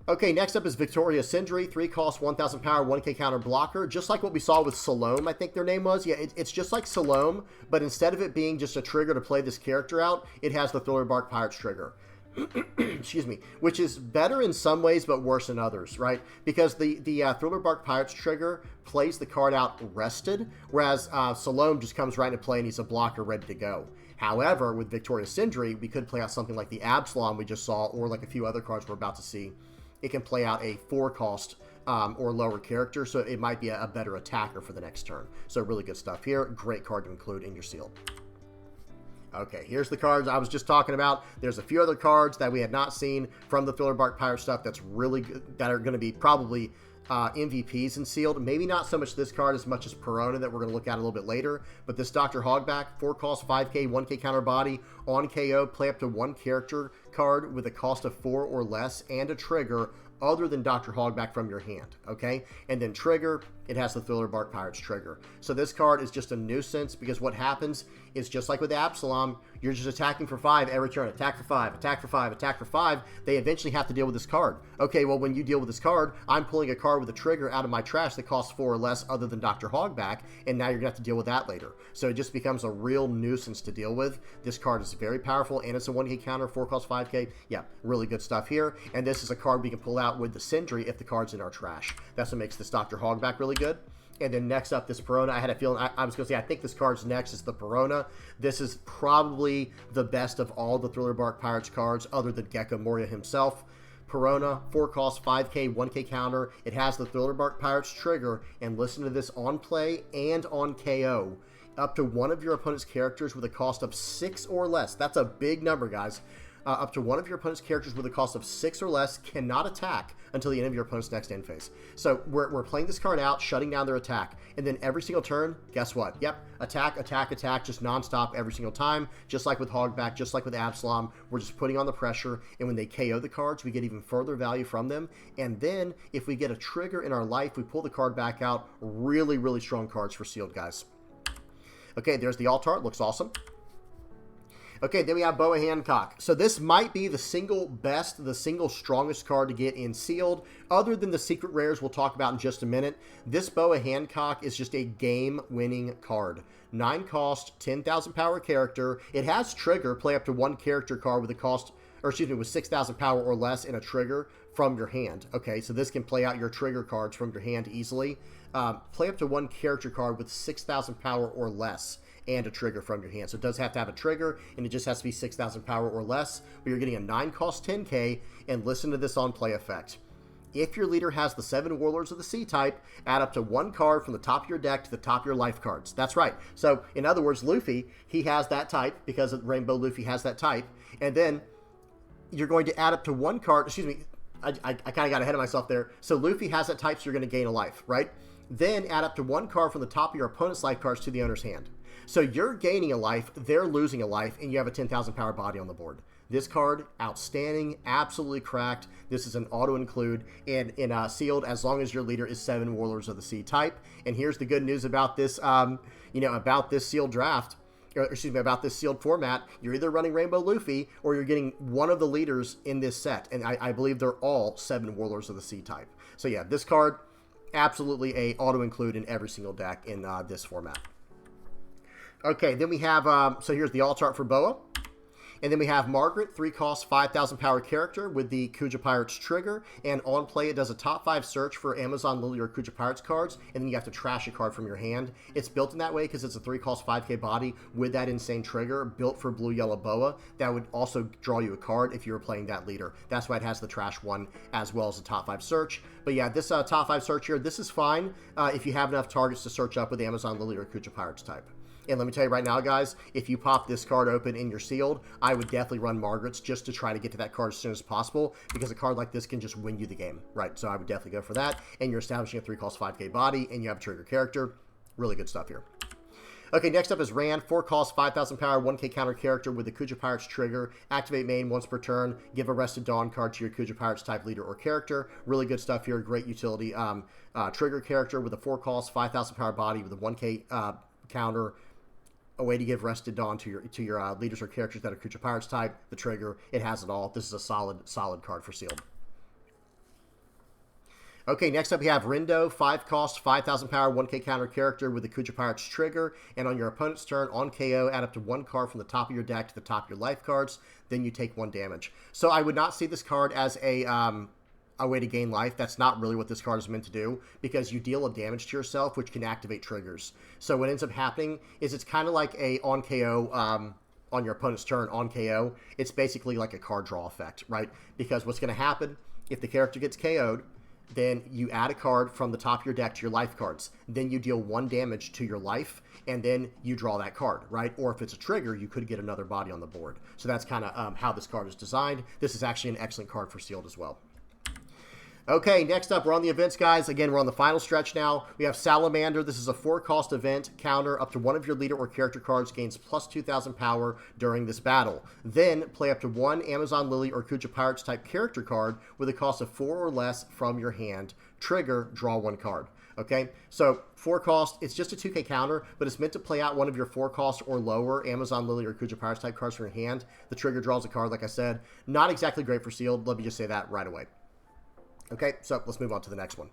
Okay, next up is Victoria Sindri, 3 cost, 1,000 power, 1k counter blocker, just like what we saw with Salome, I think their name was. Yeah, it's just like Salome, but instead of it being just a trigger to play this character out, it has the Thriller Bark Pirates trigger. Excuse me, which is better in some ways but worse in others, right? Because the Thriller Bark Pirates trigger plays the card out rested, whereas Salome just comes right into play and he's a blocker ready to go. However, with Victoria Sindri, we could play out something like the Absalom we just saw, or like a few other cards we're about to see. It can play out a 4 cost or lower character, so it might be a better attacker for the next turn. So really good stuff here. Great card to include in your sealed. Okay, here's the cards I was just talking about. There's a few other cards that we had not seen from the Thriller Bark Pirate stuff that's really good, that are going to be probably MVPs in sealed. Maybe not so much this card as much as Perona that we're going to look at a little bit later. But this Dr. Hogback, 4 cost, 5k, 1k counter body. On KO, play up to 1 character card with a cost of 4 or less and a trigger other than Dr. Hogback from your hand. Okay, and then trigger, it has the Thriller Bark Pirates trigger. So this card is just a nuisance because what happens is just like with Absalom, you're just attacking for 5 every turn. Attack for 5, attack for 5, attack for 5. They eventually have to deal with this card. Okay, well, when you deal with this card, I'm pulling a card with a trigger out of my trash that costs 4 or less other than Dr. Hogback, and now you're going to have to deal with that later. So it just becomes a real nuisance to deal with. This card is very powerful, and it's a 1K counter, 4 cost 5K. Yeah, really good stuff here. And this is a card we can pull out with the Sindri if the card's in our trash. That's what makes this Dr. Hogback really good. And then next up, this Perona. I had a feeling, I was going to say, I think this card's next is the Perona. This is probably the best of all the Thriller Bark Pirates cards, other than Gecko Moria himself. Perona, 4 cost, 5K, 1K counter. It has the Thriller Bark Pirates trigger, and listen to this, on play and on KO. Up to one of your opponent's characters with a cost of 6 or less. That's a big number, guys. Up to one of your opponent's characters with a cost of 6 or less cannot attack until the end of your opponent's next end phase. So we're playing this card out, shutting down their attack. And then every single turn, guess what? Yep, attack, attack, attack, just nonstop every single time. Just like with Hogback, just like with Absalom, we're just putting on the pressure. And when they KO the cards, we get even further value from them. And then if we get a trigger in our life, we pull the card back out. Really, really strong cards for sealed, guys. Okay, there's the alt art. Looks awesome. Okay, then we have Boa Hancock. So this might be the single best, the single strongest card to get in sealed, other than the secret rares we'll talk about in just a minute. This Boa Hancock is just a game-winning card. 9 cost, 10,000 power character. It has trigger, play up to 1 character card with a cost, or excuse me, with 6,000 power or less in a trigger from your hand. Okay, so this can play out your trigger cards from your hand easily. Play up to 1 character card with 6,000 power or less and a trigger from your hand. So it does have to have a trigger, and it just has to be 6,000 power or less, but you're getting a 9 cost 10K, and listen to this on play effect. If your leader has the 7 Warlords of the Sea type, add up to 1 card from the top of your deck to the top of your life cards. That's right. So, in other words, Luffy, he has that type, because Rainbow Luffy has that type, and then you're going to add up to 1 card, excuse me, I kind of got ahead of myself there. So Luffy has that type, so you're going to gain a life, right? Then add up to 1 card from the top of your opponent's life cards to the owner's hand. So you're gaining a life, they're losing a life, and you have a 10,000 power body on the board. This card, outstanding, absolutely cracked. This is an auto-include, and in sealed, as long as your leader is 7 Warlords of the Sea type. And here's the good news about this, about this sealed draft, or excuse me, about this sealed format. You're either running Rainbow Luffy, or you're getting one of the leaders in this set, and I believe they're all 7 Warlords of the Sea type. So yeah, this card, absolutely a auto-include in every single deck in this format. Okay, then we have, so here's the alt art for Boa. And then we have Margaret, 3 cost, 5,000 power character with the Kuja Pirates trigger. And on play, it does a top 5 search for Amazon Lily or Kuja Pirates cards. And then you have to trash a card from your hand. It's built in that way because it's a 3 cost, 5K body with that insane trigger built for Blue Yellow Boa. That would also draw you a card if you were playing that leader. That's why it has the trash one as well as the top 5 search. But yeah, this top 5 search here, this is fine if you have enough targets to search up with Amazon Lily or Kuja Pirates type. And let me tell you right now, guys, if you pop this card open in your sealed, I would definitely run Margaret's just to try to get to that card as soon as possible, because a card like this can just win you the game, right? So I would definitely go for that. And you're establishing a 3 cost 5K body, and you have a trigger character. Really good stuff here. Okay, next up is Rand, 4 cost, 5,000 power, 1K counter character with the Kuja Pirates trigger. Activate main once per turn. Give a Rested Dawn card to your Kuja Pirates type leader or character. Really good stuff here. Great utility. Trigger character with a 4 cost, 5,000 power body with a 1K counter. A way to give Rested Dawn to your leaders or characters that are Kuja Pirates type. The trigger, it has it all. This is a solid card for sealed. Okay, next up we have Rindo, 5 cost, 5,000 power, 1K counter character with the Kuja Pirates trigger. And on your opponent's turn, on KO, add up to 1 card from the top of your deck to the top of your life cards. Then you take 1 damage. So I would not see this card as a way to gain life. That's not really what this card is meant to do, because you deal a damage to yourself, which can activate triggers. So what ends up happening is it's kind of like a on KO on your opponent's turn on KO. It's basically like a card draw effect, right? Because what's going to happen if the character gets KO'd, then you add a card from the top of your deck to your life cards. Then you deal 1 damage to your life, and then you draw that card, right? Or if it's a trigger, you could get another body on the board. So that's kind of how this card is designed. This is actually an excellent card for sealed as well. Okay, next up, we're on the events, guys. Again, we're on the final stretch now. We have Salamander. This is a 4 cost event. Counter up to one of your leader or character cards gains plus 2,000 power during this battle. Then play up to 1 Amazon Lily or Kuja Pirates type character card with a cost of 4 or less from your hand. Trigger, draw 1 card. Okay, so 4 cost, it's just a 2k counter, but it's meant to play out one of your 4 cost or lower Amazon Lily or Kuja Pirates type cards from your hand. The trigger draws a card, like I said. Not exactly great for sealed. Let me just say that right away. Okay, so let's move on to the next one.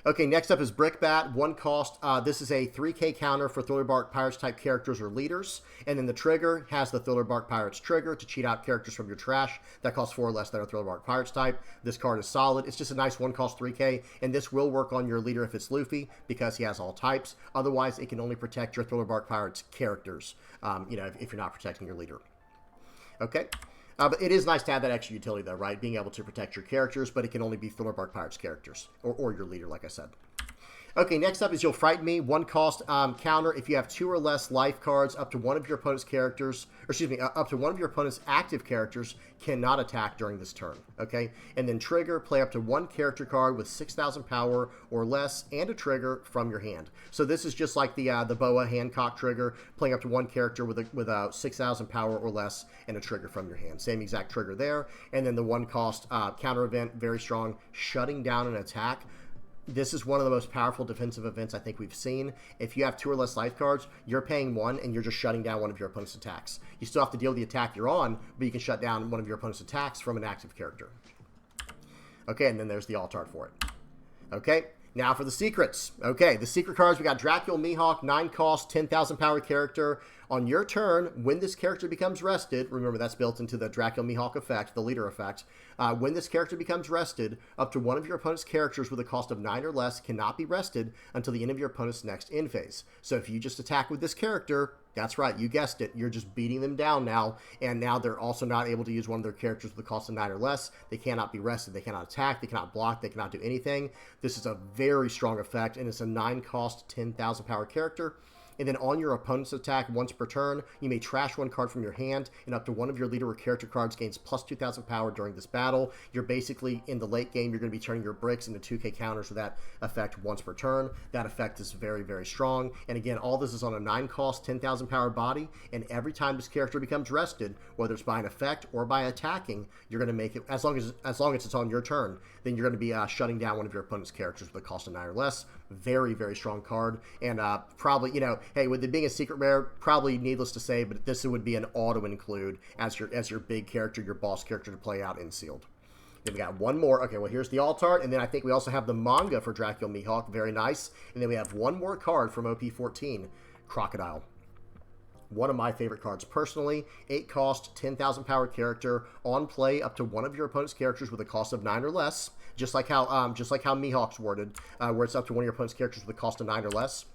Okay, next up is Brickbat, 1 cost. This is a 3k counter for Thriller Pirates type characters or leaders. And then the trigger has the Thriller Pirates trigger to cheat out characters from your trash. That costs 4 or less than a Thriller Pirates type. This card is solid. It's just a nice 1 cost 3k. And this will work on your leader if it's Luffy because he has all types. Otherwise, it can only protect your Thriller Pirates characters, if you're not protecting your leader. Okay. But it is nice to have that extra utility, though, right? Being able to protect your characters, but it can only be Thriller Pirates characters, or your leader, like I said. Okay, next up is You'll Frighten Me. 1 cost counter. If you have 2 or less life cards, up to one of your opponent's characters, up to one of your opponent's active characters cannot attack during this turn. Okay, and then trigger, play up to 1 character card with 6,000 power or less, and a trigger from your hand. So this is just like the Boa Hancock trigger, playing up to 1 character with 6,000 power or less, and a trigger from your hand. Same exact trigger there. And then the 1 cost counter event, very strong, shutting down an attack. This is one of the most powerful defensive events I think we've seen. If you have 2 or less life cards, you're paying 1 and you're just shutting down one of your opponent's attacks. You still have to deal with the attack you're on, but you can shut down one of your opponent's attacks from an active character. Okay, and then there's the alt art for it. Okay, now for the secrets. Okay, the secret cards, we got Dracula Mihawk, 9 cost, 10,000 power character. On your turn, when this character becomes rested, remember that's built into the Dracula Mihawk effect, the leader effect. When this character becomes rested, up to one of your opponent's characters with a cost of 9 or less cannot be rested until the end of your opponent's next end phase. So if you just attack with this character, that's right, you guessed it, you're just beating them down now, and now they're also not able to use one of their characters with a cost of 9 or less. They cannot be rested, they cannot attack, they cannot block, they cannot do anything. This is a very strong effect, and it's a 9 cost, 10,000 power character. And then on your opponent's attack once per turn, you may trash 1 card from your hand, and up to one of your leader or character cards gains plus 2,000 power during this battle. You're basically, in the late game, you're going to be turning your bricks into 2k counters with that effect once per turn. That effect is very, very strong. And again, all this is on a 9 cost, 10,000 power body, and every time this character becomes rested, whether it's by an effect or by attacking, you're going to make it, as long as it's on your turn, then you're going to be shutting down one of your opponent's characters with a cost of 9 or less. Very, very strong card, and probably, hey, with it being a secret rare, probably needless to say, but this would be an auto include as your big character, your boss character to play out in sealed. Then we got one more. Okay, well, here's the alt art, and then I think we also have the manga for Dracula Mihawk. Very nice. And then we have one more card from OP-14, Crocodile. One of my favorite cards personally. 8 cost, 10,000 power character. On play, up to one of your opponent's characters with a cost of 9 or less. Just like how Mihawk's worded, where it's up to one of your opponent's characters with a cost of 9 or less.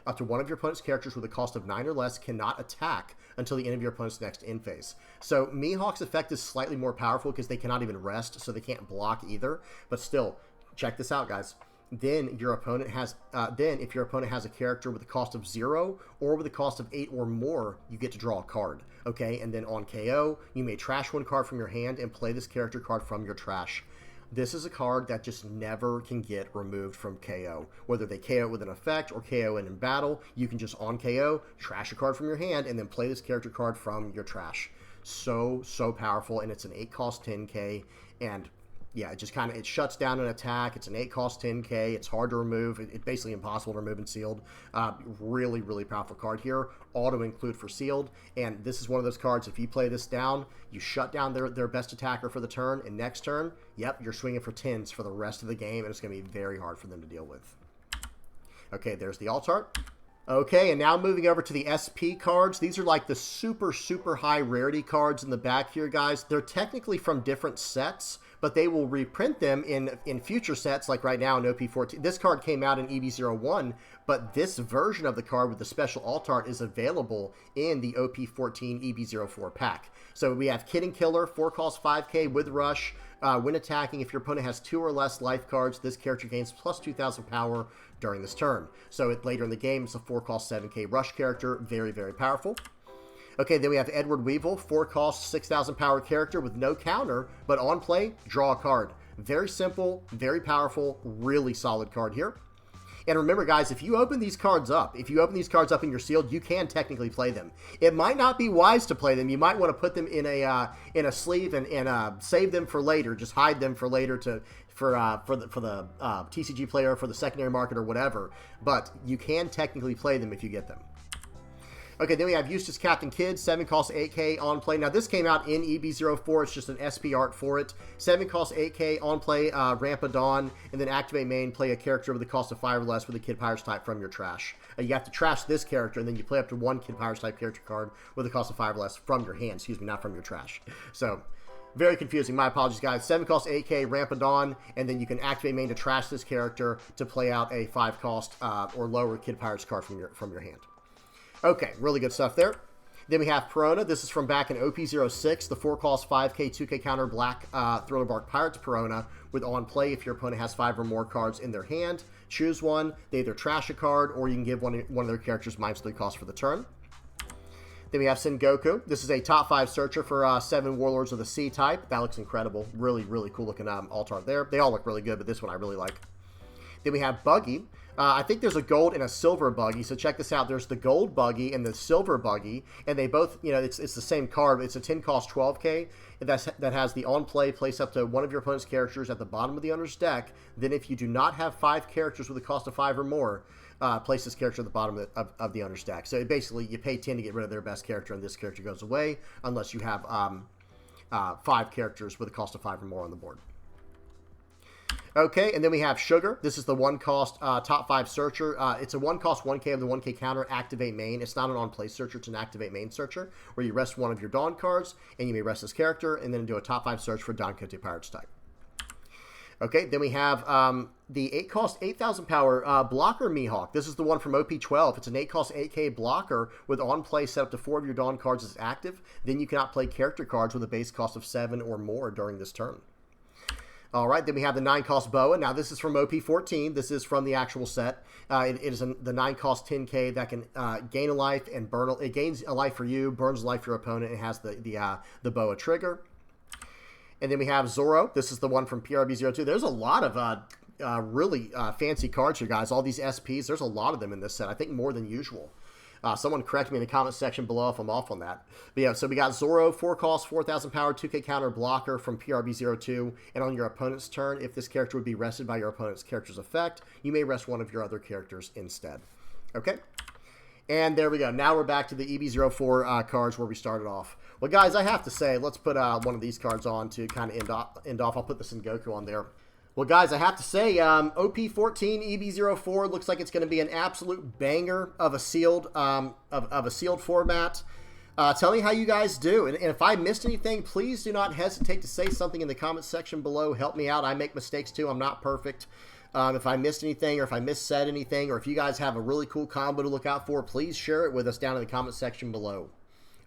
Up to one of your opponent's characters with a cost of 9 or less cannot attack until the end of your opponent's next end phase. So Mihawk's effect is slightly more powerful because they cannot even rest, so they can't block either. But still, check this out, guys. Then your opponent has, if your opponent has a character with a cost of 0 or with a cost of 8 or more, you get to draw a card. Okay, and then on KO, you may trash 1 card from your hand and play this character card from your trash. This is a card that just never can get removed from KO. Whether they KO with an effect or KO in battle, you can just on KO, trash a card from your hand, and then play this character card from your trash. So powerful, and it's an 8 cost 10k, and yeah, it shuts down an attack. It's an 8 cost 10k. It's hard to remove. It's basically impossible to remove in sealed. Really, really powerful card here. Auto include for sealed. And this is one of those cards, if you play this down, you shut down their best attacker for the turn, and next turn, yep, you're swinging for 10s for the rest of the game, and it's going to be very hard for them to deal with. Okay, there's the alt art. Okay, and now moving over to the SP cards. These are like the super, super high rarity cards in the back here, guys. They're technically from different sets, but they will reprint them in future sets, like right now in OP-14. This card came out in EB-01, but this version of the card with the special alt art is available in the OP-14 EB-04 pack. So we have Kid and Killer, 4 cost 5k with Rush. When attacking, if your opponent has 2 or less life cards, this character gains plus 2,000 power during this turn. So later in the game, it's a 4 cost 7k Rush character. Very, very powerful. Okay, then we have Edward Weevil, 4 cost, 6,000 power character with no counter, but on play, draw a card. Very simple, very powerful, really solid card here. And remember, guys, if you open these cards up, in your sealed, you can technically play them. It might not be wise to play them. You might want to put them in a sleeve and save them for later. Just hide them for later the TCG player, for the secondary market or whatever, but you can technically play them if you get them. Okay, then we have Eustace Captain Kidd, 7 costs 8k on play. Now, this came out in EB-04. It's just an SP art for it. 7 costs 8k on play, Ramp of Dawn, and then activate main, play a character with a cost of 5 or less with a Kid Pirates type from your trash. You have to trash this character, and then you play up to 1 Kid Pirates type character card with a cost of 5 or less from your hand. Excuse me, not from your trash. So, very confusing. My apologies, guys. 7 costs 8k, Ramp of Dawn, and then you can activate main to trash this character to play out a 5 cost or lower Kid Pirates card from your hand. Okay, really good stuff there. Then we have Perona. This is from back in OP-06, the 4 cost 5k, 2k counter black Thriller Bark Pirates Perona with on play if your opponent has 5 or more cards in their hand. Choose one. They either trash a card or you can give one of their characters -3 cost for the turn. Then we have Sengoku. This is a top 5 searcher for 7 Warlords of the Sea type. That looks incredible. Really, really cool looking alt art there. They all look really good, but this one I really like. Then we have Buggy. I think there's a gold and a silver Buggy, so check this out. There's the gold Buggy and the silver Buggy, and they both, you know, it's the same card. It's a 10 cost 12k that has the on play, place up to one of your opponent's characters at the bottom of the owner's deck. Then if you do not have 5 characters with a cost of 5 or more, place this character at the bottom of the owner's deck. So basically, you pay 10 to get rid of their best character, and this character goes away unless you have 5 characters with a cost of 5 or more on the board. Okay, and then we have Sugar. This is the 1 cost top 5 searcher. It's a 1 cost 1k of the 1k counter, activate main. It's not an on-play searcher, it's an activate main searcher, where you rest one of your Dawn cards, and you may rest this character, and then do a top 5 search for Don Quixote Pirates type. Okay, then we have the 8 cost 8,000 power blocker Mihawk. This is the one from OP-12. It's an 8 cost 8k blocker with on play set up to 4 of your Dawn cards as active. Then you cannot play character cards with a base cost of 7 or more during this turn. All right, then we have the 9 cost Boa. Now, this is from OP-14. This is from the actual set. It is the 9 cost 10k that can gain a life and burn. It gains a life for you, burns a life for your opponent. It has the Boa trigger. And then we have Zoro. This is the one from PRB-02. There's a lot of really fancy cards here, guys. All these SPs, there's a lot of them in this set. I think more than usual. Someone correct me in the comment section below if I'm off on that. But yeah, so we got Zoro, 4 cost, 4,000 power, 2k counter blocker from PRB-02. And on your opponent's turn, if this character would be rested by your opponent's character's effect, you may rest one of your other characters instead. Okay? And there we go. Now we're back to the EB-04 cards where we started off. Well, guys, I have to say, let's put one of these cards on to kind of end off. I'll put the Sengoku on there. Well, guys, I have to say, OP-14 EB-04 looks like it's going to be an absolute banger of a sealed format. Tell me how you guys do. And if I missed anything, please do not hesitate to say something in the comment section below. Help me out. I make mistakes too. I'm not perfect. If I missed anything or if I missaid anything or if you guys have a really cool combo to look out for, please share it with us down in the comment section below.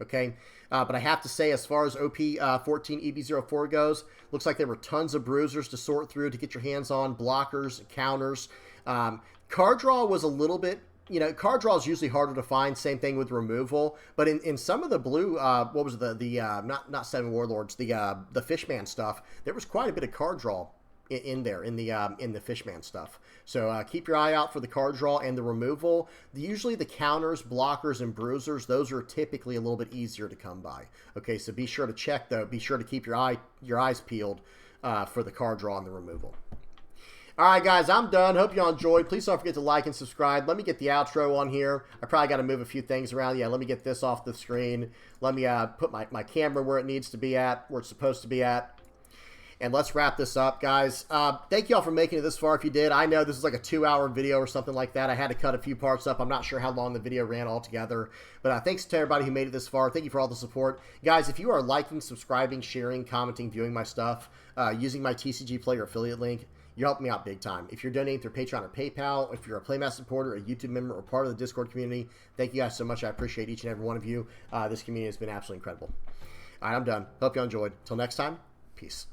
Okay? But I have to say, as far as OP-14 EB-04 goes, looks like there were tons of bruisers to sort through to get your hands on, blockers, counters. Card draw was a little bit, you know, card draw is usually harder to find. Same thing with removal. But in some of the blue, what was not 7 Warlords, the Fishman stuff, there was quite a bit of card draw in there in the Fishman stuff. So keep your eye out for the card draw and the removal. Usually the counters, blockers, and bruisers, those are typically a little bit easier to come by. Okay, so be sure to check though. Be sure to keep your eyes peeled for the card draw and the removal. All right, guys, I'm done. Hope you all enjoyed. Please don't forget to like and subscribe. Let me get the outro on here. I probably got to move a few things around. Yeah, let me get this off the screen. Let me put my camera where it needs to be at, where it's supposed to be at. And let's wrap this up, guys. Thank you all for making it this far if you did. I know this is like a 2-hour video or something like that. I had to cut a few parts up. I'm not sure how long the video ran altogether. But thanks to everybody who made it this far. Thank you for all the support. Guys, if you are liking, subscribing, sharing, commenting, viewing my stuff, using my TCG Player affiliate link, you're helping me out big time. If you're donating through Patreon or PayPal, if you're a Playmat supporter, a YouTube member, or part of the Discord community, thank you guys so much. I appreciate each and every one of you. This community has been absolutely incredible. All right, I'm done. Hope you all enjoyed. Till next time, peace.